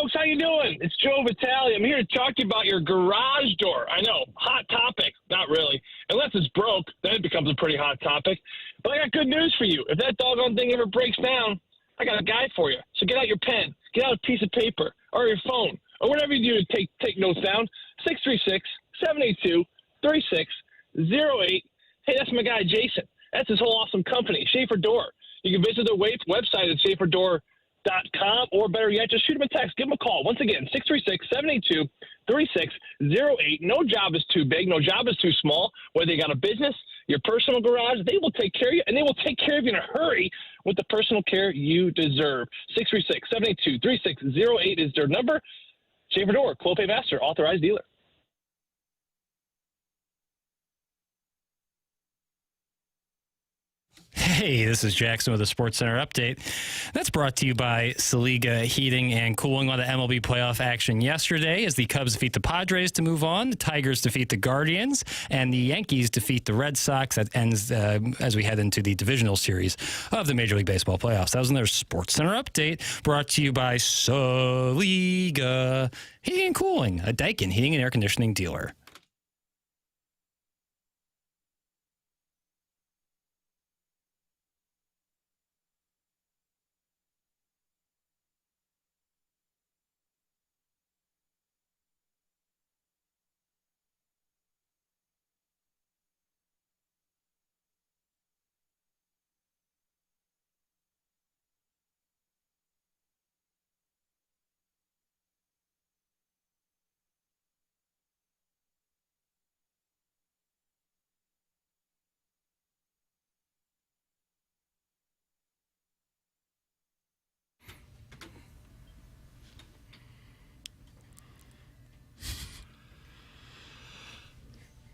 folks. How you doing? It's Joe Vitale. I'm here to talk to you about your garage door. I know, hot topic. Not really. Unless it's broke, then it becomes a pretty hot topic. But I got good news for you. If that doggone thing ever breaks down, I got a guy for you. So get out your pen, get out a piece of paper, or your phone, or whatever you do to take notes down. 636-782-3608. Hey, that's my guy, Jason. That's his whole awesome company, Schaefer Door. You can visit their website at schaeferdoor.com, or better yet, just shoot him a text. Give him a call. Once again, 636-782-3608. No job is too big. No job is too small. Whether you got a business, your personal garage, they will take care of you, and they will take care of you in a hurry with the personal care you deserve. 636-782-3608 is their number. Schaefer Door, Clopay Master, authorized dealer. Hey, this is Jackson with a Sports Center update. That's brought to you by Saliga Heating and Cooling. On the MLB playoff action yesterday as the Cubs defeat the Padres to move on, the Tigers defeat the Guardians, and the Yankees defeat the Red Sox. That ends as we head into the divisional series of the Major League Baseball playoffs. That was another Sports Center update brought to you by Saliga Heating and Cooling, a Daikin heating and air conditioning dealer.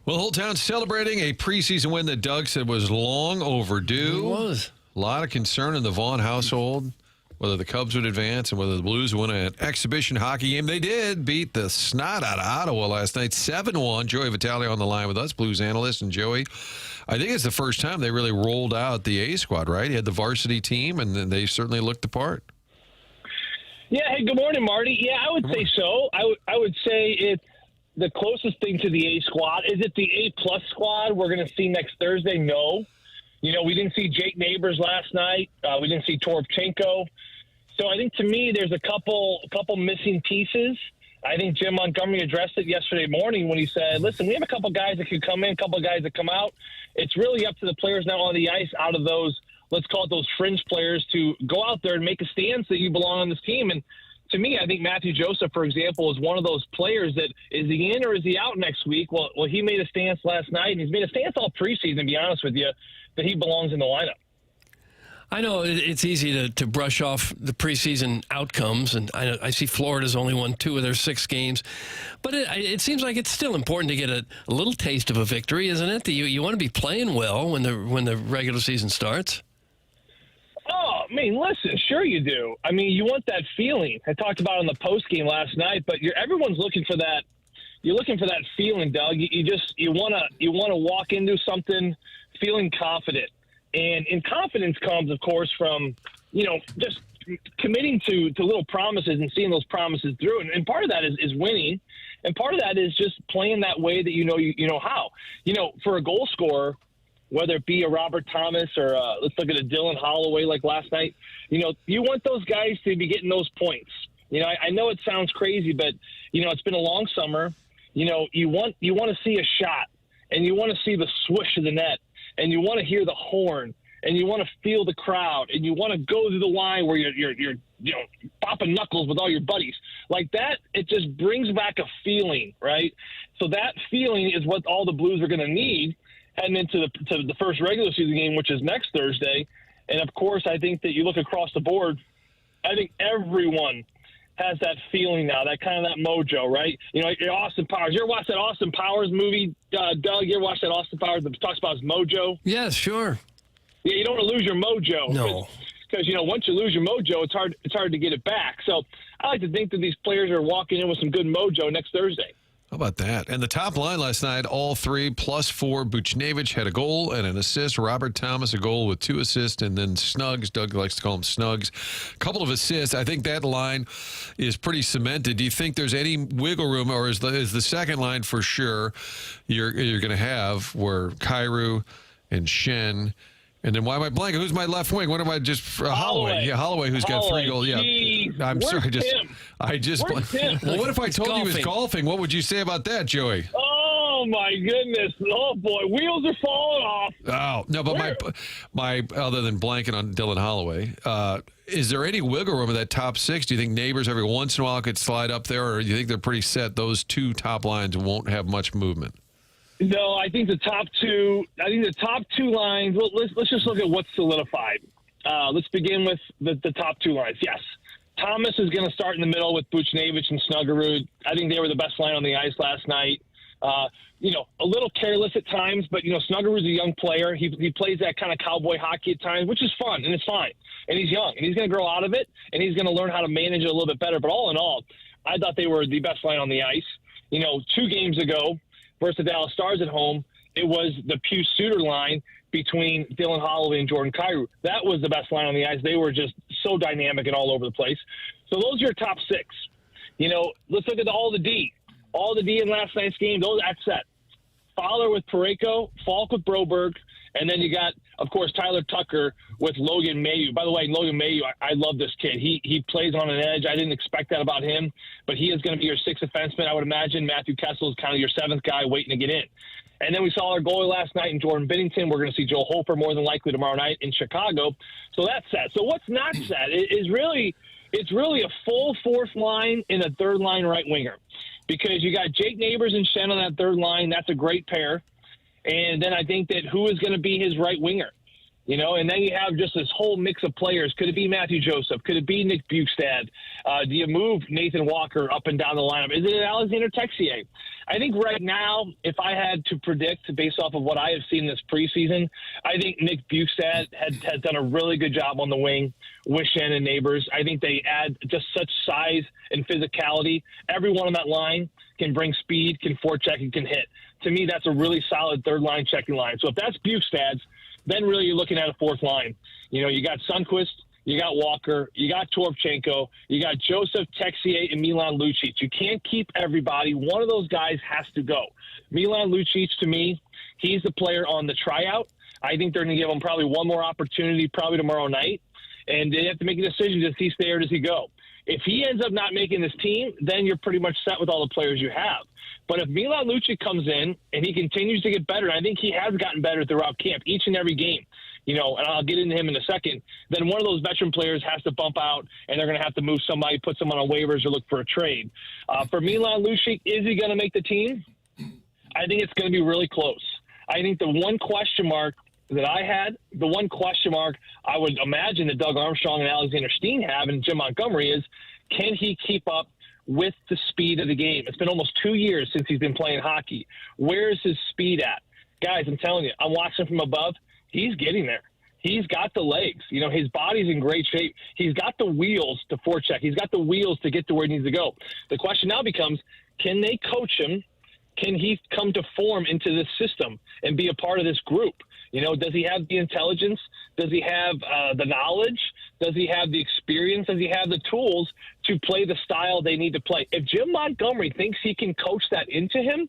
Well, the whole town's celebrating a preseason win that Doug said was long overdue. It was. A lot of concern in the Vaughn household, whether the Cubs would advance and whether the Blues would win an exhibition hockey game. They did beat the snot out of Ottawa last night, 7-1. Joey Vitale on the line with us, Blues analyst. And Joey, I think it's the first time they really rolled out the A squad, right? He had the varsity team, and they certainly looked the part. Yeah, hey, good morning, Marty. Yeah, I would say so. I would say it's the closest thing to the A squad. Is it the A-plus squad we're going to see next Thursday? No. You know, we didn't see Jake Neighbors last night. We didn't see Toropchenko. So I think, to me, there's a couple missing pieces. I think Jim Montgomery addressed it yesterday morning when he said, listen, we have a couple guys that could come in, a couple guys that come out. It's really up to the players now on the ice out of those, let's call it those fringe players, to go out there and make a stance that you belong on this team. And to me, I think Matthew Joseph, for example, is one of those players that, is he in or is he out next week? Well, he made a stance last night, and he's made a stance all preseason, to be honest with you, that he belongs in the lineup. I know it's easy to brush off the preseason outcomes, and I see Florida's only won 2 of their 6 games. But it seems like it's still important to get a little taste of a victory, isn't it? That you want to be playing well when the regular season starts. Oh, I mean, listen, sure you do. I mean, you want that feeling. I talked about it in the post game last night, but everyone's looking for that. You're looking for that feeling, Doug. You want to walk into something feeling confident, and confidence comes, of course, from just committing to little promises and seeing those promises through. And part of that is winning, and part of that is just playing that way that you know how. For a goal scorer, whether it be a Robert Thomas or let's look at a Dylan Holloway like last night, you want those guys to be getting those points. I know it sounds crazy, but it's been a long summer. You want to see a shot, and you want to see the swoosh of the net, and you want to hear the horn, and you want to feel the crowd, and you want to go through the line where you're popping knuckles with all your buddies like that. It just brings back a feeling, right? So that feeling is what all the Blues are going to need heading into the first regular season game, which is next Thursday. And, of course, I think that you look across the board, I think everyone has that feeling now, that kind of that mojo, right? Austin Powers. You ever watch that Austin Powers movie, Doug? You ever watch that Austin Powers that talks about his mojo? Yes, sure. Yeah, you don't want to lose your mojo. No. Because, once you lose your mojo, it's hard to get it back. So I like to think that these players are walking in with some good mojo next Thursday. How about that? And the top line last night, all three, +4. Buchnevich had a goal and an assist. Robert Thomas, a goal with 2 assists. And then Snugs, Doug likes to call him Snugs, a couple of assists. I think that line is pretty cemented. Do you think there's any wiggle room, or is the second line for sure you're going to have where Kyrou and Shen, and then why am I blanking? Who's my left wing? What am I just Holloway? Yeah, Holloway, who's got 3 goals. Yeah, I'm sorry. I just. Well, what if I told you he was golfing? What would you say about that, Joey? Oh my goodness! Oh boy, wheels are falling off. Oh no, but my other than blanking on Dylan Holloway, is there any wiggle room in that top 6? Do you think Neighbors every once in a while could slide up there, or do you think they're pretty set? Those 2 top lines won't have much movement. No, I think the top 2. I think the top 2 lines. Let's just look at what's solidified. Let's begin with the top 2 lines. Yes, Thomas is going to start in the middle with Buchnevich and Snuggerud. I think they were the best line on the ice last night. A little careless at times, but Snuggerud's a young player. He plays that kind of cowboy hockey at times, which is fun and it's fine. And he's young and he's going to grow out of it and he's going to learn how to manage it a little bit better. But all in all, I thought they were the best line on the ice. 2 games ago versus the Dallas Stars at home, it was the Pew Suter line between Dylan Holloway and Jordan Kyrou. That was the best line on the ice. They were just so dynamic and all over the place. So those are your top 6. Let's look at all the D. All the D in last night's game, that's set. Fowler with Parayko, Falk with Broberg, and then you got, of course, Tyler Tucker with Logan Mailloux. By the way, Logan Mailloux, I love this kid. He plays on an edge. I didn't expect that about him, but he is going to be your 6th defenseman, I would imagine. Matthew Kessel is kind of your 7th guy waiting to get in. And then we saw our goalie last night in Jordan Binnington. We're going to see Joe Hofer more than likely tomorrow night in Chicago. So that's set. So what's not set is really a full 4th line and a 3rd line right winger. Because you got Jake Neighbors and Shen on that 3rd line. That's a great pair. And then I think that who is going to be his right winger? And then you have just this whole mix of players. Could it be Matthew Joseph? Could it be Nick Bukestad? Do you move Nathan Walker up and down the lineup? Is it Alexander Texier? I think right now, if I had to predict based off of what I have seen this preseason, I think Nick Bukestad has done a really good job on the wing with Shen and Neighbors. I think they add just such size and physicality. Everyone on that line can bring speed, can forecheck, and can hit. To me, that's a really solid 3rd line checking line. So if that's Bukestad's, then really you're looking at a 4th line. You got Sundqvist, you got Walker, you got Toropchenko, you got Joseph, Texier, and Milan Lucic. You can't keep everybody. One of those guys has to go. Milan Lucic, to me, he's the player on the tryout. I think they're going to give him probably one more opportunity probably tomorrow night, and they have to make a decision. Does he stay or does he go? If he ends up not making this team, then you're pretty much set with all the players you have. But if Milan Lucic comes in and he continues to get better, and I think he has gotten better throughout camp, each and every game, and I'll get into him in a second, then one of those veteran players has to bump out, and they're going to have to move somebody, put someone on waivers, or look for a trade. For Milan Lucic, is he going to make the team? I think it's going to be really close. I think the one question mark that I had, the one question mark I would imagine that Doug Armstrong and Alexander Steen have, and Jim Montgomery, is can he keep up with the speed of the game? It's been almost 2 years since he's been playing hockey. Where's his speed at? Guys, I'm telling you, I'm watching from above. He's getting there. He's got the legs. His body's in great shape. He's got the wheels to forecheck. He's got the wheels to get to where he needs to go. The question now becomes, can they coach him? Can he come to form into this system and be a part of this group? Does he have the intelligence? Does he have the knowledge? Does he have the experience? Does he have the tools to play the style they need to play? If Jim Montgomery thinks he can coach that into him,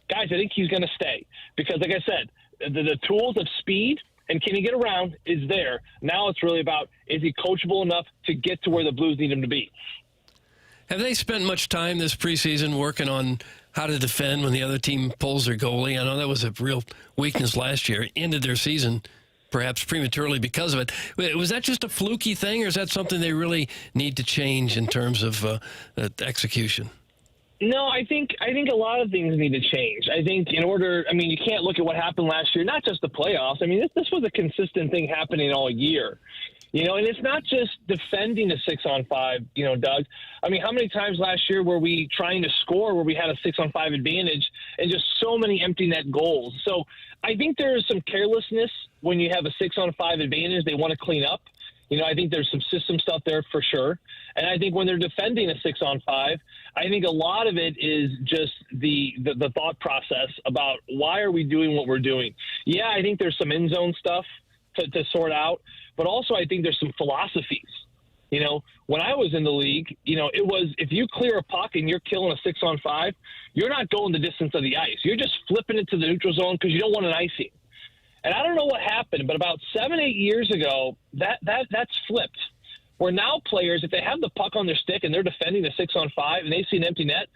guys, I think he's going to stay. Because, like I said, the tools of speed and can he get around is there. Now it's really about, is he coachable enough to get to where the Blues need him to be? Have they spent much time this preseason working on how to defend when the other team pulls their goalie? I know that was a real weakness last year. Ended their season perhaps prematurely because of it. Was that just a fluky thing, or is that something they really need to change in terms of execution? No, I think a lot of things need to change. I think you can't look at what happened last year, not just the playoffs. I mean, this was a consistent thing happening all year. And it's not just defending a 6-on-5, Doug. I mean, how many times last year were we trying to score where we had a 6-on-5 advantage and just so many empty net goals? So I think there is some carelessness when you have a 6-on-5 advantage they want to clean up. I think there's some system stuff there for sure. And I think when they're defending a 6-on-5, I think a lot of it is just the thought process about why are we doing what we're doing. Yeah, I think there's some end zone stuff to sort out, but also I think there's some philosophies. When I was in the league, it was if you clear a puck and you're killing a 6-on-5, you're not going the distance of the ice. You're just flipping it to the neutral zone because you don't want an icing. And I don't know what happened, but about 7-8 years ago, that's flipped. Where now players, if they have the puck on their stick and they're defending a 6-on-5 and they see an empty net,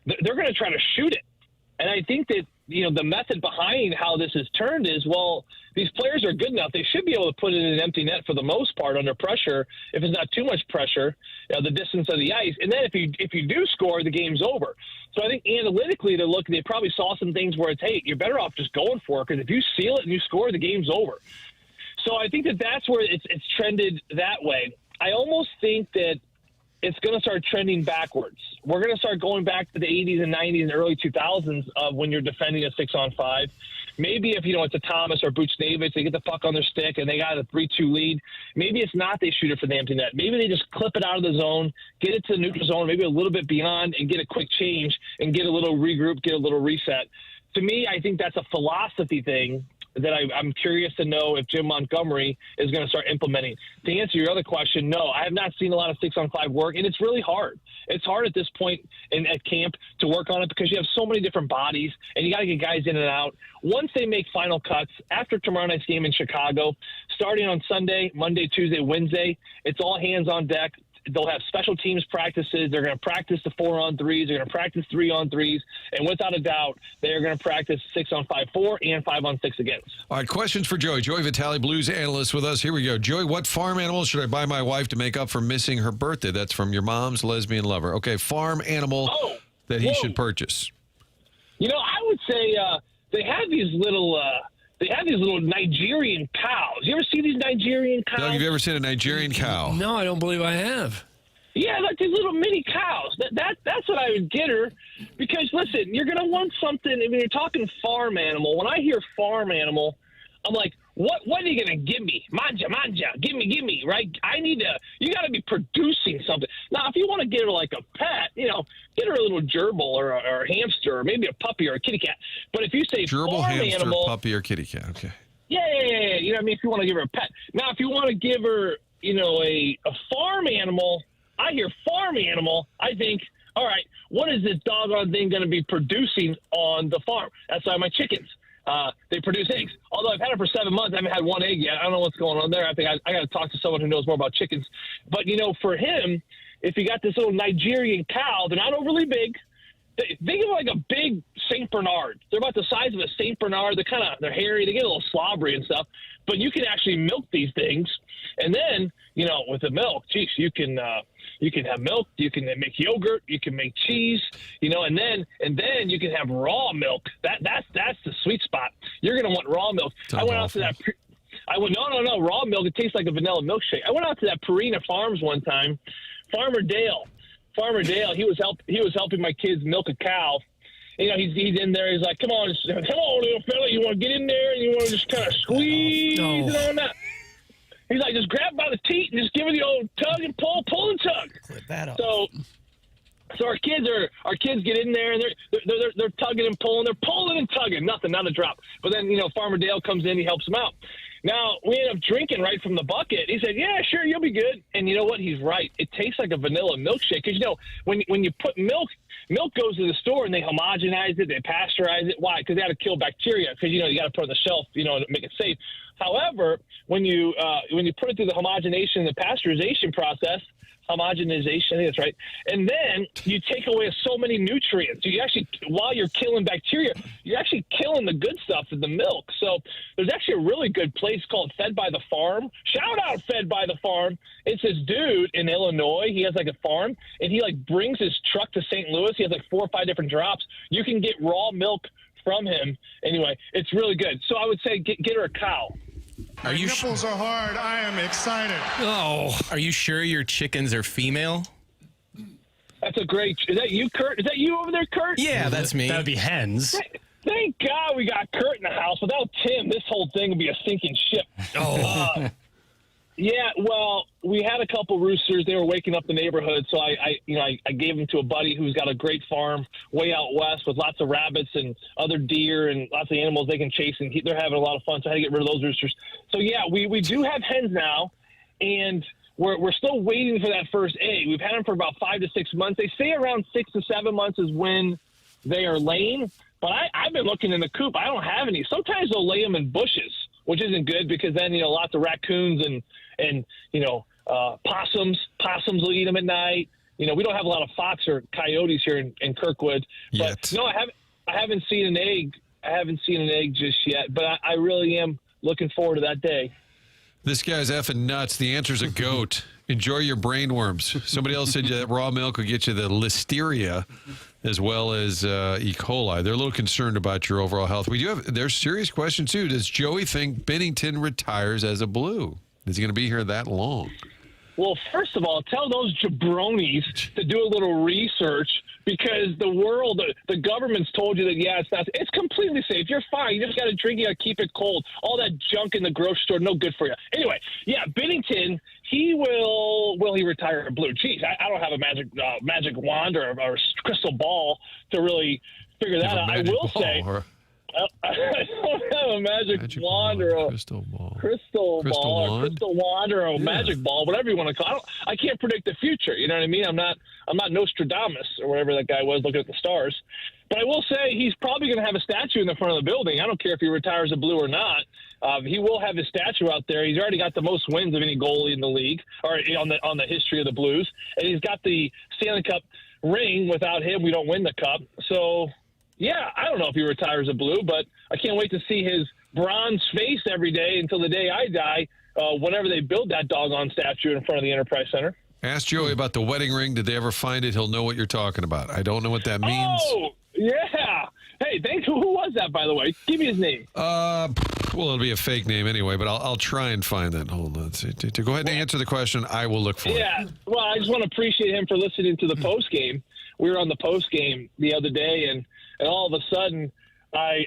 they're going to try to shoot it. And I think that, the method behind how this is turned is, well, these players are good enough. They should be able to put it in an empty net for the most part under pressure. If it's not too much pressure, the distance of the ice. And then if you do score, the game's over. So I think analytically they probably saw some things where it's, hey, you're better off just going for it because if you seal it and you score, the game's over. So I think that's where it's trended that way. I almost think that it's going to start trending backwards. We're going to start going back to the 80s and 90s and early 2000s of when you're defending a 6-on-5. Maybe if, it's a Thomas or Buchnevich, they get the puck on their stick and they got a 3-2 lead. Maybe it's not they shoot it for the empty net. Maybe they just clip it out of the zone, get it to the neutral zone, maybe a little bit beyond, and get a quick change and get a little regroup, get a little reset. To me, I think that's a philosophy thing that I'm curious to know if Jim Montgomery is going to start implementing. To answer your other question, no, I have not seen a lot of 6-on-5 work, and it's really hard. It's hard at this point at camp to work on it because you have so many different bodies, and you got to get guys in and out. Once they make final cuts, after tomorrow night's game in Chicago, starting on Sunday, Monday, Tuesday, Wednesday, it's all hands on deck. They'll have special teams practices. They're going to practice the 4-on-3s. They're going to practice 3-on-3s. And without a doubt, they're going to practice 6-on-5 4 and 5-on-6 again. All right, questions for Joey. Joey Vitale, Blues analyst with us. Here we go. Joey, what farm animal should I buy my wife to make up for missing her birthday? That's from your mom's lesbian lover. Okay, farm animal that he should purchase. I would say they have these little Nigerian cows. You ever see these Nigerian cows? Doug, have you ever seen a Nigerian cow? No, I don't believe I have. Yeah, like these little mini cows. That's what I would get her. Because, listen, you're going to want something. I mean, you're talking farm animal. When I hear farm animal, I'm like, what are you going to give me? Manja, give me, right? You got to be producing something. Now, if you want to get her like a pet, get her a little gerbil or a hamster or maybe a puppy or a kitty cat. But if you say gerbil, farm hamster, animal, puppy, or kitty cat, okay. Yeah. If you want to give her a pet. Now, if you want to give her, a farm animal, I hear farm animal, I think, all right, what is this doggone thing going to be producing on the farm? That's why my chickens. They produce eggs. Although I've had it for 7 months, I haven't had one egg yet. I don't know what's going on there. I think I got to talk to someone who knows more about chickens. But, for him, if you got this little Nigerian cow, they're not overly big. Think of like a big St. Bernard. They're about the size of a St. Bernard. They're hairy. They get a little slobbery and stuff. But you can actually milk these things. And then, with the milk, geez, you can have milk. You can make yogurt. You can make cheese. And then you can have raw milk. That's the sweet spot. You're going to want raw milk. I went out to that. No, raw milk. It tastes like a vanilla milkshake. I went out to that Purina Farms one time. Farmer Dale, he was helping my kids milk a cow. He's in there. He's like, come on, little fella, you want to get in there and you want to just kind of squeeze it on that. He's like, just grab by the teat and just give it the old tug and pull and tug. Clip that up. So our kids get in there and they're tugging and pulling. They're pulling and tugging. Nothing, not a drop. But then, Farmer Dale comes in, he helps them out. Now, we end up drinking right from the bucket. He said, yeah, sure, you'll be good. And you know what? He's right. It tastes like a vanilla milkshake. Because, when you put milk goes to the store and they homogenize it, they pasteurize it. Why? Because they got to kill bacteria. Because, you got to put it on the shelf, to make it safe. However, when you put it through the homogenation and the pasteurization process, homogenization, I think that's right. And then you take away so many nutrients. You actually, while you're killing bacteria, you're actually killing the good stuff in the milk. So there's actually a really good place called Fed by the Farm. Shout out Fed by the Farm. It's this dude in Illinois. He has like a farm, and he brings his truck to St. Louis. He has 4 or 5 different drops. You can get raw milk from him. Anyway, it's really good. So I would say get her a cow. My nipples are hard. I am excited. Oh, are you sure your chickens are female? That's a great. Is that you, Kurt? Is that you over there, Kurt? Yeah, that's me. That would be hens. Thank God we got Kurt in the house. Without Tim, this whole thing would be a sinking ship. Yeah, well, we had a couple roosters. They were waking up the neighborhood, so I gave them to a buddy who's got a great farm way out west with lots of rabbits and other deer and lots of animals they can chase, and they're having a lot of fun. So I had to get rid of those roosters. So yeah, we do have hens now, and we're still waiting for that first egg. We've had them for about 5 to 6 months. They say around 6 to 7 months is when they are laying. But I've been looking in the coop. I don't have any. Sometimes they'll lay them in bushes, which isn't good because then, lots of raccoons and possums. Possums will eat them at night. We don't have a lot of fox or coyotes here in Kirkwood. But no, I haven't seen an egg. I haven't seen an egg just yet. But I really am looking forward to that day. This guy's effing nuts. The answer's a goat. Enjoy your brainworms. Somebody else said that raw milk will get you the listeria as well as E. coli. They're a little concerned about your overall health. There's a serious question, too. Does Joey think Bennington retires as a Blue? Is he going to be here that long? Well, first of all, tell those jabronis to do a little research because the government's told you that, it's completely safe. You're fine. You just got to drink. You got to keep it cold. All that junk in the grocery store, no good for you. Anyway, Bennington, he retire a Blue? Geez, I don't have a magic wand or crystal ball to really figure that out. I will say. I don't have a magic wand or a crystal wand or a magic ball, whatever you want to call it. I can't predict the future. You know what I mean? I'm not Nostradamus or whatever that guy was looking at the stars. But I will say he's probably going to have a statue in the front of the building. I don't care if he retires a Blue or not. He will have his statue out there. He's already got the most wins of any goalie in the league or on the history of the Blues. And he's got the Stanley Cup ring. Without him, we don't win the cup. So, yeah, I don't know if he retires a Blue, but I can't wait to see his bronze face every day until the day I die, whenever they build that doggone statue in front of the Enterprise Center. Ask Joey about the wedding ring. Did they ever find it? He'll know what you're talking about. I don't know what that means. Oh, yeah. Hey, thanks. Who was that, by the way? Give me his name. Well, it'll be a fake name anyway, but I'll try and find that. Hold on. To go ahead and answer the question, I will look for it. Yeah. Well, I just want to appreciate him for listening to the post game. We were on the post game the other day, and all of a sudden, I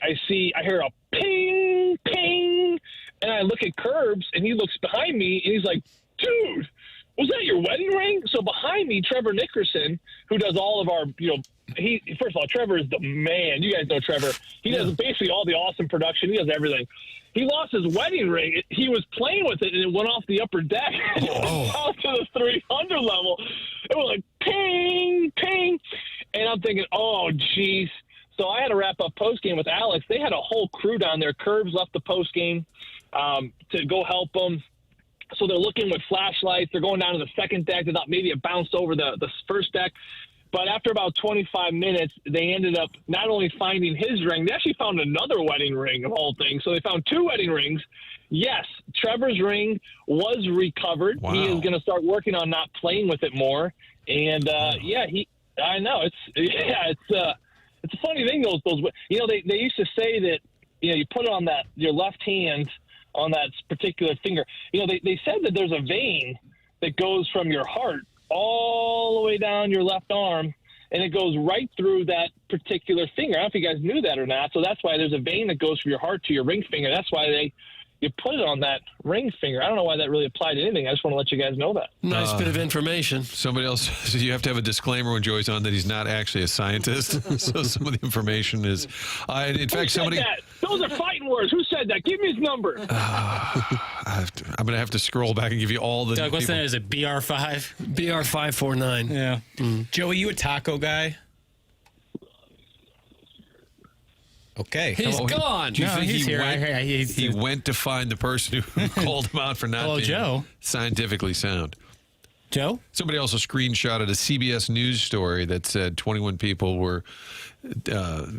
hear a ping, ping, and I look at Curbs, and he looks behind me, and he's like, dude, was that your wedding ring? So behind me, Trevor Nickerson, who does all of our, first of all, Trevor is the man. You guys know Trevor. He does basically all the awesome production. He does everything. He lost his wedding ring. He was playing with it, and it went off the upper deck out to the 300 level. It was like ping, ping, and I'm thinking, oh, geez. So I had to wrap up postgame with Alex. They had a whole crew down there. Curbs left the postgame to go help them. So they're looking with flashlights. They're going down to the second deck. They thought maybe it bounced over the first deck. But after about 25 minutes, they ended up not only finding his ring, they actually found another wedding ring of all things. So they found 2 wedding rings. Yes, Trevor's ring was recovered. Wow. He is going to start working on not playing with it more. And, I know. It's a funny thing, those they used to say that, you put it on your left hand on that particular finger. They said that there's a vein that goes from your heart all the way down your left arm, and it goes right through that particular finger. I don't know if you guys knew that or not. So that's why there's a vein that goes from your heart to your ring finger. That's why you put it on that ring finger. I don't know why that really applied to anything. I just want to let you guys know that. Nice bit of information. Somebody else says you have to have a disclaimer when Joey's on that he's not actually a scientist. So some of the information is... in fact, somebody... That? Those are fighting words. Who said that? Give me his number. I'm going to have to scroll back and give you all the... Doug, what's that? Is it BR5? BR549. Yeah. Joey, you a taco guy? Okay. He's gone. Do you think he's here. He went to find the person who called him out for not being scientifically sound? Joe? Somebody also screenshotted a CBS News story that said 21 people were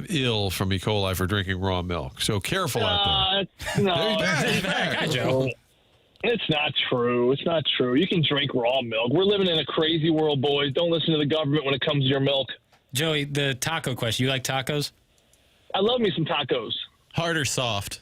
ill from E. coli for drinking raw milk. So careful out there. No. He's back. Hi, Joe. It's not true. It's not true. You can drink raw milk. We're living in a crazy world, boys. Don't listen to the government when it comes to your milk. Joey, the taco question. You like tacos? I love me some tacos. Hard or soft?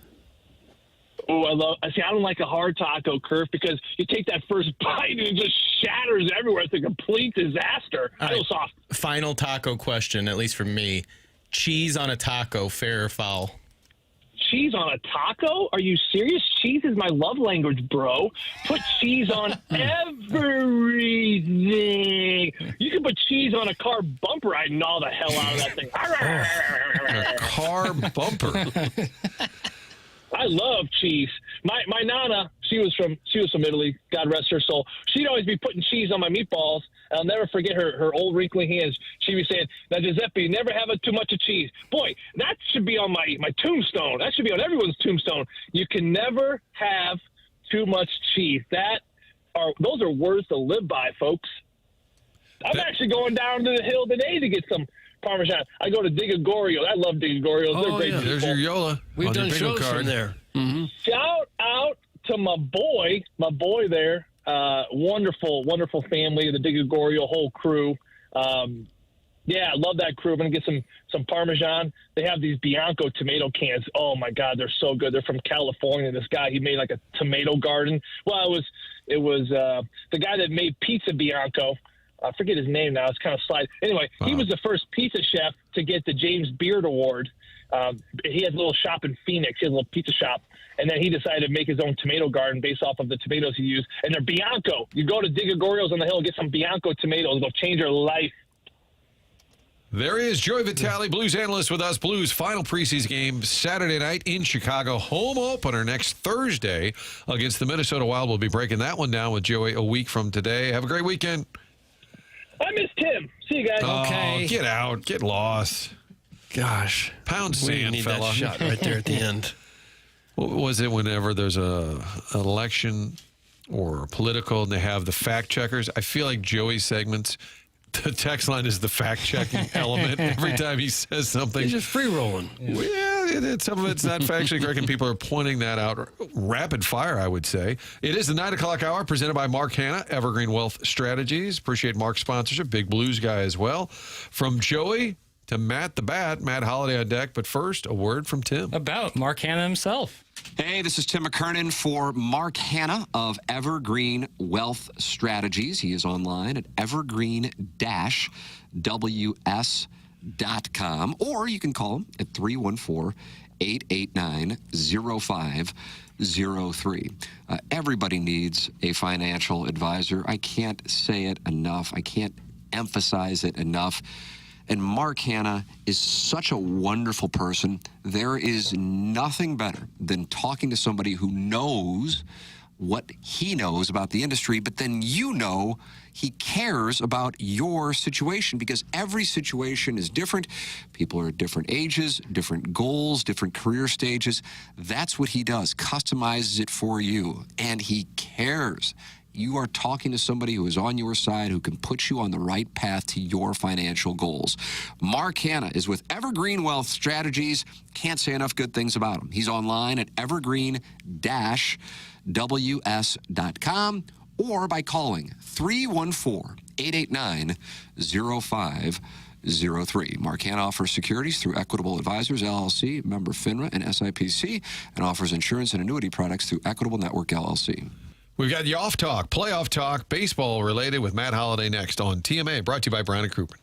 Oh, I don't like a hard taco, Kurt, because you take that first bite and it just shatters everywhere. It's a complete disaster. I feel soft. Final taco question, at least for me. Cheese on a taco, fair or foul? cheese on a taco? Are you serious? Cheese is my love language, bro. Put cheese on everything. You can put cheese on a car bumper. I'd gnaw the hell out of that thing. A car bumper. I love cheese. My nana, she was from Italy. God rest her soul. She'd always be putting cheese on my meatballs. I'll never forget her old wrinkly hands. She'd be saying, "Now Giuseppe, never have too much of cheese." Boy, that should be on my tombstone. That should be on everyone's tombstone. You can never have too much cheese. Those are words to live by, folks. I'm actually going down to the hill today to get some Parmesan. I go to Digagorio's. I love Digagorio's. They're great people. There's your Yola. We've done shows card. from there. Shout out to my boy there. Wonderful family, the Digagorio whole crew. Yeah, I love that crew. I'm going to get some Parmesan. They have these Bianco tomato cans. Oh, my God, they're so good. They're from California. This guy, he made like a tomato garden. Well, it was the guy that made Pizza Bianco. I forget his name now. It's kind of slide. Anyway, He was the first pizza chef to get the James Beard Award. He has a little shop in Phoenix. He has a little pizza shop. And then he decided to make his own tomato garden based off of the tomatoes he used. And they're Bianco. You go to Digagorio's on the hill and get some Bianco tomatoes. It'll change your life. There is Joey Vitale, Blues analyst with us. Blues final preseason game Saturday night in Chicago. Home opener next Thursday against the Minnesota Wild. We'll be breaking that one down with Joey a week from today. Have a great weekend. I miss Tim. See you guys. Okay. Get out. Get lost. Gosh. Pound We sand, need fella. that shot right there at the end. What was it whenever there's an election or political and they have the fact checkers? I feel like Joey's segments, the text line is the fact checking element. Every time he says something. He's just free rolling. Yeah, some of it's not factually correct, and people are pointing that out. Rapid fire, I would say. It is the 9 o'clock hour presented by Mark Hanna, Evergreen Wealth Strategies. Appreciate Mark's sponsorship. Big Blues guy as well. From Joey to Matt the Bat, Matt Holliday on deck. But first, a word from Tim. About Mark Hanna himself. Hey, this is Tim McKernan for Mark Hanna of Evergreen Wealth Strategies. He is online at evergreen-ws.com, or you can call him at 314-889-0503. Everybody needs a financial advisor. I can't say it enough. I can't emphasize it enough. And Mark Hanna is such a wonderful person. There is nothing better than talking to somebody who knows what he knows about the industry, but then he cares about your situation, because every situation is different. People are at different ages, different goals, different career stages. That's what he does, customizes it for you, and he cares. You are talking to somebody who is on your side, who can put you on the right path to your financial goals. Mark Hanna is with Evergreen Wealth Strategies. Can't say enough good things about him. He's online at evergreen-ws.com or by calling 314-889-0503. Mark Hanna offers securities through Equitable Advisors, LLC, member FINRA and SIPC, and offers insurance and annuity products through Equitable Network, LLC. We've got Yoff Talk, Playoff Talk, baseball related with Matt Holliday next on TMA, brought to you by Brown & Crouppen.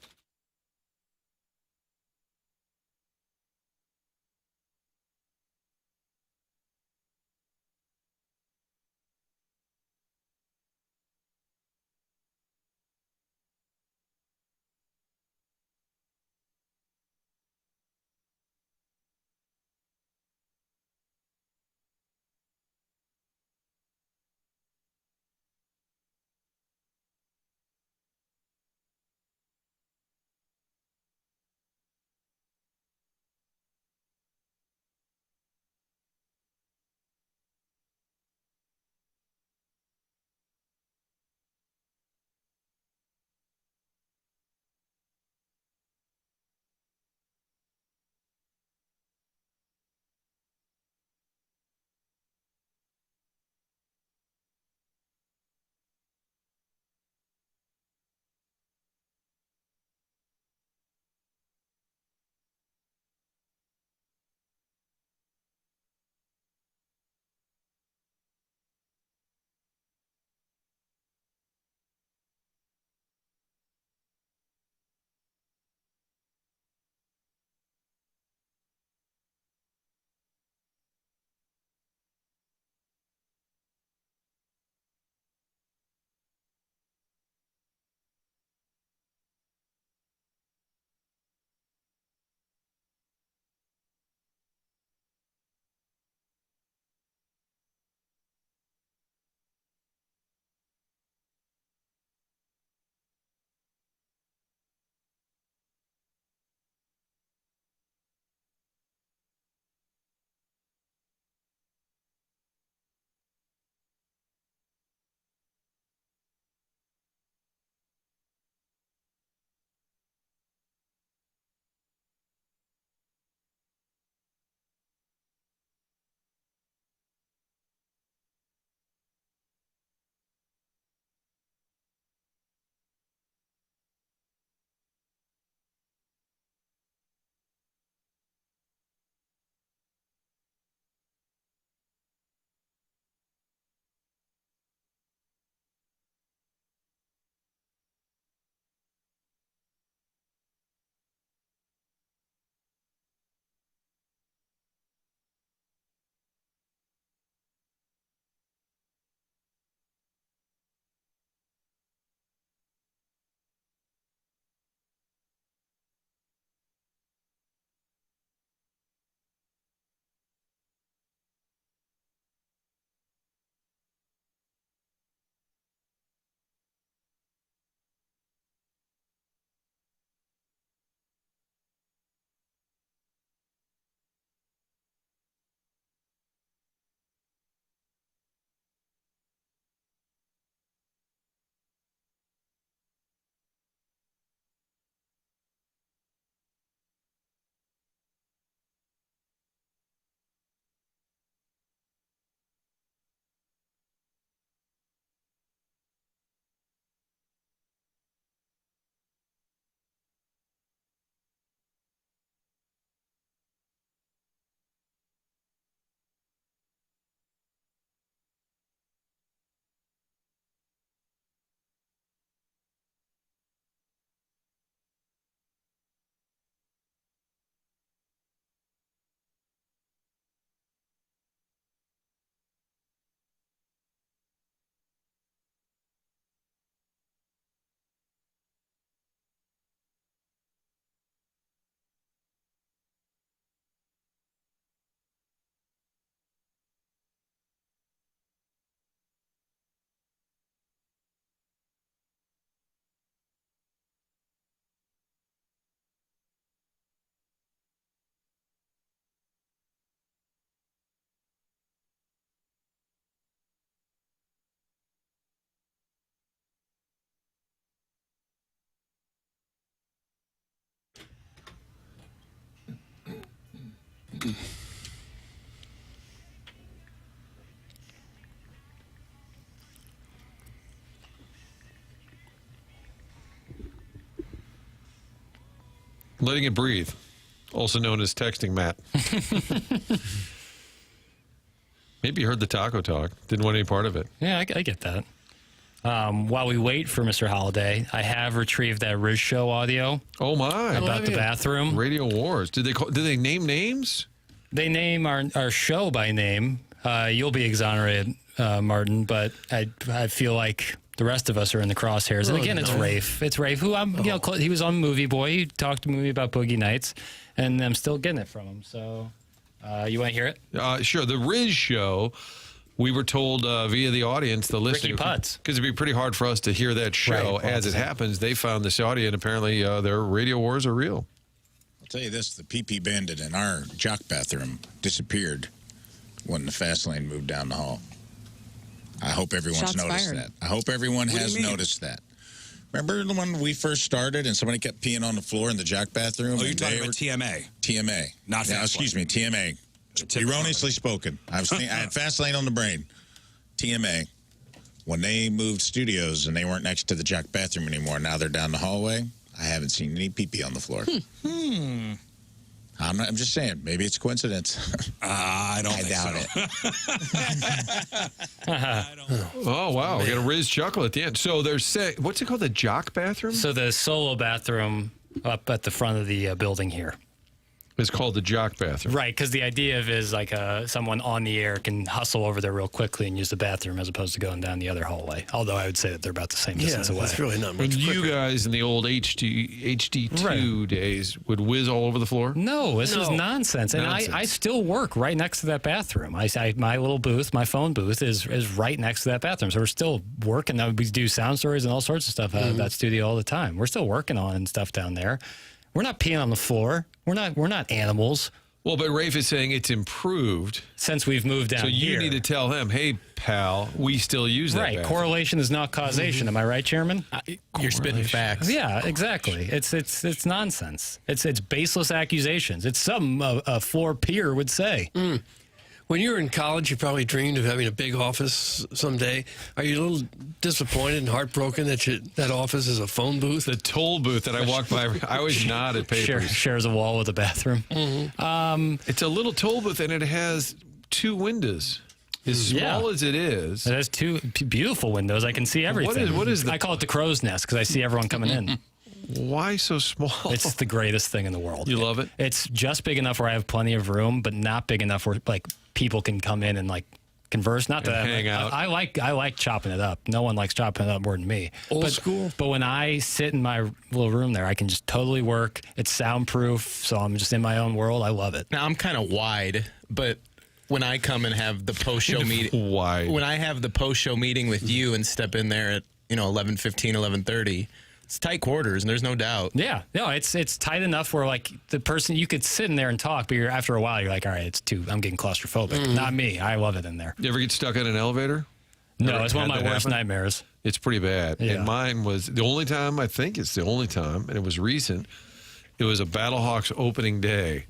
Letting it breathe, also known as texting Matt. Maybe you heard the taco talk. Didn't want any part of it. Yeah, I get that. While we wait for Mr. Holliday, I have retrieved that Riz Show audio. Oh, my. About the bathroom. Radio Wars. Did they name names? They name our show by name. You'll be exonerated, Martin, but I feel like the rest of us are in the crosshairs. And again, it's Rafe. It's Rafe, who he was on Movie Boy. He talked to me about Boogie Nights, and I'm still getting it from him. So you want to hear it? Sure. The Riz Show, we were told via the audience, the listener, because it'd be pretty hard for us to hear that show as it happens. They found this audio, and apparently their radio wars are real. I'll tell you this, the PP bandit in our jock bathroom disappeared when the fast lane moved down the hall. I hope everyone's noticed that. I hope everyone has noticed that. Remember when we first started and somebody kept peeing on the floor in the jock bathroom? Oh, you're talking about TMA. TMA. Not fast lane. Excuse me, TMA. Erroneously spoken. I had fast lane on the brain. TMA. When they moved studios and they weren't next to the jock bathroom anymore, now they're down the hallway, I haven't seen any pee-pee on the floor. I'm just saying, maybe it's coincidence. I doubt it. Oh, wow. We got a Riz chuckle at the end. So they're saying, what's it called, the jock bathroom? So the solo bathroom up at the front of the building here. It's called the jock bathroom. Right, because the idea of is like someone on the air can hustle over there real quickly and use the bathroom as opposed to going down the other hallway. Although I would say that they're about the same distance away. That's really not much You guys in the old HD2 days would whiz all over the floor? No, this is nonsense. And I still work right next to that bathroom. My little booth, my phone booth, is right next to that bathroom. So we're still working. We do sound stories and all sorts of stuff out of that studio all the time. We're still working on stuff down there. We're not peeing on the floor. We're not animals. Well, but Rafe is saying it's improved since we've moved down here. So you need to tell him, hey, pal, we still use that bathroom. Correlation is not causation. Am I right, Chairman? You're spitting facts. Yeah, exactly. It's nonsense. It's baseless accusations. It's something a floor peer would say. When you were in college, you probably dreamed of having a big office someday. Are you a little disappointed and heartbroken that that office is a phone booth? The toll booth that I walk by, I always nod at papers. Shares a wall with a bathroom. It's a little toll booth, and it has 2 windows. As small as it is. It has 2 beautiful windows. I can see everything. What is I call it the crow's nest because I see everyone coming in. Why so small? It's the greatest thing in the world. You love it? It's just big enough where I have plenty of room, but not big enough where like people can come in and like converse. Not that hang out. I like chopping it up. No one likes chopping it up more than me. Old school. But when I sit in my little room there, I can just totally work. It's soundproof, so I'm just in my own world. I love it. Now I'm kind of wide, but when I come and have the post-show meeting, when I have the post-show meeting with you and step in there at 11:15, 11:30. It's tight quarters, and there's no doubt. Yeah, no, it's tight enough where like the person you could sit in there and talk, but after a while you're like, all right, it's too. I'm getting claustrophobic. Not me. I love it in there. You ever get stuck in an elevator? No, it's one of my worst nightmares. It's pretty bad. Yeah. And mine was the only time. I think it's the only time, and it was recent. It was a Battlehawks opening day,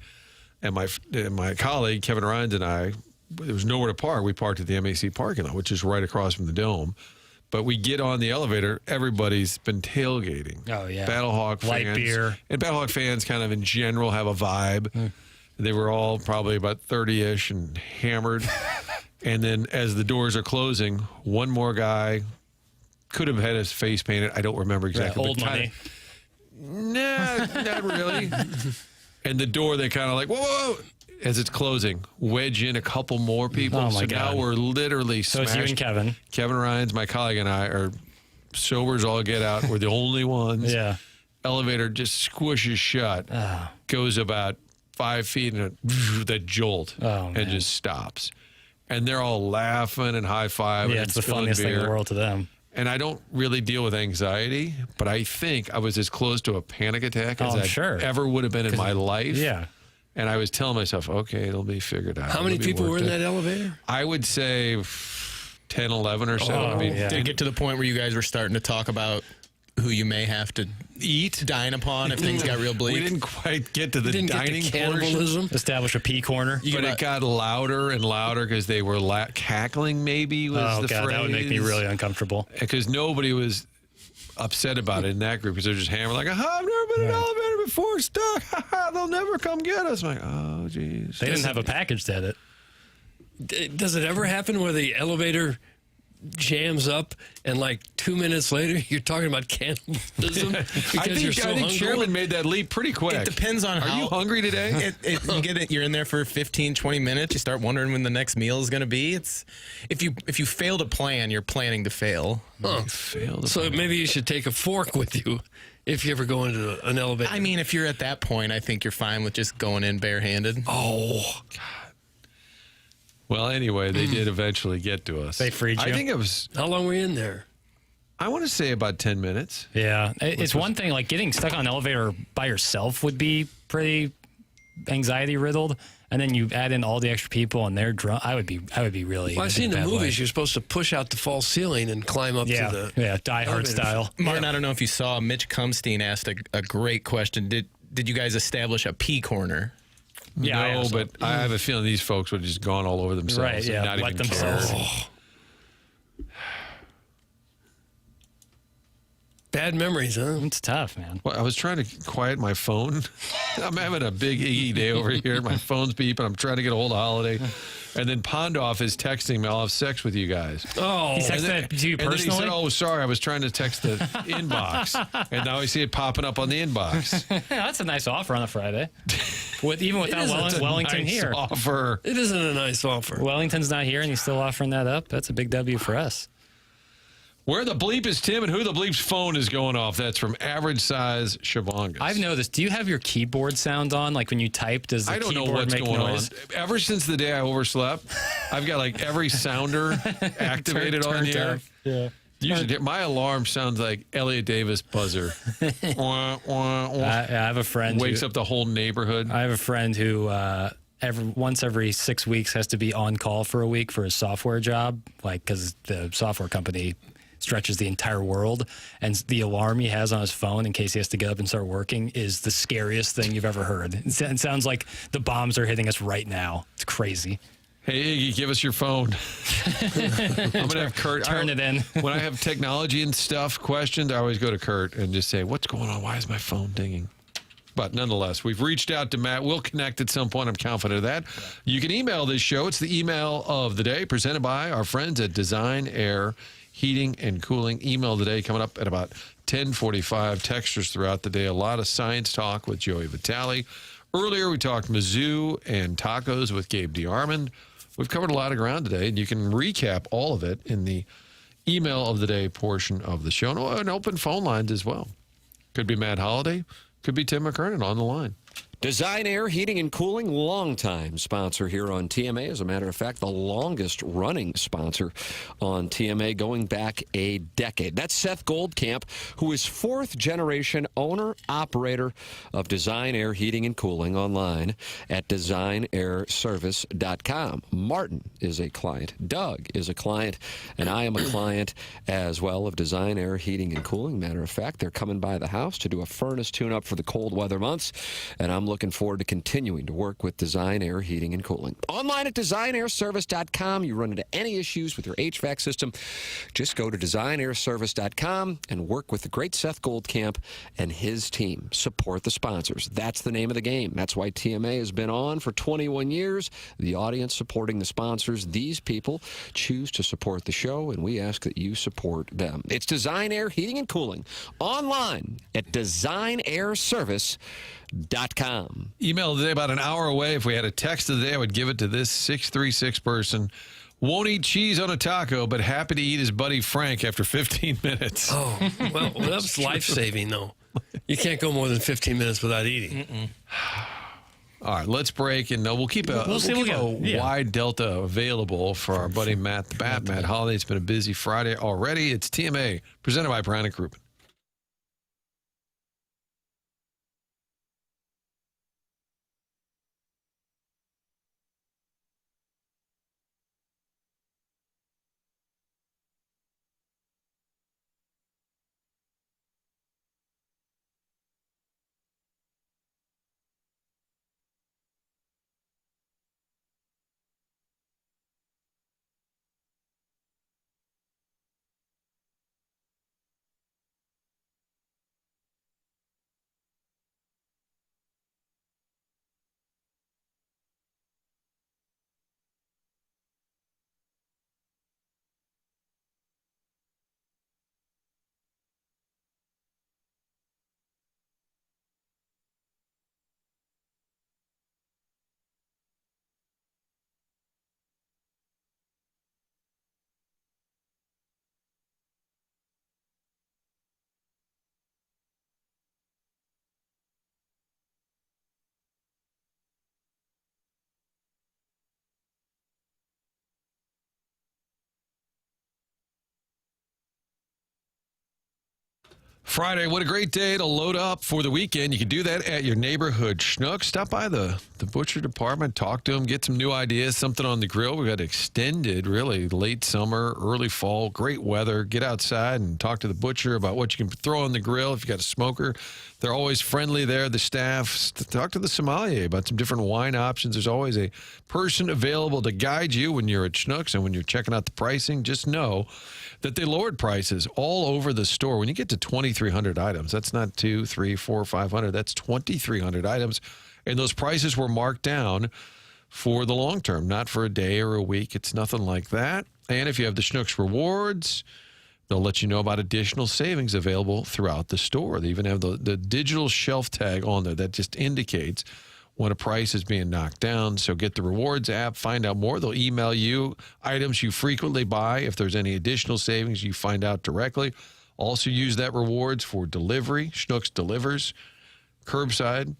and my colleague Kevin Rhines and I. There was nowhere to park. We parked at the MAC parking lot, which is right across from the Dome. But we get on the elevator, everybody's been tailgating. Oh, yeah. Battlehawk fans. Light beer. And Battlehawk fans kind of in general have a vibe. They were all probably about 30-ish and hammered. And then as the doors are closing, one more guy could have had his face painted. I don't remember exactly. Old money. Nah, not really. And the door, they kind of like, whoa. As it's closing, wedge in a couple more people. Oh, my so God. now we're literally So smashed. it's you and Kevin. Kevin Rhines, my colleague, and I are sobers all get out. We're the only ones. Yeah. Elevator just squishes shut. Goes about 5 feet and that jolt and just stops. And they're all laughing and high-fiving. Yeah, it's the funniest thing in the world to them. And I don't really deal with anxiety, but I think I was as close to a panic attack as I ever would have been in my life. Yeah. And I was telling myself, okay, it'll be figured out. How many people were in that elevator? I would say 10, 11 or so. Did it get to the point where you guys were starting to talk about who you may have to dine upon if things got real bleak? We didn't quite get to the dining cannibalism. Establish a pea corner. But it got louder and louder because they were cackling, maybe was the phrase. That would make me really uncomfortable. Because nobody was... upset about it in that group because they're just hammering like, I've never been in an elevator before, stuck. They'll never come get us. I'm like, oh, geez. They didn't have a package that Does it ever happen where the elevator jams up and like 2 minutes later you're talking about cannibalism because I think Chairman made that leap pretty quick. It depends on Are you hungry today? You're in there for 15, 20 minutes. You start wondering when the next meal is going to be. It's if you fail to plan, you're planning to fail. So maybe you should take a fork with you if you ever go into an elevator. I mean, if you're at that point, I think you're fine with just going in barehanded. Oh, God. Well, anyway, they did eventually get to us. They freed you? I think it was... How long were you in there? I want to say about 10 minutes. Yeah. It's one thing, like getting stuck on an elevator by yourself would be pretty anxiety-riddled. And then you add in all the extra people and they're drunk. I would be really... Well, I've seen the movies. You're supposed to push out the false ceiling and climb up to the... Yeah, Die Hard style. Martin, I don't know if you saw, Mitch Cumstein asked a great question. Did you guys establish a pee corner? Yeah, no, but I have a feeling these folks would have just gone all over themselves. Right, yeah, and not let even themselves. Bad memories, huh? It's tough, man. Well, I was trying to quiet my phone. I'm having a big Iggy day over here. My phone's beeping. I'm trying to get a hold of Holliday. And then Pondoff is texting me, I'll have sex with you guys. Oh. He texted to you personally? And then he said, oh, sorry, I was trying to text the inbox. And now I see it popping up on the inbox. Yeah, that's a nice offer on a Friday. Even without Wellington nice here. Offer. It isn't a nice offer. Wellington's not here and he's still offering that up. That's a big W for us. Where the bleep is Tim and who the bleep's phone is going off? That's from Average Size Shabongas. I've noticed. Do you have your keyboard sound on? Like when you type, does the I don't keyboard know what's make going noise? on. Ever since the day I overslept, I've got like every sounder activated on here. Yeah. Usually, my alarm sounds like Elliot Davis buzzer. Wah, wah, wah. I have a friend wakes up the whole neighborhood. I have a friend who once every 6 weeks has to be on call for a week for his software job, like because the software company stretches the entire world, and the alarm he has on his phone in case he has to get up and start working is the scariest thing you've ever heard. It sounds like the bombs are hitting us right now. It's crazy. Hey, Iggy, give us your phone. I'm going to have Kurt. Turn it in. When I have technology and stuff questions, I always go to Kurt and just say, what's going on? Why is my phone dinging? But nonetheless, we've reached out to Matt. We'll connect at some point. I'm confident of that. You can email this show. It's the email of the day presented by our friends at Design Air Heating and Cooling. Email today coming up at about 10:45. Textures throughout the day. A lot of science talk with Joey Vitale. Earlier, we talked Mizzou and tacos with Gabe DeArmond. We've covered a lot of ground today, and you can recap all of it in the email of the day portion of the show. And open phone lines as well. Could be Matt Holliday. Could be Tim McKernan on the line. Design Air Heating and Cooling, longtime sponsor here on TMA. As a matter of fact, the longest running sponsor on TMA going back a decade. That's Seth Goldcamp, who is fourth generation owner, operator of Design Air Heating and Cooling online at designairservice.com. Martin is a client. Doug is a client. And I am a client as well of Design Air Heating and Cooling. Matter of fact, they're coming by the house to do a furnace tune-up for the cold weather months. And I'm looking forward to continuing to work with Design Air Heating and Cooling. Online at designairservice.com. You run into any issues with your HVAC system, just go to designairservice.com and work with the great Seth Goldcamp and his team. Support the sponsors. That's the name of the game. That's why TMA has been on for 21 years. The audience supporting the sponsors. These people choose to support the show, and we ask that you support them. It's Design Air Heating and Cooling. Online at designairservice.com. Email today about an hour away. If we had a text of the day, I would give it to this 636 person. Won't eat cheese on a taco, but happy to eat his buddy Frank after 15 minutes. Oh, well, that's life-saving, though. You can't go more than 15 minutes without eating. All right, let's break, and we'll keep a wide delta available for our buddy Matt the Bat, Matt Holliday. It's been a busy Friday already. It's TMA, presented by Brown & Crouppen. Friday, what a great day to load up for the weekend. You can do that at your neighborhood Schnucks. Stop by the butcher department, talk to them, get some new ideas, something on the grill. We've got extended, really, late summer, early fall, great weather. Get outside and talk to the butcher about what you can throw on the grill. If you got a smoker, they're always friendly there, the staff. Talk to the sommelier about some different wine options. There's always a person available to guide you when you're at Schnucks, and when you're checking out the pricing, just know that they lowered prices all over the store. When you get to 2,300 items, that's not 2, 3, 4, 500. That's 2,300 items. And those prices were marked down for the long term, not for a day or a week. It's nothing like that. And if you have the Schnucks Rewards, they'll let you know about additional savings available throughout the store. They even have the digital shelf tag on there that just indicates when a price is being knocked down. So get the Rewards app, find out more. They'll email you items you frequently buy. If there's any additional savings, you find out directly. Also use that Rewards for delivery. Schnucks delivers curbside.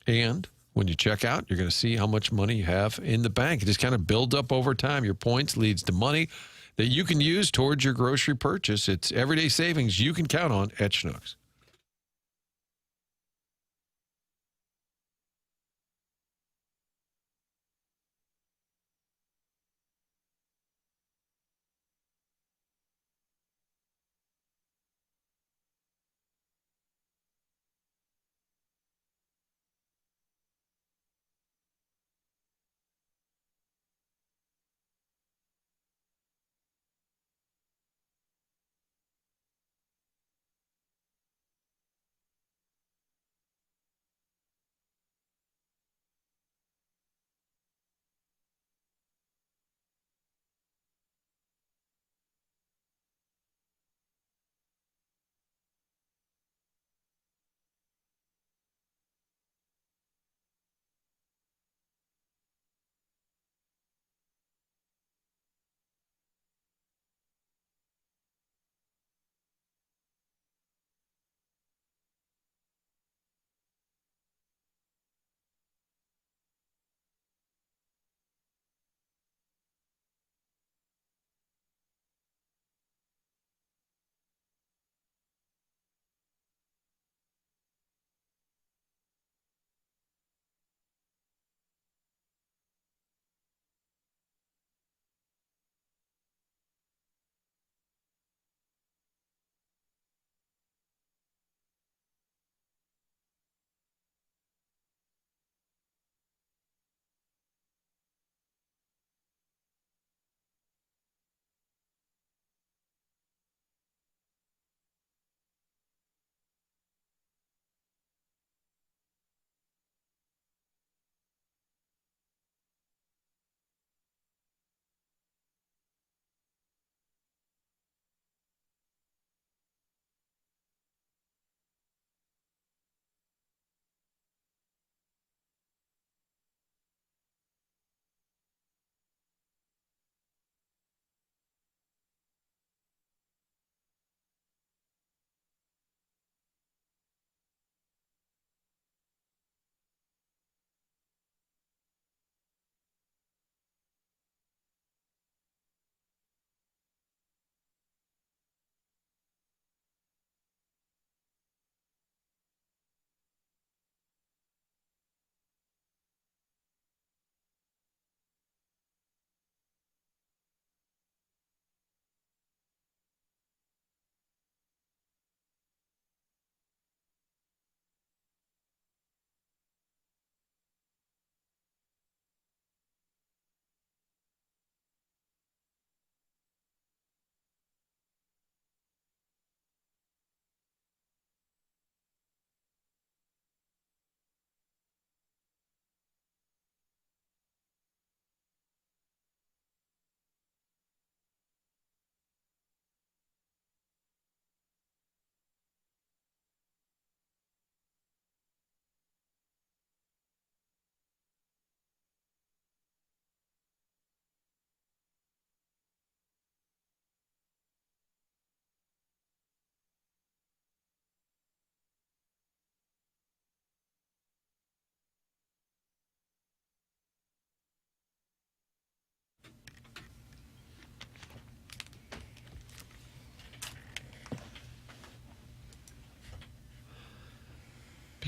And when you check out, you're going to see how much money you have in the bank. It just kind of builds up over time. Your points leads to money that you can use towards your grocery purchase. It's everyday savings you can count on at Schnucks.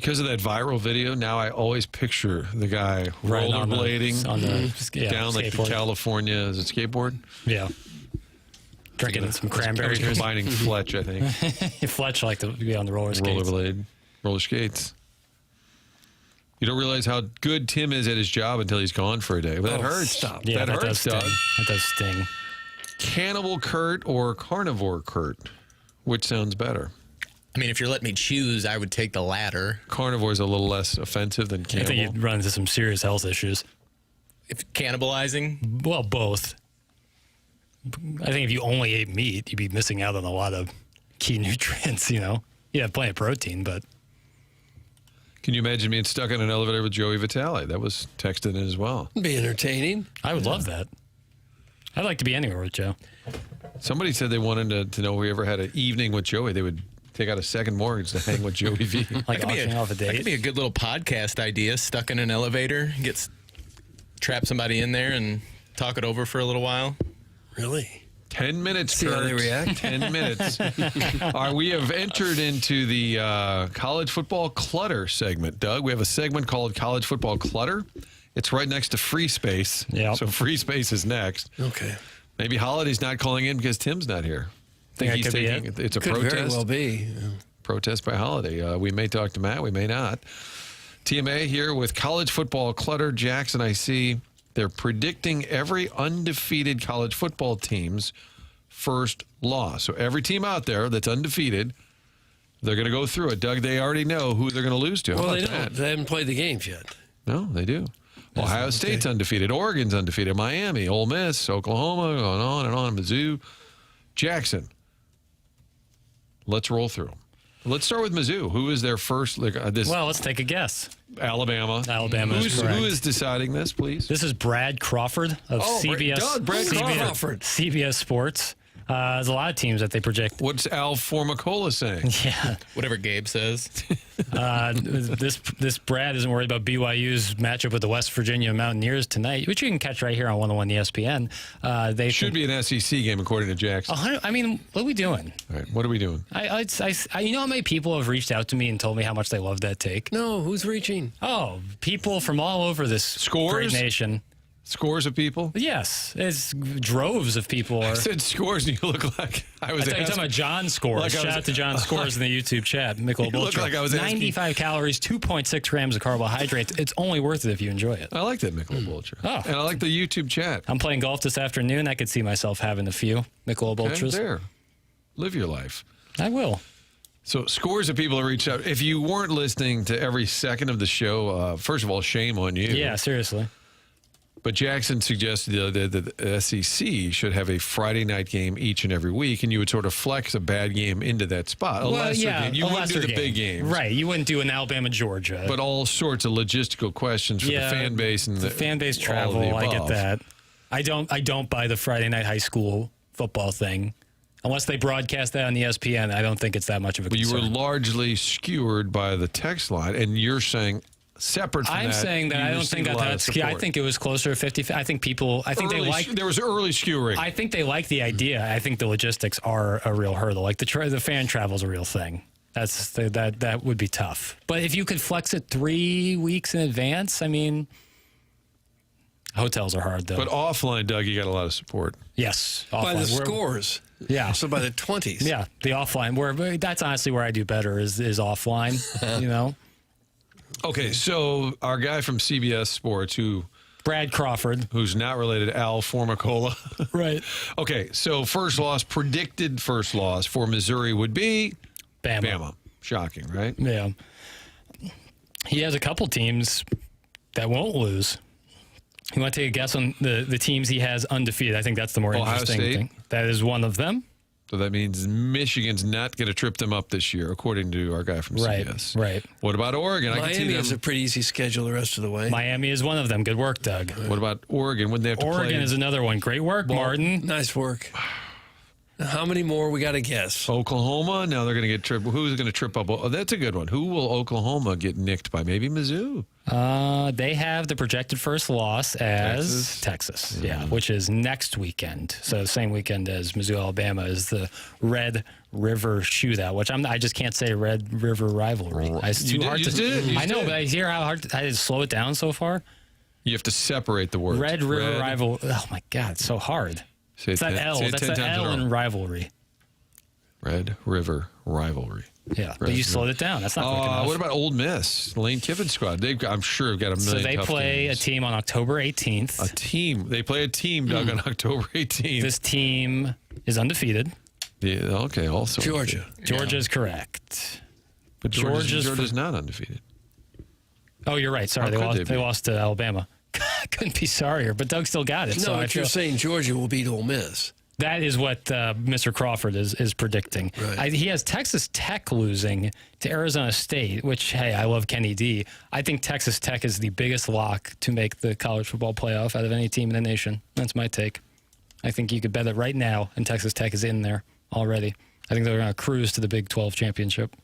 Because of that viral video, now I always picture the guy rollerblading down like the California, is it skateboard? Yeah. Drinking some cranberry juice. Combining Fletch, I think. Fletch like to be on the roller skates. Roller skates. You don't realize how good Tim is at his job until he's gone for a day. But that hurts. Stop. Yeah, that hurts, Doug. That does sting. Cannibal Kurt or Carnivore Kurt? Which sounds better? I mean, if you're letting me choose, I would take the latter. Carnivore is a little less offensive than cannibal. I think you'd run into some serious health issues. If cannibalizing? Well, both. I think if you only ate meat, you'd be missing out on a lot of key nutrients, you know? You have plenty of protein, but... Can you imagine being stuck in an elevator with Joey Vitale? That was texted in as well. It'd be entertaining. I would love that. I'd like to be anywhere with Joe. Somebody said they wanted to know if we ever had an evening with Joey. They would take out a second mortgage to hang with Joey V. Like auctioning off a date. That could be a good little podcast idea. Stuck in an elevator, trap somebody in there and talk it over for a little while. Really? 10 minutes, See how they react? 10 minutes. All right, we have entered into the college football clutter segment. Doug, we have a segment called College Football Clutter. It's right next to Free Space. Yeah. So Free Space is next. Okay. Maybe Holliday's not calling in because Tim's not here. Think he's taking it. It's a Could protest. very well be. Protest by Holliday. We may talk to Matt. We may not. TMA here with College Football Clutter. Jackson, I see they're predicting every undefeated college football team's first loss. So every team out there that's undefeated, they're going to go through it. Doug, they already know who they're going to lose to. Well, they don't. They haven't played the games yet. No, they do. Ohio State's undefeated. Oregon's undefeated. Miami, Ole Miss, Oklahoma, going on and on. Mizzou. Jackson. Let's roll through them. Let's start with Mizzou. Who is their first? Well, let's take a guess. Alabama. Alabama is correct. Who is deciding this, please? This is Brad Crawford of CBS. Brad Crawford. CBS Sports. There's a lot of teams that they project. What's Al Formicola saying? Yeah. Whatever Gabe says. This Brad isn't worried about BYU's matchup with the West Virginia Mountaineers tonight, which you can catch right here on 101 ESPN. They should be an SEC game, according to Jackson. I mean, what are we doing? All right, what are we doing? You know how many people have reached out to me and told me how much they love that take? No, who's reaching? Oh, people from all over this great nation. Scores of people? Yes, it's droves of people. I said scores, and you look like I was. I thought you were talking about John Scores. Like Shout out to John Scores in the YouTube chat. Michelob You look Ultra. like I was asking. 95 calories, 2.6 grams of carbohydrates. It's only worth it if you enjoy it. I like that Michelob Ultra. Oh. And I like the YouTube chat. I'm playing golf this afternoon. I could see myself having a few Michelob Ultras. There. Live your life. I will. So scores of people have reached out. If you weren't listening to every second of the show, first of all, shame on you. Yeah, seriously. But Jackson suggested that the SEC should have a Friday night game each and every week, and you would sort of flex a bad game into that spot. You wouldn't do the big games. Right. You wouldn't do an Alabama-Georgia. But all sorts of logistical questions for the fan base and the fan base travel. I get that. I don't buy the Friday night high school football thing. Unless they broadcast that on ESPN, I don't think it's that much of a concern. You were largely skewered by the text line, and you're saying separate from I'm saying that I don't think that's key. I think it was closer to 50. I think people, they like. There was early skewering. I think they like the idea. I think the logistics are a real hurdle. Like the fan travel is a real thing. That would be tough. But if you could flex it 3 weeks in advance, I mean, hotels are hard though. But offline, Doug, you got a lot of support. Yes, offline. By the scores. Yeah. So by the 20s. Yeah, the offline. That's honestly where I do better is offline. You know. Okay, so our guy from CBS Sports, Brad Crawford, who's not related to Al Formicola. Right. Okay, so predicted first loss for Missouri would be Bama. Shocking, right? Yeah. He has a couple teams that won't lose. You want to take a guess on the teams he has undefeated? I think that's the more interesting thing. That is one of them. So that means Michigan's not going to trip them up this year, according to our guy from CBS. Right. What about Oregon? Miami has a pretty easy schedule the rest of the way. Miami is one of them. Good work, Doug. What about Oregon? Wouldn't they have to play? Oregon is another one. Great work, Martin. Nice work. How many more we got to guess? Oklahoma. Now they're going to get tripped. Who's going to trip up? Oh, that's a good one. Who will Oklahoma get nicked by? Maybe Mizzou. They have the projected first loss as Texas, which is next weekend. So same weekend as Mizzou, Alabama is the Red River Shootout, which I just can't say Red River Rivalry. It's too hard to. I know, but I hear how hard I slow it down so far. You have to separate the words. Red River Rival. Oh my God, it's so hard. It's that L. That's the L in rivalry. Red River Rivalry. Yeah, but you slowed it down. That's not quick enough. What about Ole Miss? Lane Kiffin's squad. I'm sure, got a million. So they play games. a team on October 18th. A team. They play a team, Doug, on October 18th. This team is undefeated. Yeah. Okay. Also Georgia. Georgia is correct. But Georgia's not undefeated. Oh, you're right. Sorry, they lost to Alabama. Couldn't be sorrier, but Doug still got it. No, but you're saying Georgia will beat Ole Miss. That is what Mr. Crawford is predicting. Right. He has Texas Tech losing to Arizona State, which, hey, I love Kenny D. I think Texas Tech is the biggest lock to make the college football playoff out of any team in the nation. That's my take. I think you could bet it right now, and Texas Tech is in there already. I think they're going to cruise to the Big 12 championship,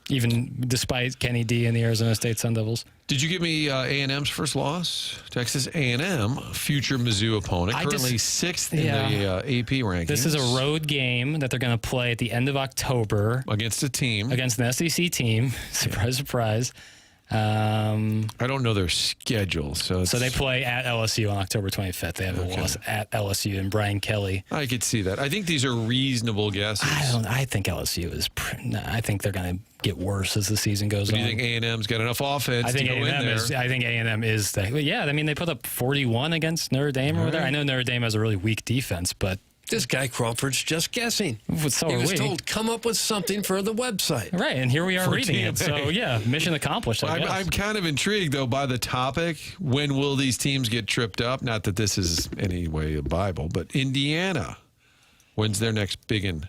even despite Kenny D and the Arizona State Sun Devils. Did you give me A&M's first loss? Texas A&M, future Mizzou opponent, currently sixth in the AP rankings. This is a road game that they're going to play at the end of October. Against a team. Against an SEC team. Surprise, surprise. I don't know their schedule. So they play at LSU on October 25th. They have a loss at LSU and Brian Kelly. I could see that. I think these are reasonable guesses. I think LSU is. I think they're going to get worse as the season goes on. Do you think A&M's got enough offense to go in there? I think A&M is. I mean, they put up 41 against Notre Dame over there. I know Notre Dame has a really weak defense, but. This guy Crawford's just guessing. So he was told, come up with something for the website. Right, and here we are reading TMA. it. So, yeah, mission accomplished, I guess. I'm kind of intrigued, though, by the topic. When will these teams get tripped up? Not that this is any way a Bible, but Indiana. When's their next big one?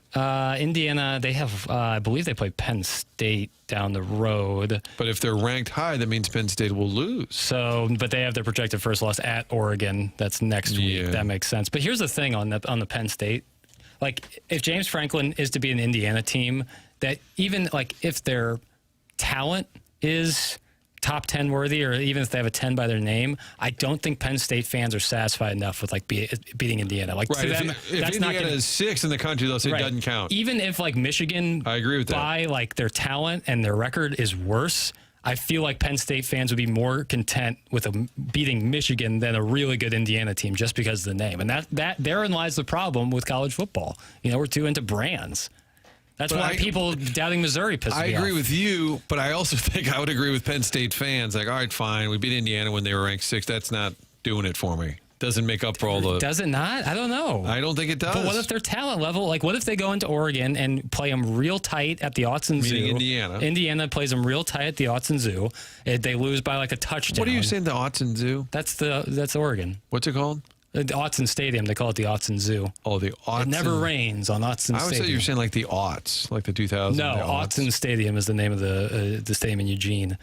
Indiana, they have, I believe they play Penn State down the road. But if they're ranked high, that means Penn State will lose. So, but they have their projected first loss at Oregon. That's next week. That makes sense. But here's the thing on the Penn State. Like, if James Franklin is to be an Indiana team, that even, like, if their talent is top 10 worthy, or even if they have a 10 by their name, I don't think Penn State fans are satisfied enough with like beating Indiana. Like, right. To them, if that's Indiana not gonna, is sixth in the country, they'll say it doesn't count. Even if like Michigan, I agree with that. By like their talent and their record is worse, I feel like Penn State fans would be more content with beating Michigan than a really good Indiana team just because of the name. And that therein lies the problem with college football. You know, we're too into brands. That's why people doubting Missouri piss me off. I agree with you, but I also think I would agree with Penn State fans. Like, all right, fine, we beat Indiana when they were ranked sixth. That's not doing it for me. Doesn't make up for all the... Does it not? I don't know. I don't think it does. But what if their talent level... Like, what if they go into Oregon and play them real tight at the Autzen Zoo? Indiana. Indiana plays them real tight at the Autzen Zoo. They lose by like a touchdown. What are you saying, the Autzen Zoo? That's Oregon. What's it called? The Autzen Stadium. They call it the Autzen Zoo. Oh, the Autzen. It never rains on Autzen Stadium. I always thought you were saying like the Aughts, like the 2000s. No, Autzen Stadium is the name of the stadium in Eugene.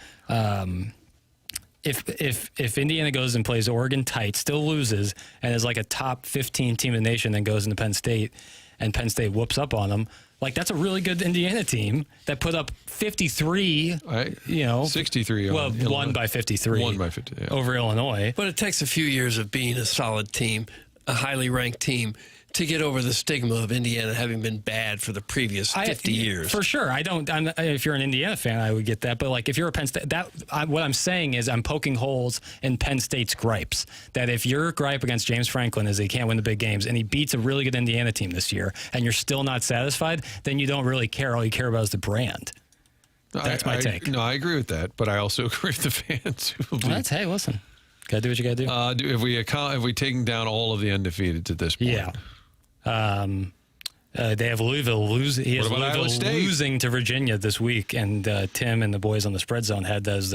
If Indiana goes and plays Oregon tight, still loses, and is like a top 15 team in the nation, then goes into Penn State, and Penn State whoops up on them, like that's a really good Indiana team that put up 53, 63. Well, won by 53. Won by 50, over Illinois. But it takes a few years of being a solid team, a highly ranked team, to get over the stigma of Indiana having been bad for the previous 50 years. For sure. If you're an Indiana fan, I would get that. But like if you're a Penn State, what I'm saying is I'm poking holes in Penn State's gripes. That if your gripe against James Franklin is he can't win the big games and he beats a really good Indiana team this year and you're still not satisfied, then you don't really care. All you care about is the brand. That's my take. No, I agree with that, but I also agree with the fans. Hey, listen. Got to do what you got to do. If we taken down all of the undefeated to this point. Yeah. They have Louisville losing. He has Louisville losing to Virginia this week, and Tim and the boys on the Spread Zone had that as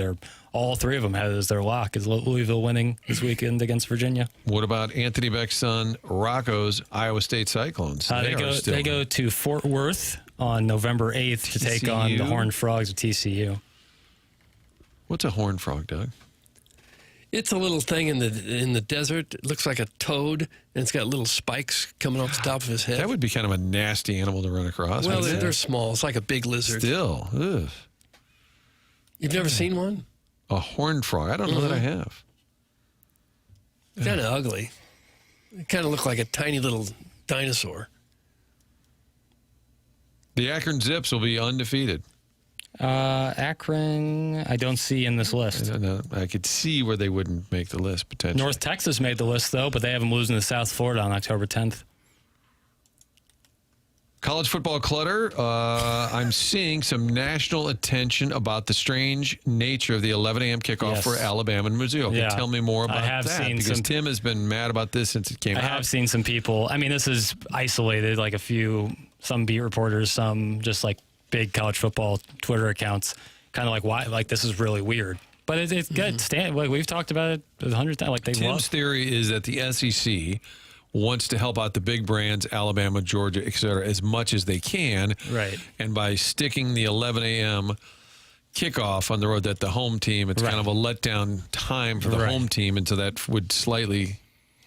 all three of them had it as their lock. Is Louisville winning this weekend against Virginia? What about Anthony Beck's son Rocco's Iowa State Cyclones? They go to Fort Worth on November 8th to take on the Horned Frogs of TCU. What's a Horned Frog, Doug? It's a little thing in the desert. It looks like a toad, and it's got little spikes coming off the top of his head. That would be kind of a nasty animal to run across. Well, they're small. It's like a big lizard. Still. Ugh. You've never seen one? A horned frog. I don't know that I have. Kind of ugly. It kind of looked like a tiny little dinosaur. The Akron Zips will be undefeated. Akron, I don't see in this list. I could see where they wouldn't make the list, potentially. North Texas made the list, though, but they have them losing to South Florida on October 10th. College football clutter. I'm seeing some national attention about the strange nature of the 11 a.m. kickoff for Alabama and Mizzou. Okay, tell me more about that, because Tim has been mad about this since it came out. I have seen some people. I mean, this is isolated, like some beat reporters, some just like big college football Twitter accounts, kind of like, why? Like, this is really weird. But it's good. Like, we've talked about it 100 times. Like, Tim's theory is that the SEC wants to help out the big brands, Alabama, Georgia, et cetera, as much as they can. Right. And by sticking the 11 a.m. kickoff on the road, that the home team, it's kind of a letdown time for the home team. And so that would slightly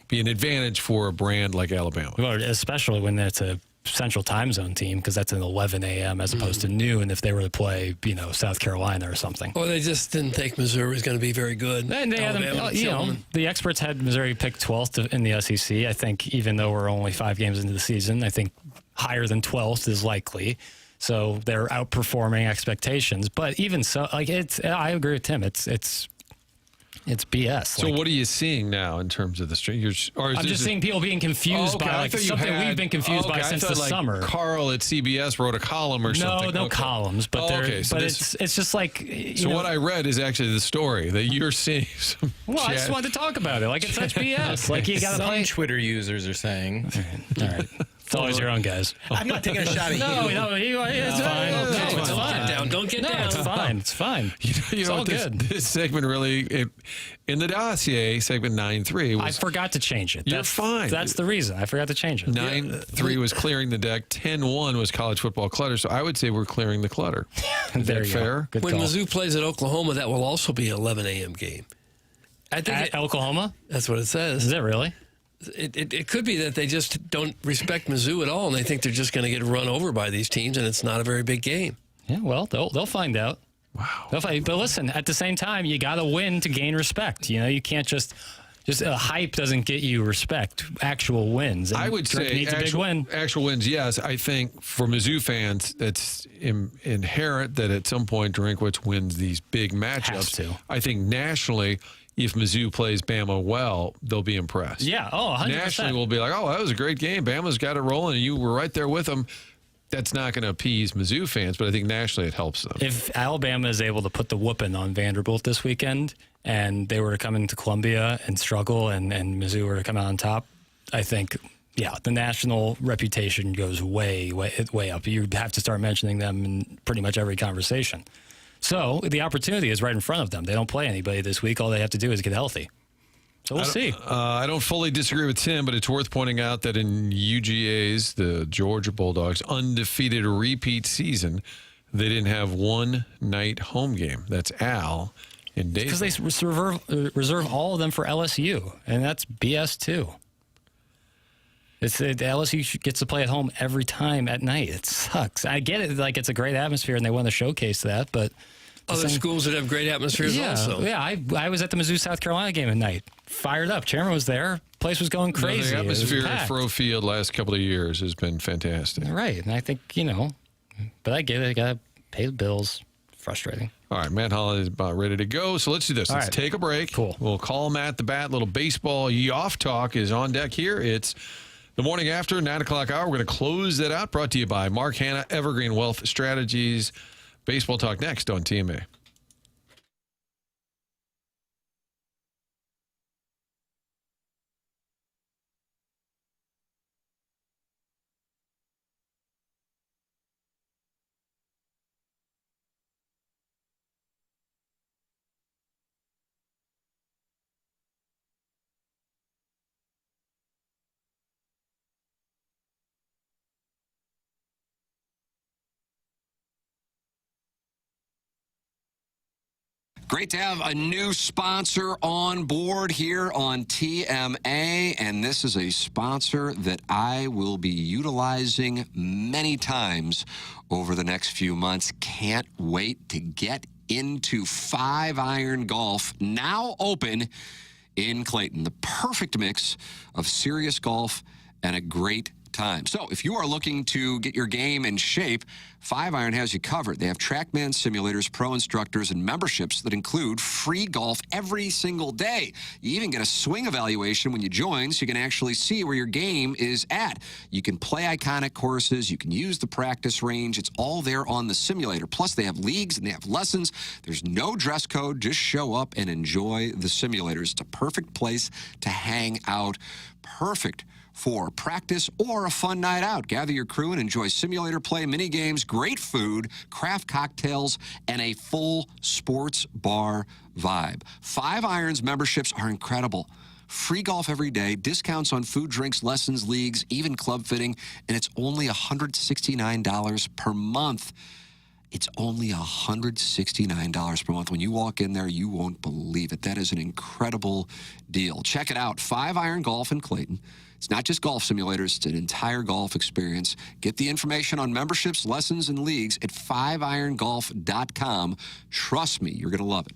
be an advantage for a brand like Alabama. Well, especially when it's a Central Time Zone team, because that's an 11 a.m. as opposed to noon if they were to play, South Carolina or something. Or they just didn't think Missouri was going to be very good. And they had them, the experts had Missouri picked 12th in the SEC. I think even though we're only 5 games into the season, I think higher than 12th is likely. So they're outperforming expectations. But even so, I agree with Tim. It's BS. So what are you seeing now in terms of the string? I'm just seeing people being confused by something we've been confused by since the summer. Carl at CBS wrote a column or something. No columns, but it's just like. So what I read is actually the story that you're seeing. I just wanted to talk about it. Like, it's such BS. Like, you got to play. Twitter users are saying. All right. It's always your own, guys. I'm not taking a shot at you. It's fine. It's fine. Don't get down. It's fine. It's fine. It's all good. This segment really, in the dossier, segment 9-3. I forgot to change it. You're fine. That's the reason. I forgot to change it. 9-3 was clearing the deck. 10-1 was college football clutter. So I would say we're clearing the clutter. Is that fair? When Mizzou plays at Oklahoma, that will also be an 11 a.m. game. At Oklahoma? That's what it says. Is it really? It could be that they just don't respect Mizzou at all, and they think they're just going to get run over by these teams, and it's not a very big game. Yeah, well, they'll find out. Wow. But listen, at the same time, you got to win to gain respect. You can't just hype doesn't get you respect. Actual wins. And I would say needs a big win. Actual wins, yes. I think for Mizzou fans, it's inherent that at some point Drinkwitz wins these big matchups. Has to. I think nationally, if Mizzou plays Bama well, they'll be impressed. Yeah, 100%. Nationally, we'll be like, that was a great game. Bama's got it rolling, and you were right there with them. That's not going to appease Mizzou fans, but I think nationally it helps them. If Alabama is able to put the whooping on Vanderbilt this weekend, and they were to come into Columbia and struggle, and Mizzou were to come out on top, I think, the national reputation goes way, way, way up. You have to start mentioning them in pretty much every conversation. So the opportunity is right in front of them. They don't play anybody this week. All they have to do is get healthy. So we'll see. I don't fully disagree with Tim, but it's worth pointing out that in UGA's, the Georgia Bulldogs, undefeated repeat season, they didn't have one night home game. That's Al in Dayton. Because they reserve all of them for LSU, and that's BS too. LSU gets to play at home every time at night. It sucks. I get it. Like, it's a great atmosphere, and they want to showcase that, but other schools that have great atmospheres also. Yeah, I was at the Mizzou South Carolina game at night. Fired up. Chairman was there. Place was going crazy. The atmosphere at Fro Field last couple of years has been fantastic. Right, and I think, but I get it. I got to pay the bills. Frustrating. All right, Matt Holliday is about ready to go. So let's do this. Let's take a break. Cool. We'll call Matt the Bat. Little baseball off talk is on deck here. It's the morning after, 9 o'clock hour. We're going to close that out. Brought to you by Mark Hanna, Evergreen Wealth Strategies. Baseball talk next on TMA. Great to have a new sponsor on board here on TMA, and this is a sponsor that I will be utilizing many times over the next few months. Can't wait to get into 5-iron golf, now open in Clayton. The perfect mix of serious golf and a great time. So if you are looking to get your game in shape, 5-Iron has you covered. They have TrackMan simulators, pro instructors, and memberships that include free golf every single day. You even get a swing evaluation when you join, so you can actually see where your game is at. You can play iconic courses. You can use the practice range. It's all there on the simulator. Plus, they have leagues and they have lessons. There's no dress code. Just show up and enjoy the simulators. It's a perfect place to hang out. Perfect for practice or a fun night out. Gather your crew and enjoy simulator play, mini games, great food, craft cocktails, and a full sports bar vibe. 5-Iron's memberships are incredible. Free golf every day, discounts on food, drinks, lessons, leagues, even club fitting, and it's only $169 per month. It's only $169 per month. When you walk in there, you won't believe it. That is an incredible deal. Check it out. 5-Iron Golf in Clayton. It's not just golf simulators. It's an entire golf experience. Get the information on memberships, lessons, and leagues at 5irongolf.com. Trust me, you're going to love it.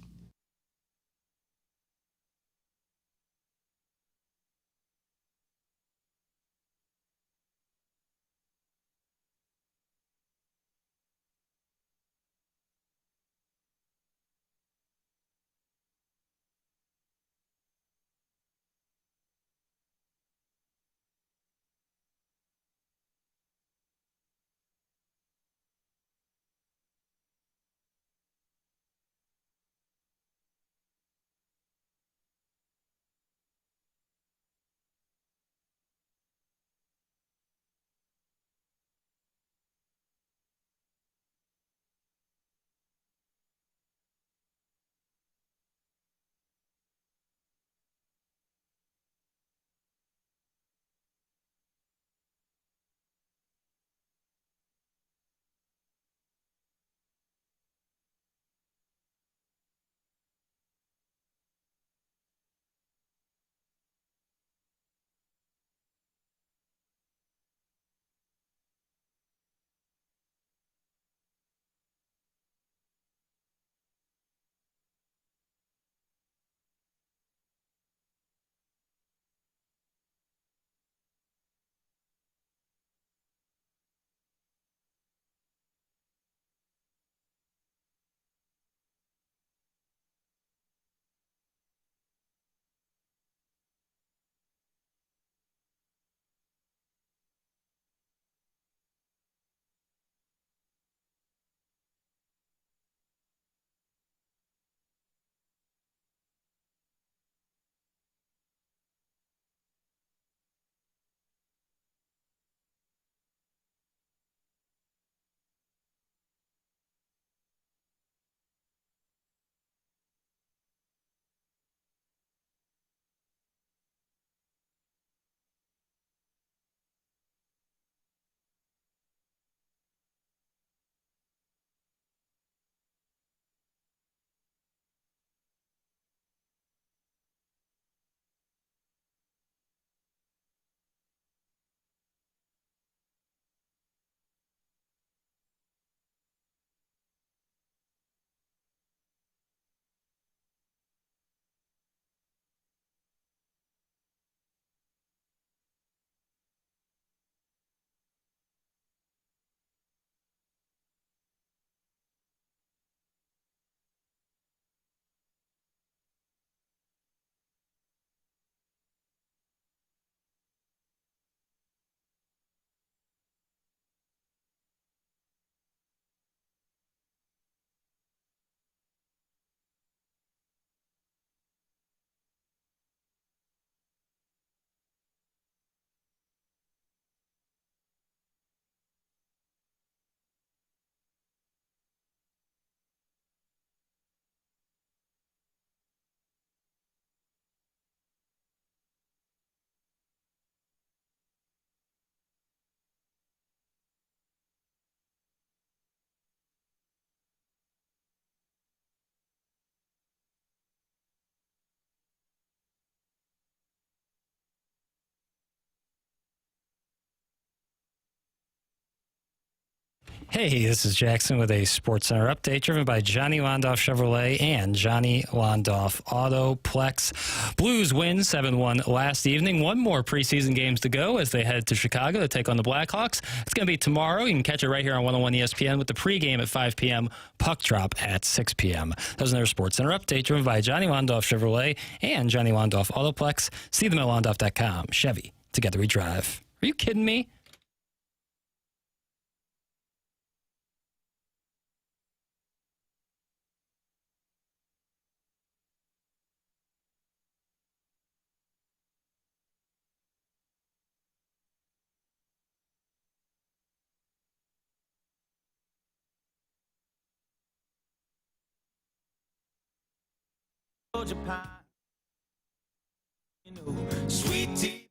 Hey, this is Jackson with a Sports Center update driven by Johnny Londoff Chevrolet and Johnny Londoff Autoplex. Blues win 7-1 last evening. One more preseason games to go as they head to Chicago to take on the Blackhawks. It's going to be tomorrow. You can catch it right here on 101 ESPN with the pregame at 5 p.m., puck drop at 6 p.m. That was another Sports Center update driven by Johnny Londoff Chevrolet and Johnny Londoff Autoplex. See them at londoff.com. Chevy, together we drive. Are you kidding me? Sweet tea.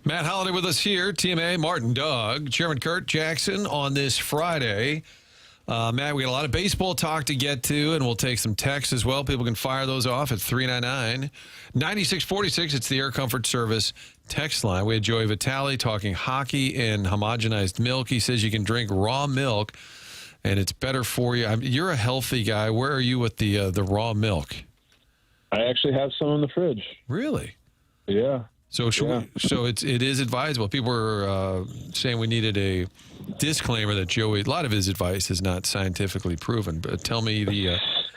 Matt Holliday with us here, TMA, Martin, Doug, Chairman Kurt Jackson on this Friday. Matt, we got a lot of baseball talk to get to, and we'll take some texts as well. People can fire those off at 399-9646. It's the Air Comfort Service text line. We had Joey Vitale talking hockey and homogenized milk. He says you can drink raw milk, and it's better for you. You're a healthy guy. Where are you with the raw milk? I actually have some in the fridge. Really? Yeah. So it is advisable. People are saying we needed a disclaimer that Joey, a lot of his advice is not scientifically proven. But tell me,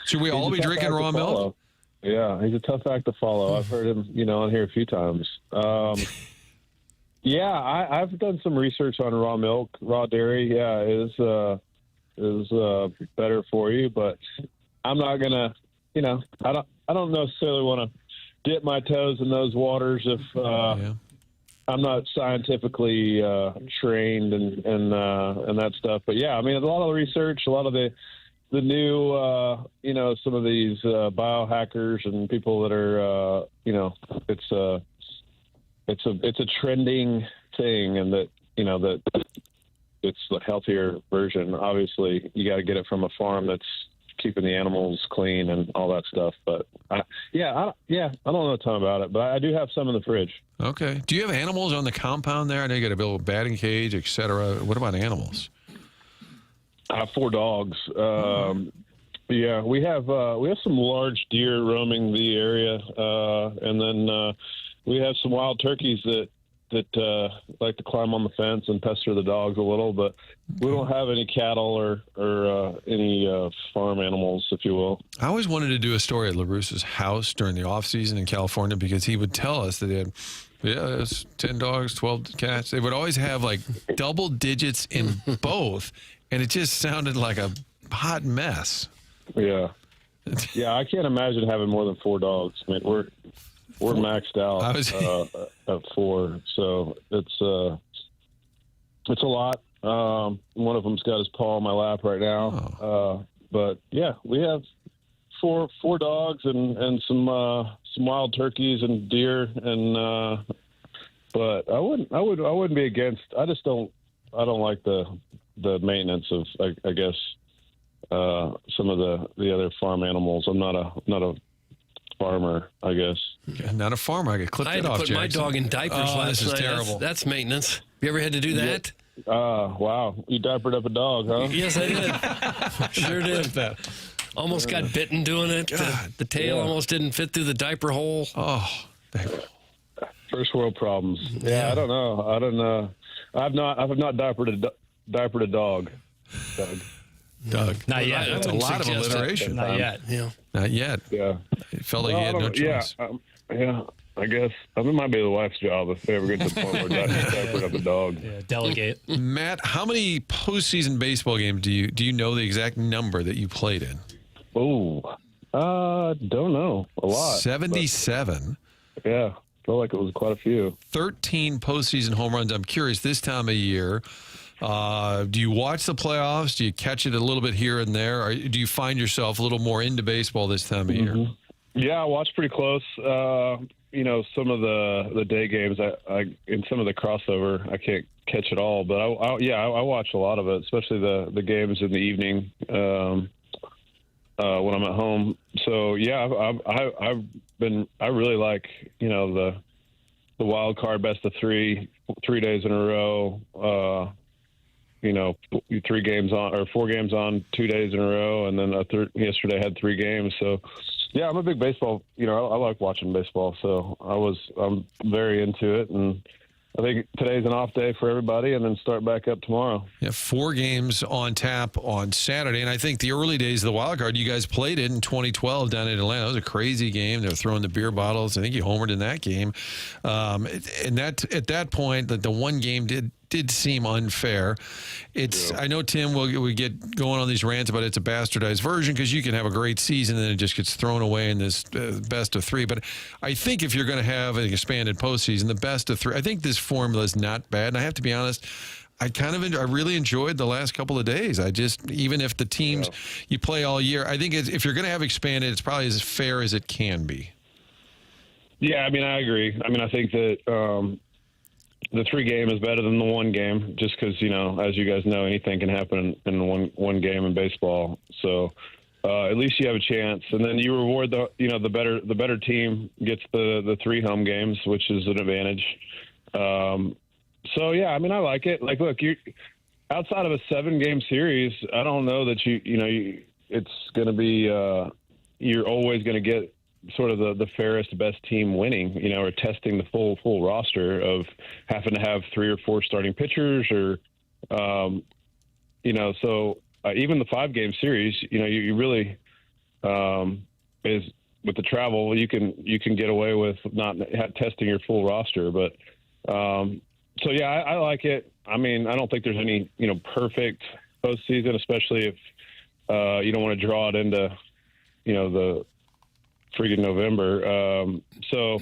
should we all be drinking raw milk? Yeah, he's a tough act to follow. I've heard him, on here a few times. I've done some research on raw milk, raw dairy. Yeah, is better for you, but I'm not gonna, I don't necessarily want to dip my toes in those waters if I'm not scientifically trained and that stuff. But yeah, I mean, a lot of the research, a lot of the new, some of these biohackers and people that are, it's a trending thing, and that that it's the healthier version. Obviously, you got to get it from a farm that's keeping the animals clean and all that stuff. But I don't know a ton about it, but I do have some in the fridge. Okay. Do you have animals on the compound there? I know you got to build a batting cage, et cetera. What about animals? I have 4 dogs. We have some large deer roaming the area, and then we have some wild turkeys that like to climb on the fence and pester the dogs a little, but we don't have any cattle or any farm animals, if you will. I always wanted to do a story at LaRusse's house during the off season in California, because he would tell us that they had, it's 10 dogs, 12 cats. They would always have like double digits in both, and it just sounded like a hot mess. Yeah. Yeah, I can't imagine having more than 4 dogs. I mean, we're maxed out at 4, so it's a lot. One of them's got his paw on my lap right now. But yeah, we have four dogs and some wild turkeys and deer, and but I wouldn't be against. I don't like the maintenance of I guess some of the other farm animals. I'm not a farmer, I guess. Not a farmer. I get clipped I had to off, put my Jackson. dog in diapers last this is night. terrible. That's maintenance. You ever had to do that? Wow. You diapered up a dog, huh? Yes, I did. Sure did. Almost got bitten doing it. The tail almost didn't fit through the diaper hole. Oh, first world problems. Yeah, I don't know. I have not diapered a dog, Doug. Not yet. That's a lot of alliteration. Not yet. Yeah. Not yet. Yeah. It felt like he had no choice. I guess. It might be the wife's job if they ever get to the point where diapering up a dog. Yeah, delegate. Matt, how many postseason baseball games do you know the exact number that you played in? Oh, don't know. A lot. 77. Yeah. Felt like it was quite a few. 13 postseason home runs. I'm curious, this time of year, do you watch the playoffs? Do you catch it a little bit here and there? Or do you find yourself a little more into baseball this time of year? Yeah, I watch pretty close. Some of the day games, I in some of the crossover, I can't catch it all. But I watch a lot of it, especially the games in the evening. when I'm at home. So yeah, I really like, you know, the wild card best of 3 days in a row. You know, 4 games on 2 days in a row, and then yesterday had 3 games. So yeah, I'm a big baseball. You know, I like watching baseball. So I'm very into it, and I think today's an off day for everybody, and then start back up tomorrow. Yeah, 4 games on tap on Saturday, and I think the early days of the wild card, you guys played it in 2012 down in Atlanta. It was a crazy game. They were throwing the beer bottles. I think you homered in that game, and that at that point, the one game did seem unfair. I know Tim will get going on these rants about it's a bastardized version because you can have a great season and then it just gets thrown away in this best of 3. But I think if you're going to have an expanded postseason, the best of 3, I think this formula is not bad. And I have to be honest, I really enjoyed the last couple of days. Even if the teams you play all year, I think if you're going to have expanded, it's probably as fair as it can be. Yeah, I mean, I agree. I mean, I think that the 3 game is better than the 1 game, just because, you know, as you guys know, anything can happen in one game in baseball. So at least you have a chance, and then you reward the better team gets the 3 home games, which is an advantage. So yeah, I mean, I like it. Like, look, you outside of a 7-game series, I don't know that it's going to be you're always going to get sort of the fairest, best team winning, you know, or testing the full roster of having to have 3 or 4 starting pitchers, or, you know, so even the 5-game series, you know, you really is with the travel, you can get away with not testing your full roster, but so yeah, I like it. I mean, I don't think there's any, you know, perfect postseason, especially if you don't want to draw it into, you know, the freaking November. So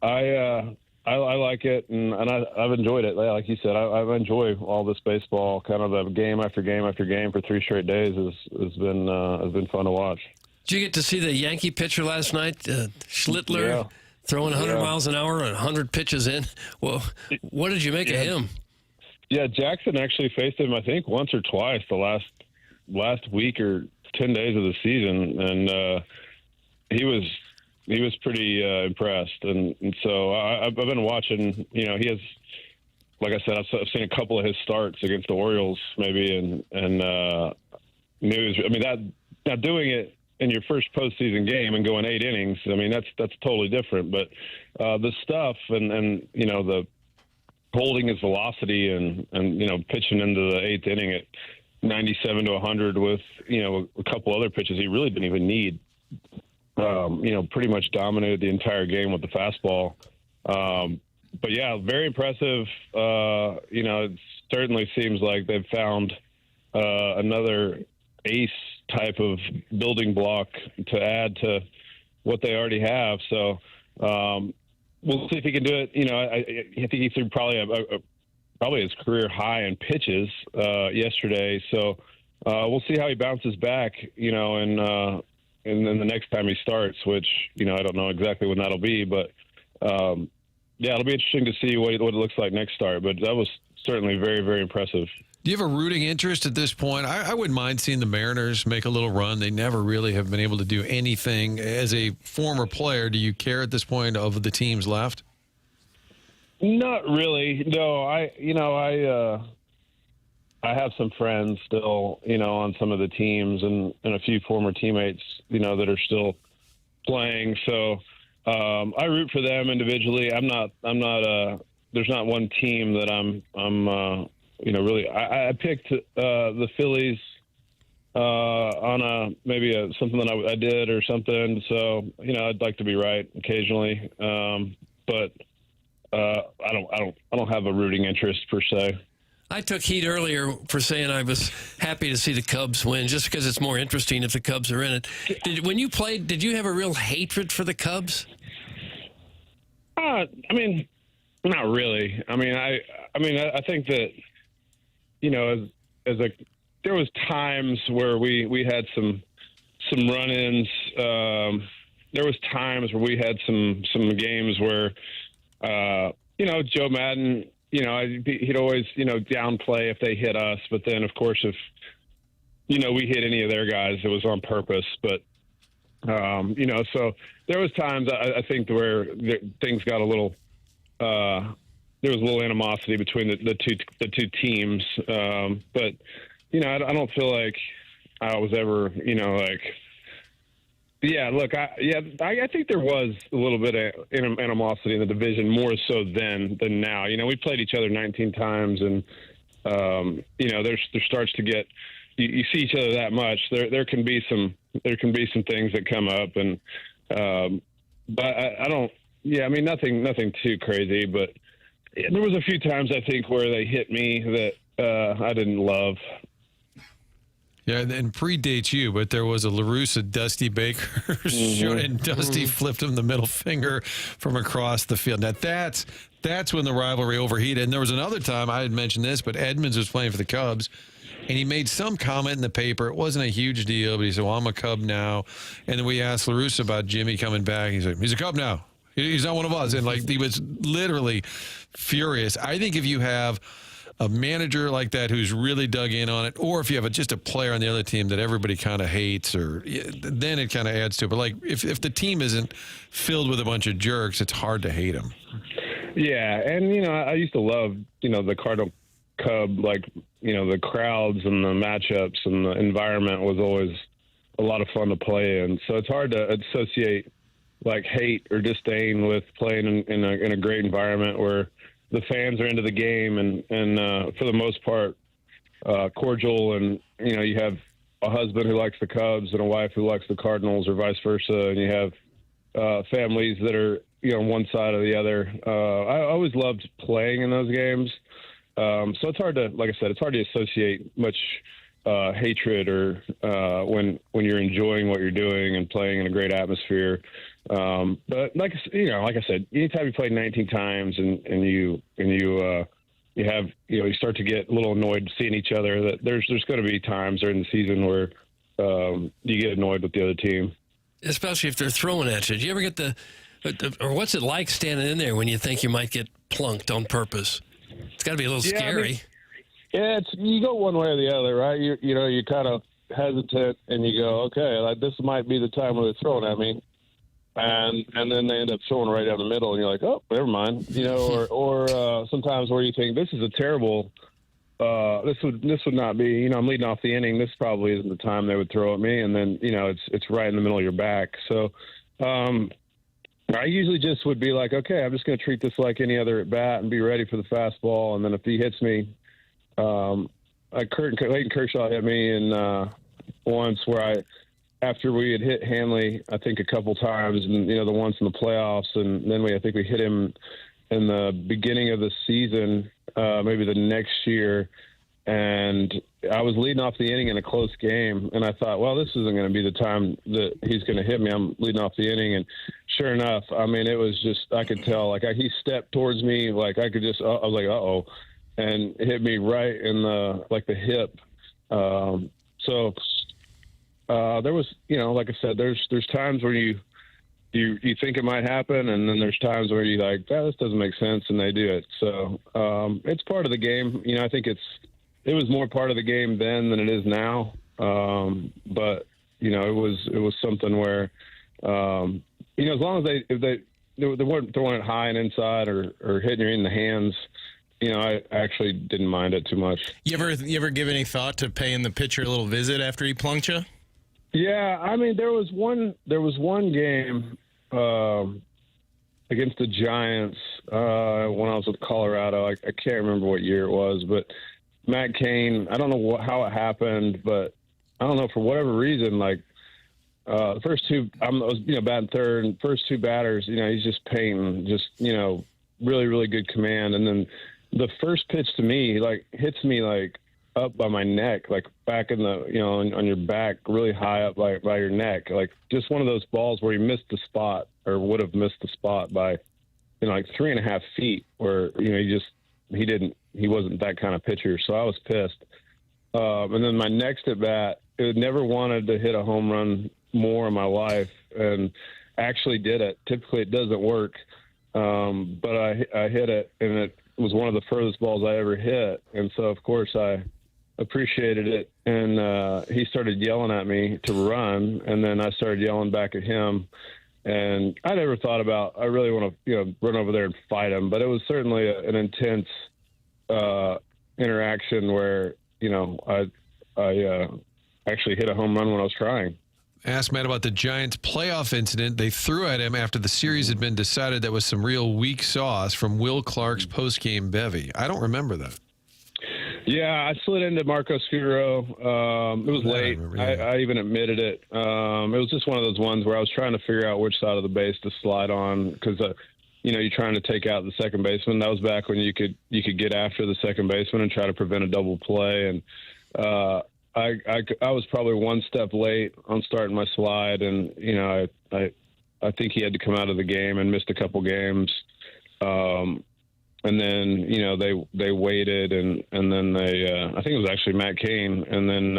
I like it, and I've enjoyed it. Like you said, I enjoy all this baseball, kind of the game after game after game for 3 straight days has been fun to watch. Did you get to see the Yankee pitcher last night, Schlittler, throwing 100 miles an hour and 100 pitches in? Well, what did you make of him? Yeah, Jackson actually faced him, I think, once or twice the last week or 10 days of the season, and he was pretty impressed, and so I've been watching. You know, he has, like I said, I've seen a couple of his starts against the Orioles, maybe, and news. I mean, that now doing it in your first postseason game and going 8 innings. I mean, that's totally different. But the stuff and you know, the holding his velocity and you know, pitching into the 8th inning at 97 to 100 with, you know, a couple other pitches he really didn't even need. You know, pretty much dominated the entire game with the fastball. But yeah, very impressive. You know, it certainly seems like they've found another ace type of building block to add to what they already have. So we'll see if he can do it. You know, I think he threw probably his career high in pitches yesterday. So we'll see how he bounces back, you know, and then the next time he starts, which, you know, I don't know exactly when that'll be, but yeah, it'll be interesting to see what it looks like next start. But that was certainly very, very impressive. Do you have a rooting interest at this point? I wouldn't mind seeing the Mariners make a little run. They never really have been able to do anything. As a former player, do you care at this point of the teams left? Not really. No, I have some friends still, you know, on some of the teams and a few former teammates, you know, that are still playing. So I root for them individually. I'm not there's not one team that I'm you know, really, I picked the Phillies on maybe something that I did or something. So, you know, I'd like to be right occasionally. But I don't have a rooting interest per se. I took heat earlier for saying I was happy to see the Cubs win, just because it's more interesting if the Cubs are in it. When you played, did you have a real hatred for the Cubs? I mean, not really. I mean, I think that, you know, there was times where we had some run-ins. There was times where we had some games where, you know, Joe Madden, you know, he'd always, you know, downplay if they hit us. But then, of course, if we hit any of their guys. It was on purpose, but so there was times I think where things got a little. There was a little animosity between the two teams, but I don't feel like I was ever Yeah, look, I think there was a little bit of animosity in the division, more so than now. We played each other 19 times, and there starts to get you see each other that much. There can be some things that come up, and but I don't. Yeah, I mean nothing too crazy, but there was a few times I think where they hit me that I didn't love. Yeah, and predates you, but there was a LaRusse Dusty Baker and Dusty flipped him the middle finger from across the field. Now that's when the rivalry overheated. And there was another time, I had mentioned this, but Edmonds was playing for the Cubs, and he made some comment in the paper. It wasn't a huge deal, but he said, well, I'm a Cub now. And then we asked LaRusse about Jimmy coming back. He said, he's a Cub now. He's not one of us. And he was literally furious. I think if you have a manager like that who's really dug in on it, or if you have just a player on the other team that everybody kind of hates, then it kind of adds to it. But if the team isn't filled with a bunch of jerks, it's hard to hate them. Yeah, and I used to love the Cardinal Cub, the crowds and the matchups and the environment was always a lot of fun to play in. So it's hard to associate hate or disdain with playing in a great environment where the fans are into the game and for the most part cordial, and you have a husband who likes the Cubs and a wife who likes the Cardinals, or vice versa, and you have families that are on one side or the other. I always loved playing in those games, so it's hard to, like I said, it's hard to associate much hatred or when you're enjoying what you're doing and playing in a great atmosphere. But like I said, anytime you play 19 times and you have you start to get a little annoyed seeing each other, that there's going to be times during the season where you get annoyed with the other team, especially if they're throwing at you. Do you ever get or what's it like standing in there when you think you might get plunked on purpose? It's got to be a little scary. You go one way or the other, right? You kind of hesitant and you go, okay, this might be the time where they're throwing at me. And then they end up throwing right down the middle, and you're like, oh, never mind, or sometimes where you think this is a terrible, this would not be, I'm leading off the inning. This probably isn't the time they would throw at me, and then it's right in the middle of your back. So I usually just would be like, okay, I'm just going to treat this like any other at bat and be ready for the fastball, and then if he hits me, Clayton Kershaw hit me in once where after we had hit Hanley, I think a couple times, and the once in the playoffs, and then I think we hit him in the beginning of the season, maybe the next year, and I was leading off the inning in a close game, and I thought, well, this isn't going to be the time that he's going to hit me. I'm leading off the inning, and sure enough, I mean, it was just, I could tell, he stepped towards me, I was like, uh-oh, and it hit me right in the hip. There was, like I said, there's times where you think it might happen, and then there's times where you're like, this doesn't make sense, and they do it. So it's part of the game. I think it was more part of the game then than it is now. But it was something where as long as they weren't throwing it high and inside or hitting you in the hands. I actually didn't mind it too much. You ever give any thought to paying the pitcher a little visit after he plunked you? Yeah, I mean, there was one game against the Giants when I was with Colorado. I can't remember what year it was, but Matt Cain, I don't know how it happened, but I don't know, for whatever reason, the first two, I was batting third, and first two batters, he's just painting, just really, really good command, and then the first pitch to me, hits me up by my neck, back in the, on your back, really high up by your neck, just one of those balls where he missed the spot, or would have missed the spot by, 3.5 feet, where he wasn't that kind of pitcher, so I was pissed. And then my next at bat, I never wanted to hit a home run more in my life, and actually did it. Typically, it doesn't work, but I hit it, and it was one of the furthest balls I ever hit, and so of course I appreciated it, and he started yelling at me to run, and then I started yelling back at him. And I never thought about, I really want to, run over there and fight him, but it was certainly an intense interaction where, I actually hit a home run when I was trying. Asked Matt about the Giants playoff incident they threw at him after the series had been decided. That was some real weak sauce from Will Clark's post-game bevy. I don't remember that. Yeah, I slid into Marcos Figueroa. It was late. I even admitted it. It was just one of those ones where I was trying to figure out which side of the base to slide on because, you're trying to take out the second baseman. That was back when you could get after the second baseman and try to prevent a double play. And I was probably one step late on starting my slide, and I think he had to come out of the game and missed a couple games. And then, they waited and then they, I think it was actually Matt Cain. And then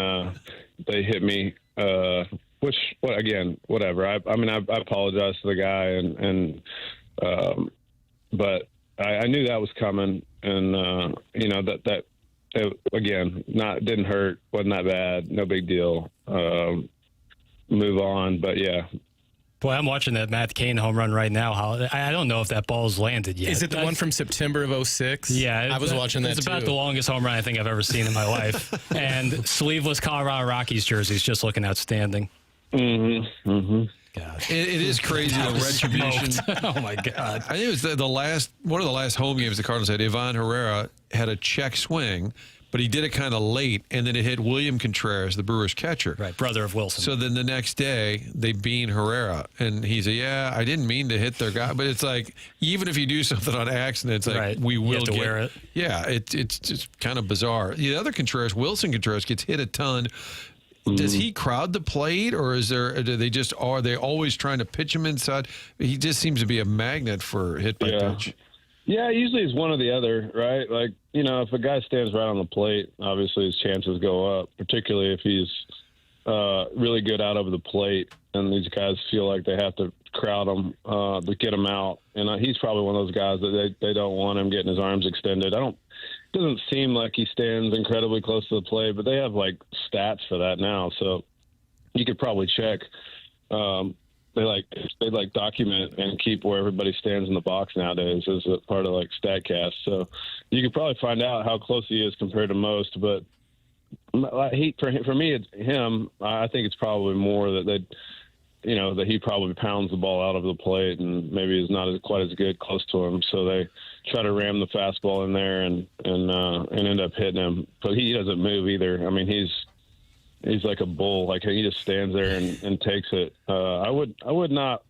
they hit me, whatever. I apologize to the guy but I knew that was coming. And, didn't hurt. Wasn't that bad. No big deal. Move on. But yeah. Boy, I'm watching that Matt Cain home run right now. I don't know if that ball's landed yet. Is it the one from September of 2006? Yeah. I was watching that, It's too. about the longest home run I think I've ever seen in my life. And sleeveless Colorado Rockies jerseys just looking outstanding. Mm-hmm. Mm-hmm. God. It is crazy, the retribution. Oh, my God. I think it was one of the last home games the Cardinals had. Ivan Herrera had a check swing, but he did it kind of late, and then it hit William Contreras, the Brewers catcher. Right, brother of Wilson. So then the next day, they bean Herrera, and he said, I didn't mean to hit their guy. But it's like, even if you do something on accident, it's like, we will you have to wear it. Yeah, it's just kind of bizarre. The other Contreras, Wilson Contreras, gets hit a ton. Does he crowd the plate, or are they always trying to pitch him inside? He just seems to be a magnet for hit by pitch. Yeah, usually it's one or the other, right? Like, if a guy stands right on the plate, obviously his chances go up, particularly if he's really good out over the plate, and these guys feel like they have to crowd him to get him out. And he's probably one of those guys that they don't want him getting his arms extended. It doesn't seem like he stands incredibly close to the plate, but they have, stats for that now. So you could probably check. They document and keep where everybody stands in the box nowadays as a part of StatCast. So you could probably find out how close he is compared to most. But for me, it's him. I think it's probably more that that he probably pounds the ball out of the plate and maybe is not quite as good close to him. So they try to ram the fastball in there and end up hitting him. But he doesn't move either. I mean, he's like a bull. He just stands there and takes it. I would not.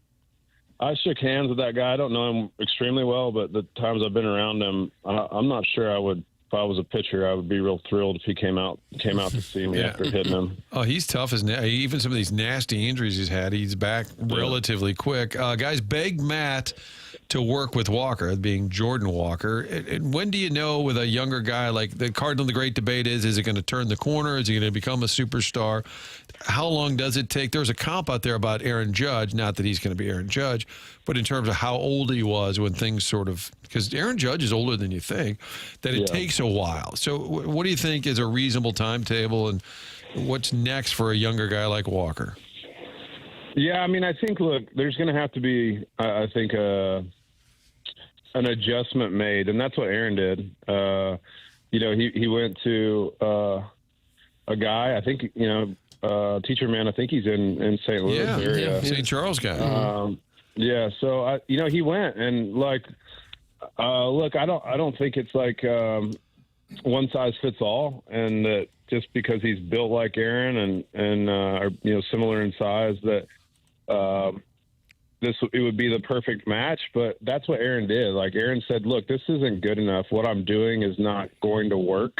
I shook hands with that guy. I don't know him extremely well, but the times I've been around him, I'm not sure I would. If I was a pitcher, I would be real thrilled if he came out to see me after hitting him. Oh, he's tough as even some of these nasty injuries he's had. He's back relatively quick. Guys, begged Matt to work with Walker, being Jordan Walker. And when do you know with a younger guy like the Cardinal? The great debate is it going to turn the corner? Is he going to become a superstar? How long does it take? There's a comp out there about Aaron Judge, not that he's going to be Aaron Judge, but in terms of how old he was when things because Aaron Judge is older than you think, that it takes a while. So what do you think is a reasonable timetable, and what's next for a younger guy like Walker? Yeah, I mean, I think, look, there's going to have to be, I think, an adjustment made, and that's what Aaron did. He went to a guy, I think, teacher man, I think he's in St. Louis area. Yeah, St. Charles guy. So he went and look, I don't think it's one size fits all, and that just because he's built like Aaron and are similar in size that it would be the perfect match. But that's what Aaron did. Aaron said, look, this isn't good enough. What I'm doing is not going to work,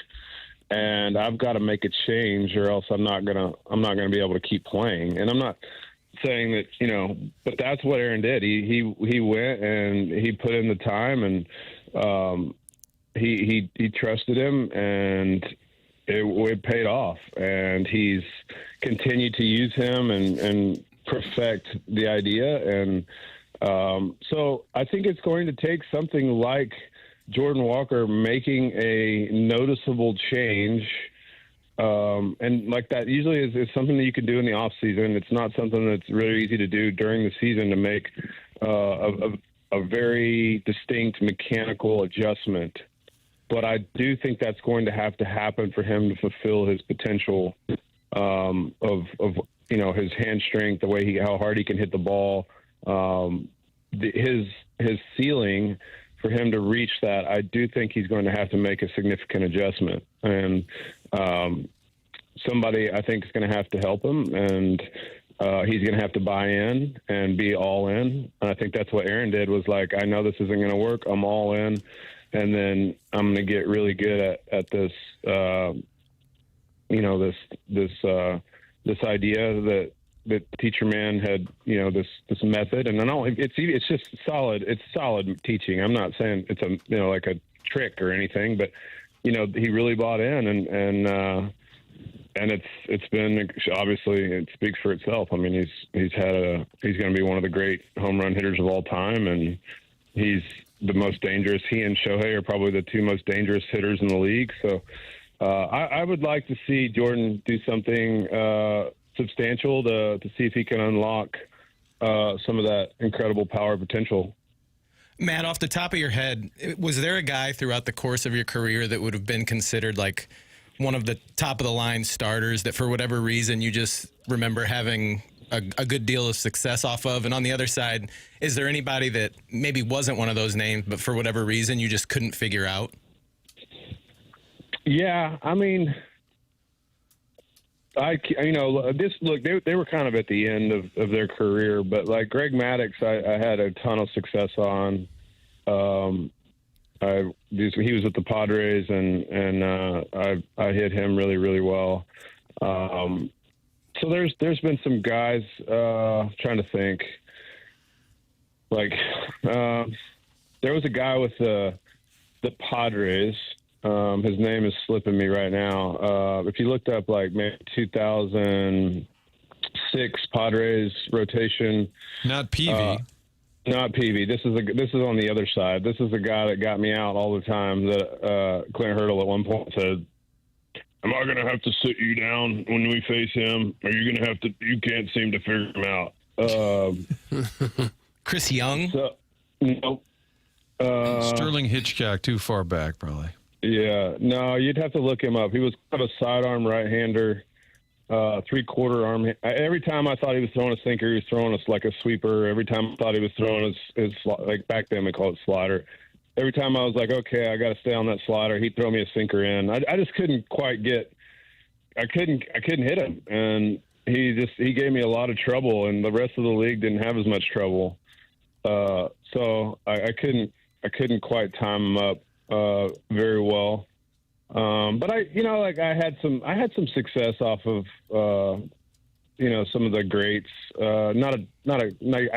and I've got to make a change, or else I'm not gonna be able to keep playing. And I'm not saying that, but that's what Aaron did. He went and he put in the time, and he trusted him, and it paid off. And he's continued to use him and perfect the idea. And so I think it's going to take something like Jordan Walker making a noticeable change And like that usually is something that you can do in the off season. It's not something that's really easy to do during the season to make a very distinct mechanical adjustment. But I do think that's going to happen for him to fulfill his potential of his hand strength, the way how hard he can hit the ball, his ceiling. For him to reach that, I do think he's going to have to make a significant adjustment, and somebody I think is going to have to help him, and he's going to have to buy in and be all in. And I think that's what Aaron did. Was like, I know this isn't going to work. I'm all in, and then I'm going to get really good at this. This idea that Teacher Man had, this method, and it's just solid. It's solid teaching. I'm not saying it's like a trick or anything, but he really bought in, and it's been, obviously it speaks for itself. I mean, he's going to be one of the great home run hitters of all time, and he's the most dangerous. He and Shohei are probably the two most dangerous hitters in the league. So I would like to see Jordan do something substantial to see if he can unlock some of that incredible power potential. Matt, off the top of your head, was there a guy throughout the course of your career that would have been considered like one of the top of the line starters that for whatever reason you just remember having a good deal of success off of? And on the other side, is there anybody that maybe wasn't one of those names, but for whatever reason you just couldn't figure out? Yeah, I mean, they were kind of at the end of their career, but like Greg Maddux, I had a ton of success on. He was with the Padres, and I hit him really, really well. So there's been some guys, trying to think, like there was a guy with the Padres. His name is slipping me right now. If you looked up like maybe 2006 Padres rotation, not Peavy. Not Peavy. This is on the other side. This is the guy that got me out all the time. That Clint Hurdle at one point said, "Am I going to have to sit you down when we face him? Or you going to have to? You can't seem to figure him out." Chris Young. No. Sterling Hitchcock, too far back, probably. Yeah, no, you'd have to look him up. He was kind of a sidearm right-hander, three-quarter arm. Every time I thought he was throwing a sinker, he was throwing us like a sweeper. Every time I thought he was throwing his like back then we call it slider. Every time I was like, okay, I got to stay on that slider, he'd throw me a sinker in. I just couldn't quite I couldn't hit him, and he gave me a lot of trouble, and the rest of the league didn't have as much trouble. So I couldn't quite time him up very well. But I had some success off of, some of the greats. I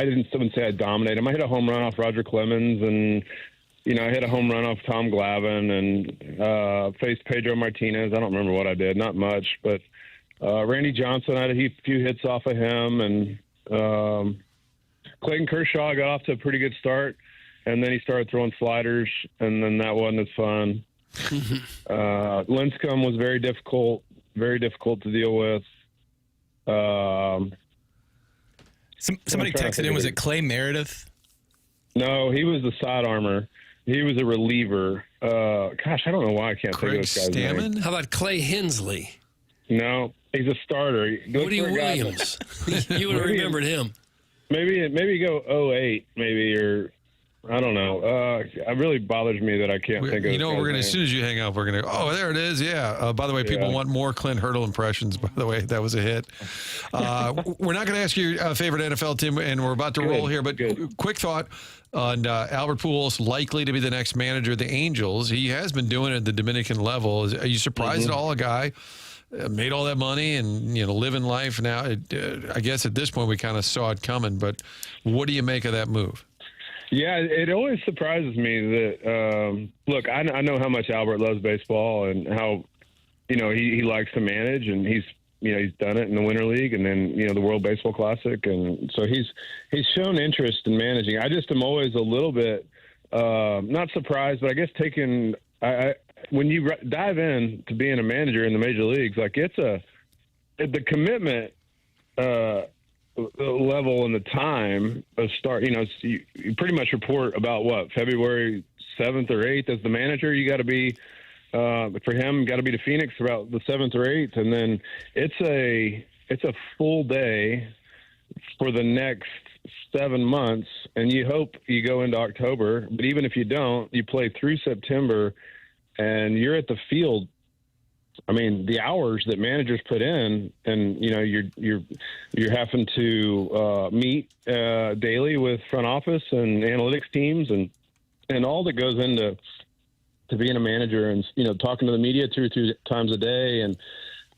wouldn't say I dominated him. I hit a home run off Roger Clemens, and, I hit a home run off Tom Glavine, and faced Pedro Martinez. I don't remember what I did, not much, but Randy Johnson, I had a few hits off of him, and Clayton Kershaw got off to a pretty good start. And then he started throwing sliders, and then that wasn't as fun. Lincecum was very difficult to deal with. Somebody texted in, was it Clay Meredith? No, he was the side armor. He was a reliever. Gosh, I don't know why I can't think of this guy's name. How about Clay Hensley? No, he's a starter. Woody Williams. You would have remembered him. Maybe go 08, or I don't know. It really bothers me that I can't think of. We're going to, as soon as you hang up, we're going to, oh, there it is. Yeah. By the way, people want more Clint Hurdle impressions. By the way, that was a hit. We're not going to ask you your favorite NFL team, and we're about to roll here, but quick thought on Albert Pujols likely to be the next manager of the Angels. He has been doing it at the Dominican level. Are you surprised at all? A guy made all that money and, living life now. I guess at this point we kind of saw it coming, but what do you make of that move? Yeah, it always surprises me that, look, I know how much Albert loves baseball and how, he likes to manage, and he's done it in the Winter League and then, the World Baseball Classic. And so he's shown interest in managing. I just am always a little bit, not surprised, but I guess when you dive in to being a manager in the major leagues, like the commitment level and the time of start. You pretty much report about what, February 7th or 8th as the manager. You got to be for him, got to be to Phoenix about the 7th or 8th, and then it's a full day for the next 7 months, and you hope you go into October. But even if you don't, you play through September, and you're at the field. I mean, the hours that managers put in, and you're having to meet daily with front office and analytics teams, and all that goes into being a manager, and talking to the media 2 or 3 times a day. And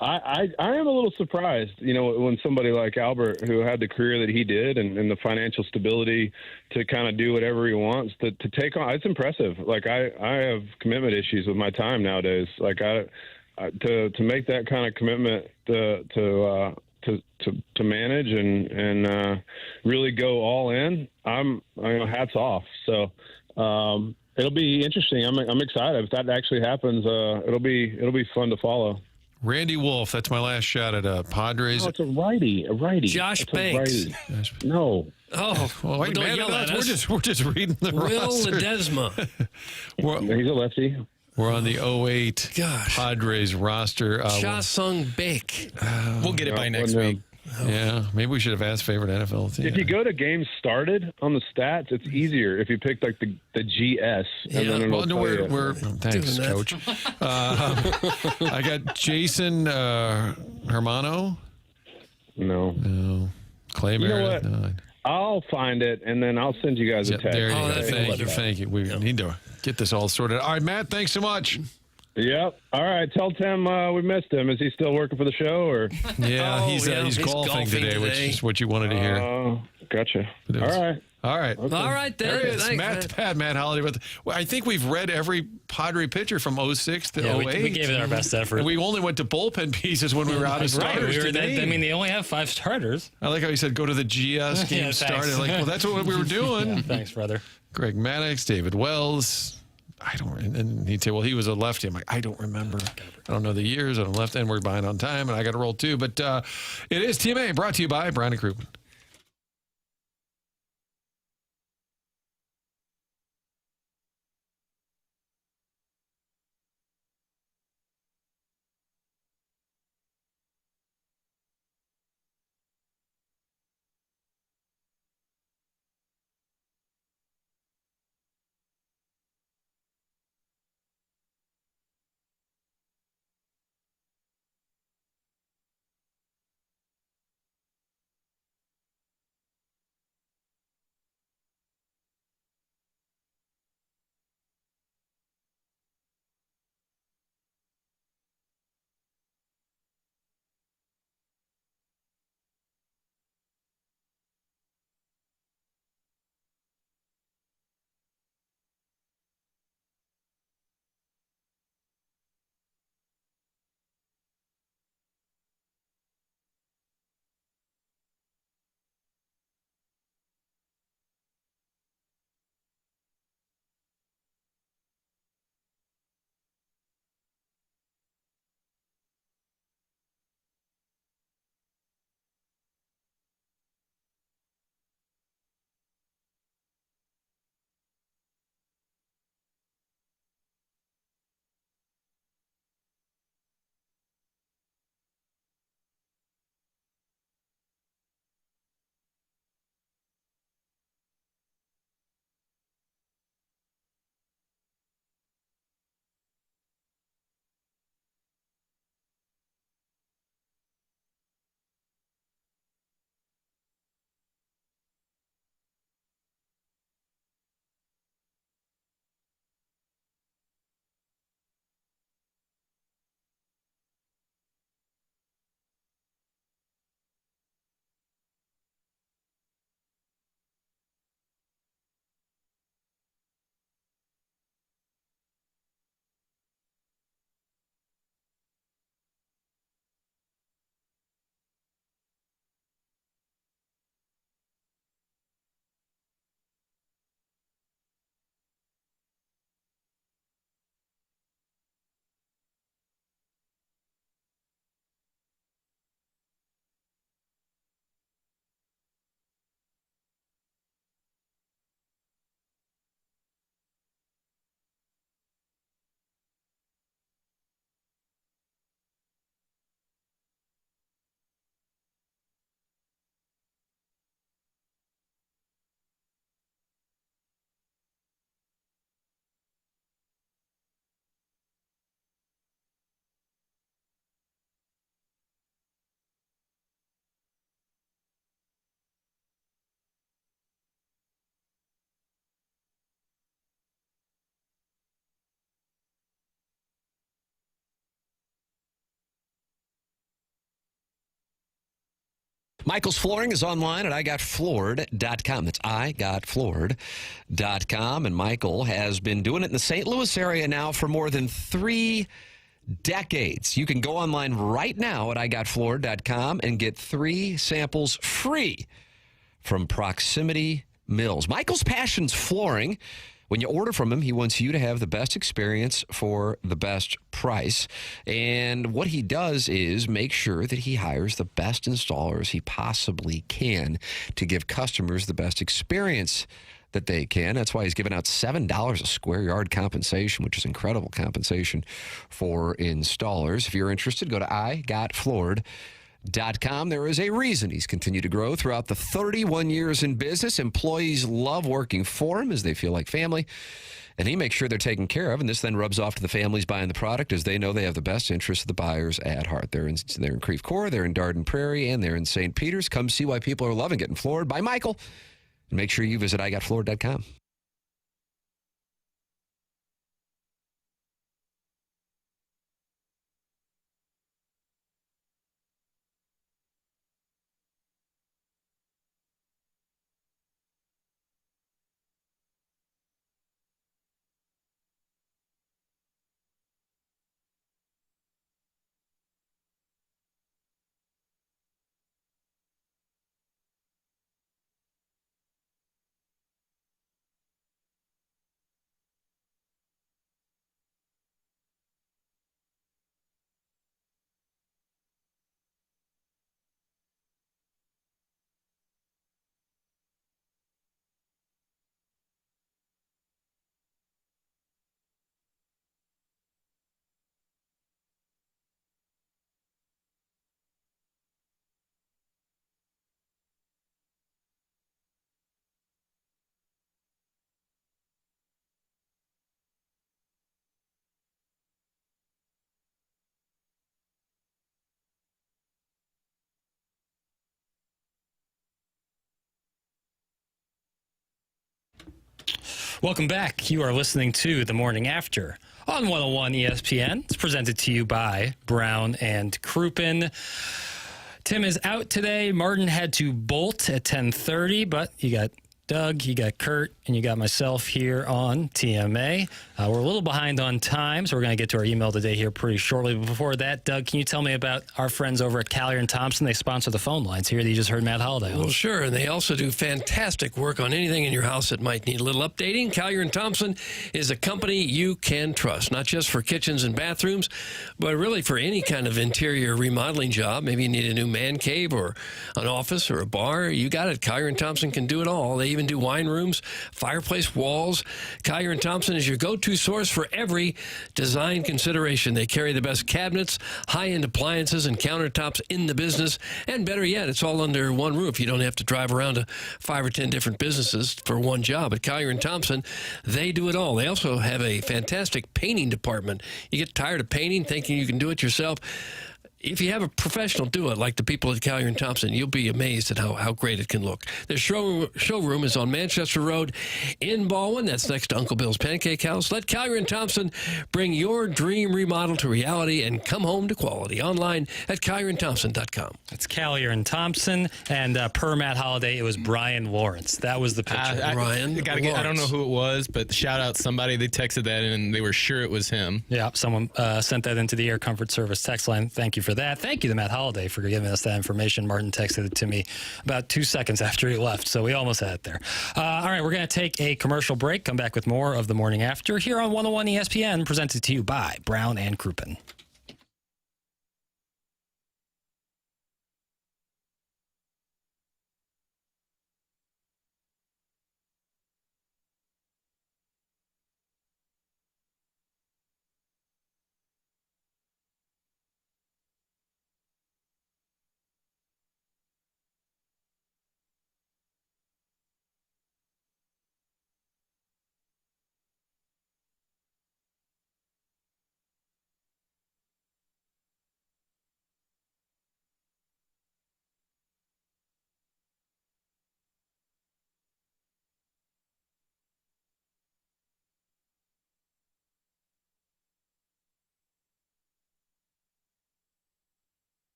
I am a little surprised, when somebody like Albert, who had the career that he did and the financial stability to kind of do whatever he wants, to take on. It's impressive. Like I have commitment issues with my time nowadays. Like to make that kind of commitment to manage and really go all in, hats off. So it'll be interesting. I'm excited if that actually happens. It'll be fun to follow. Randy Wolf, that's my last shot at Padres. No, it's a righty. Josh It's Banks. No. Oh, well, wait, don't man, yell at us. we're just reading the Will roster. Ledesma. He's a lefty. We're on the 08 Padres roster. Cha Sung Baek. We'll get it by next week. Yeah, maybe we should have asked favorite NFL team. If you go to games started on the stats, it's easier if you pick like the GS. And then it'll tell you. we're thanks, Coach. I got Jason Hermano. No. Clay You know Meredith. what? No. I'll find it, and then I'll send you guys a text. There you go. Thank you. We need to get this all sorted. All right, Matt, thanks so much. Yep. All right. Tell Tim we missed him. Is he still working for the show? Or Yeah, he's golfing today, which is what you wanted to hear. Gotcha. All right. All right. Okay. All right, then. There it is. Thanks, Matt Holliday. But I think we've read every Padre pitcher from 06 to 08. We gave it our best effort. And we only went to bullpen pieces when we were out of starters. They only have 5 starters. I like how he said go to the GS game started. Like, well, that's what we were doing. Yeah, thanks, brother. Greg Maddox, David Wells. I don't. And he'd say, well, he was a lefty. I'm like, I don't remember. I don't know the years. I'm left, and we're behind on time, and I got to roll too. But it is TMA brought to you by Brian and Krugman. Michael's Flooring is online at igotfloored.com. That's igotfloored.com. And Michael has been doing it in the St. Louis area now for more than 3 decades. You can go online right now at igotfloored.com and get 3 samples free from Proximity Mills. Michael's passion's flooring. When you order from him, he wants you to have the best experience for the best price. And what he does is make sure that he hires the best installers he possibly can to give customers the best experience that they can. That's why he's giving out $7 a square yard compensation, which is incredible compensation for installers. If you're interested, go to igotfloored.com. There is a reason he's continued to grow throughout the 31 years in business. Employees love working for him as they feel like family, and he makes sure they're taken care of, and this then rubs off to the families buying the product as they know they have the best interests of the buyers at heart. They're in Creve Coeur, they're in Darden Prairie, and they're in St. Peters. Come see why people are loving getting floored by Michael, and make sure you visit igotfloored.com. Welcome back. You are listening to The Morning After on 101 ESPN. It's presented to you by Brown and Crouppen. Tim is out today. Martin had to bolt at 10:30, but you got Doug, you got Kurt, and you got myself here on TMA. We're a little behind on time, so we're going to get to our email today here pretty shortly. But before that, Doug, can you tell me about our friends over at Callier and Thompson? They sponsor the phone lines here that you just heard Matt Holliday on. Well, sure, and they also do fantastic work on anything in your house that might need a little updating. Callier and Thompson is a company you can trust, not just for kitchens and bathrooms, but really for any kind of interior remodeling job. Maybe you need a new man cave or an office or a bar. You got it. Callier and Thompson can do it all. They even do wine rooms, fireplace walls. Callier and Thompson is your go-to source for every design consideration. They carry the best cabinets, high-end appliances, and countertops in the business. And better yet, it's all under one roof. You don't have to drive around to 5 or 10 different businesses for one job. At Callier and Thompson, they do it all. They also have a fantastic painting department. You get tired of painting, thinking you can do it yourself. If you have a professional do it, like the people at Callier and Thompson, you'll be amazed at how great it can look. Their showroom is on Manchester Road in Baldwin. That's next to Uncle Bill's Pancake House. Let Callier and Thompson bring your dream remodel to reality and come home to quality. Online at CallierandThompson.com. That's Callier and Thompson, and per Matt Holliday, it was Brian Lawrence. That was the picture. Brian Lawrence. I don't know who it was, but shout out somebody. They texted that in, and they were sure it was him. Yeah, someone sent that into the Air Comfort Service text line. Thank you for that. Thank you to Matt Holliday for giving us that information. Martin texted it to me about 2 seconds after he left, so we almost had it there. All right, we're going to take a commercial break, come back with more of The Morning After here on 101 ESPN, presented to you by Brown and Crouppen.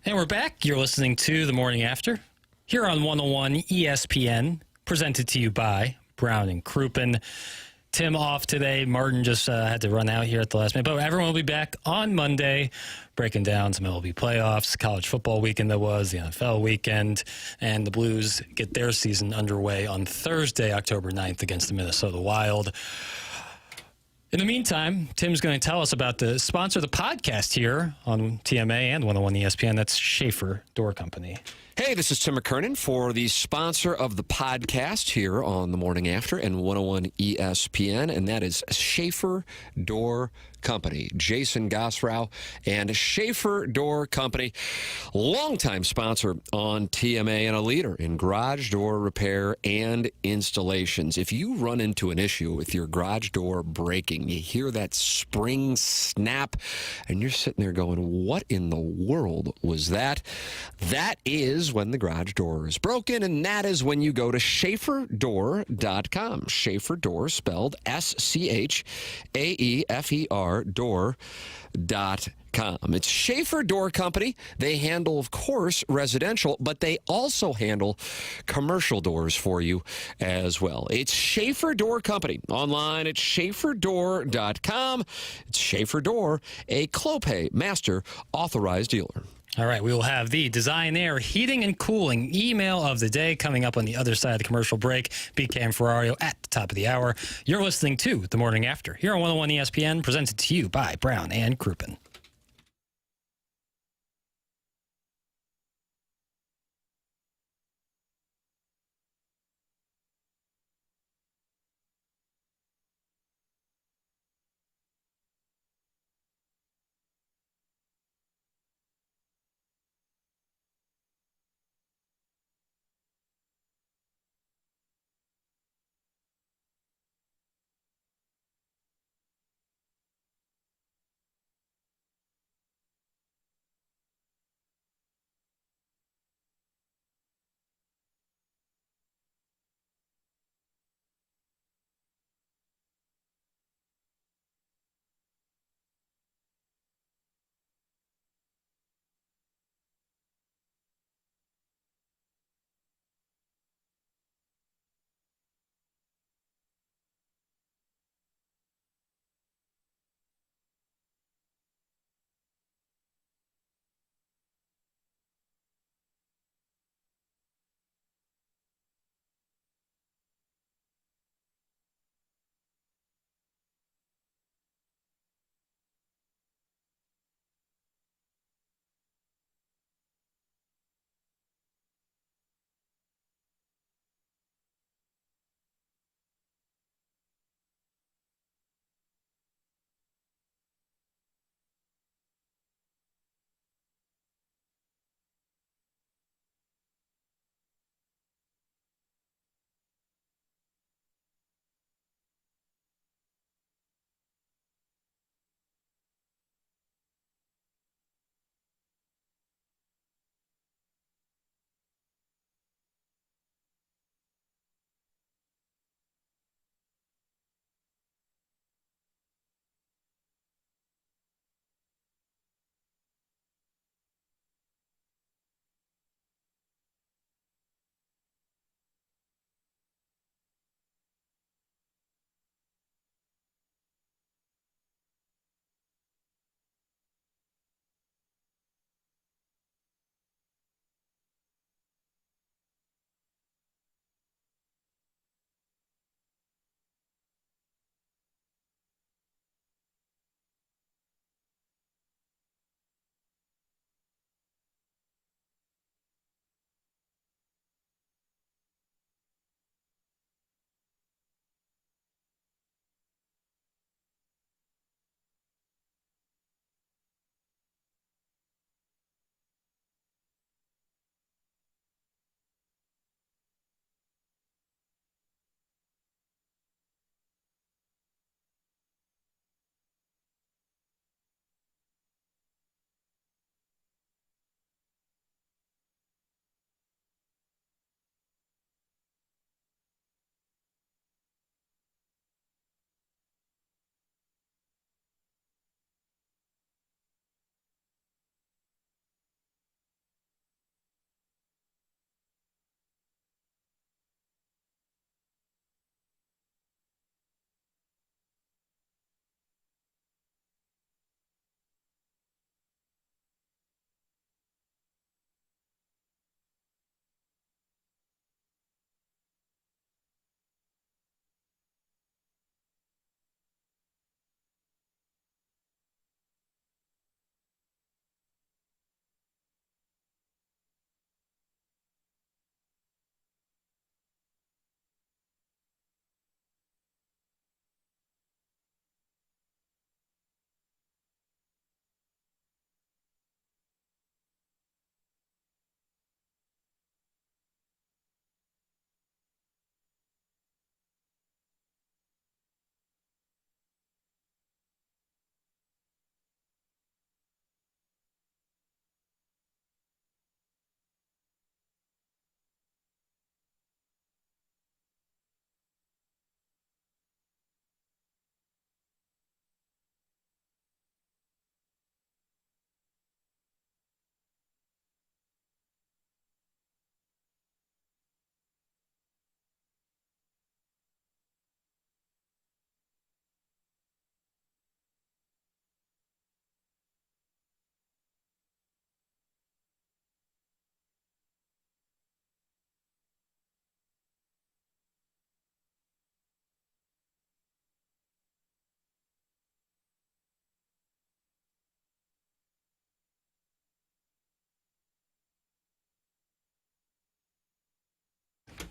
And we're back. You're listening to The Morning After here on 101 ESPN, presented to you by Brown and Crouppen. Tim off today. Martin just had to run out here at the last minute. But everyone will be back on Monday, breaking down some MLB playoffs, college football weekend that was, the NFL weekend, and the Blues get their season underway on Thursday, October 9th against the Minnesota Wild. In the meantime, Tim's going to tell us about the sponsor of the podcast here on TMA and 101 ESPN. That's Schaefer Door Company. Hey, this is Tim McKernan for the sponsor of the podcast here on The Morning After and 101 ESPN, and that is Schaefer Door Company. Jason Gosrow and Schaefer Door Company, longtime sponsor on TMA and a leader in garage door repair and installations. If you run into an issue with your garage door breaking, you hear that spring snap, and you're sitting there going, what in the world was that? That is when the garage door is broken, and that is when you go to SchaeferDoor.com. Schaefer Door, spelled SCHAEFER door.com. It's Schaefer Door Company. They handle, of course, residential, but they also handle commercial doors for you as well. It's Schaefer Door Company. Online at SchaeferDoor.com. It's Schaefer Door, a Clopay Master Authorized Dealer. All right, we will have the Design Air Heating and Cooling email of the day coming up on the other side of the commercial break. BK and Ferrario at the top of the hour. You're listening to The Morning After here on 101 ESPN, presented to you by Brown and Crouppen.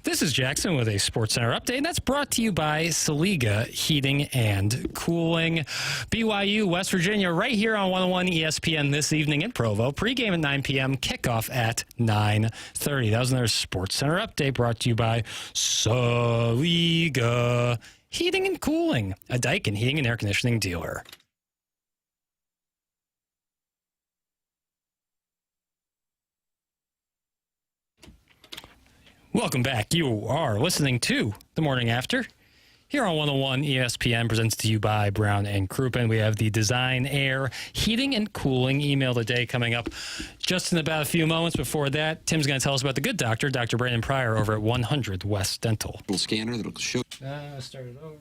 This is Jackson with a Sports Center update, and that's brought to you by Saliga Heating and Cooling. BYU, West Virginia, right here on 101 ESPN this evening in Provo. Pregame at 9 p.m., kickoff at 9:30. That was another Sports Center update brought to you by Saliga Heating and Cooling, a Daikin heating and air conditioning dealer. Welcome back. You are listening to The Morning After here on 101 ESPN, presented to you by Brown and Crouppen. We have the Design Air Heating and Cooling email today coming up just in about a few moments. Before that, Tim's going to tell us about the good doctor, Dr. Brandon Pryor, over at 100 West Dental. Scanner that'll show. Started over.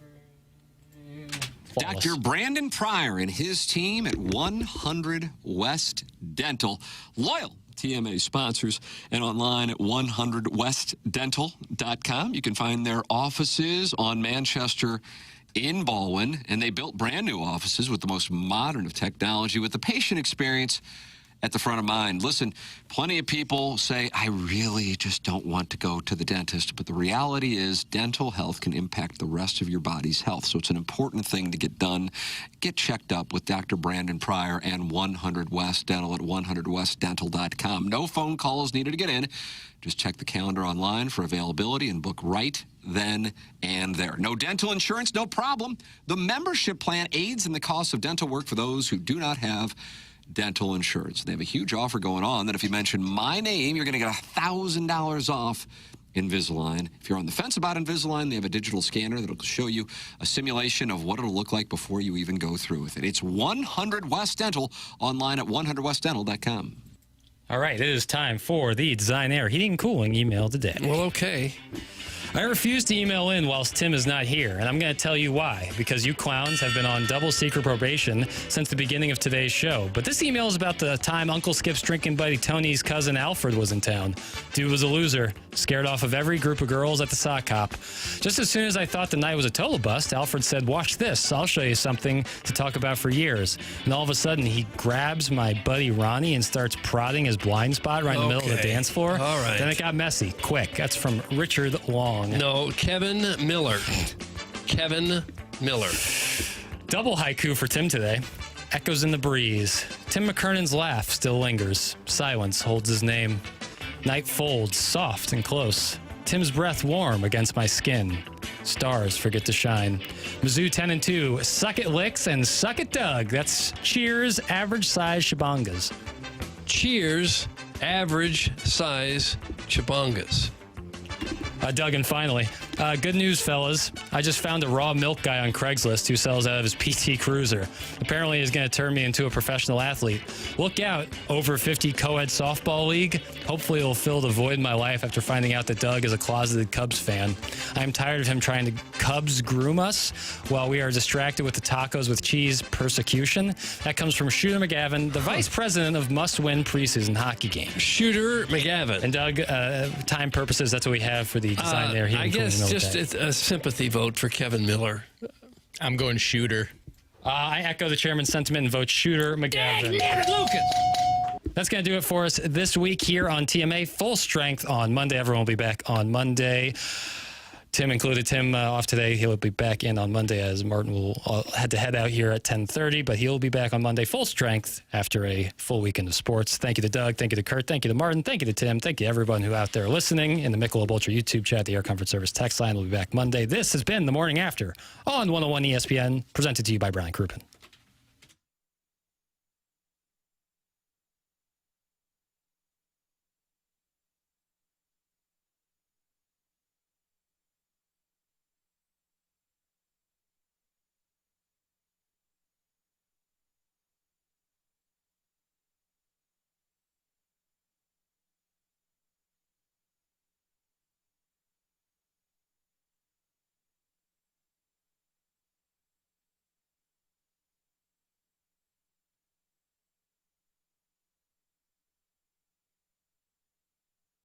Dr. Brandon Pryor and his team at 100 West Dental. Loyal TMA sponsors, and online at 100westdental.com. You can find their offices on Manchester in Baldwin, and they built brand new offices with the most modern of technology with the patient experience at the front of mind. Listen, plenty of people say, I really just don't want to go to the dentist. But the reality is dental health can impact the rest of your body's health. So it's an important thing to get done. Get checked up with Dr. Brandon Pryor and 100 West Dental at 100westdental.com. No phone calls needed to get in. Just check the calendar online for availability and book right then and there. No dental insurance, no problem. The membership plan aids in the cost of dental work for those who do not have dental insurance. They have a huge offer going on that if you mention my name, you're going to get $1,000 off Invisalign. If you're on the fence about Invisalign, they have a digital scanner that'll show you a simulation of what it'll look like before you even go through with it. It's 100 West Dental, online at 100westdental.com. All right, it is time for the Design Air Heating and Cooling email today. Well, okay. I refuse to email in whilst Tim is not here, and I'm going to tell you why. Because you clowns have been on double secret probation since the beginning of today's show. But this email is about the time Uncle Skip's drinking buddy Tony's cousin Alfred was in town. Dude was a loser, scared off of every group of girls at the sock hop. Just as soon as I thought the night was a total bust, Alfred said, watch this, I'll show you something to talk about for years. And all of a sudden, he grabs my buddy Ronnie and starts prodding his blind spot right in the middle of the dance floor. All right. Then it got messy, quick. That's from Richard Long. No, Kevin Miller. Kevin Miller. Double haiku for Tim today. Echoes in the breeze. Tim McKernan's laugh still lingers. Silence holds his name. Night folds, soft and close. Tim's breath warm against my skin. Stars forget to shine. Mizzou 10-2. Suck it Licks and suck it Doug. That's Cheers average size Shabangas. Cheers average size Chabangas. Doug, and finally, good news, fellas. I just found a raw milk guy on Craigslist who sells out of his PT Cruiser. Apparently, he's going to turn me into a professional athlete. Look out, over 50 co-ed softball league. Hopefully, it'll fill the void in my life after finding out that Doug is a closeted Cubs fan. I'm tired of him trying to Cubs groom us while we are distracted with the tacos with cheese persecution. That comes from Shooter McGavin, the vice president of must-win preseason hockey games. Shooter McGavin. And Doug, time purposes, that's what we have for the Design there. I guess just a sympathy vote for Kevin Miller. I'm going Shooter. I echo the chairman's sentiment and vote Shooter McGavin. Lucas. That's going to do it for us this week here on TMA. Full strength on Monday. Everyone will be back on Monday. Tim included. Tim off today. He'll be back in on Monday as Martin will had to head out here at 10:30, but he'll be back on Monday full strength after a full weekend of sports. Thank you to Doug. Thank you to Kurt. Thank you to Martin. Thank you to Tim. Thank you to everyone who out there listening in the Michelob Ultra YouTube chat, the Air Comfort Service text line. We'll be back Monday. This has been The Morning After on 101 ESPN, presented to you by Brown and Crouppen.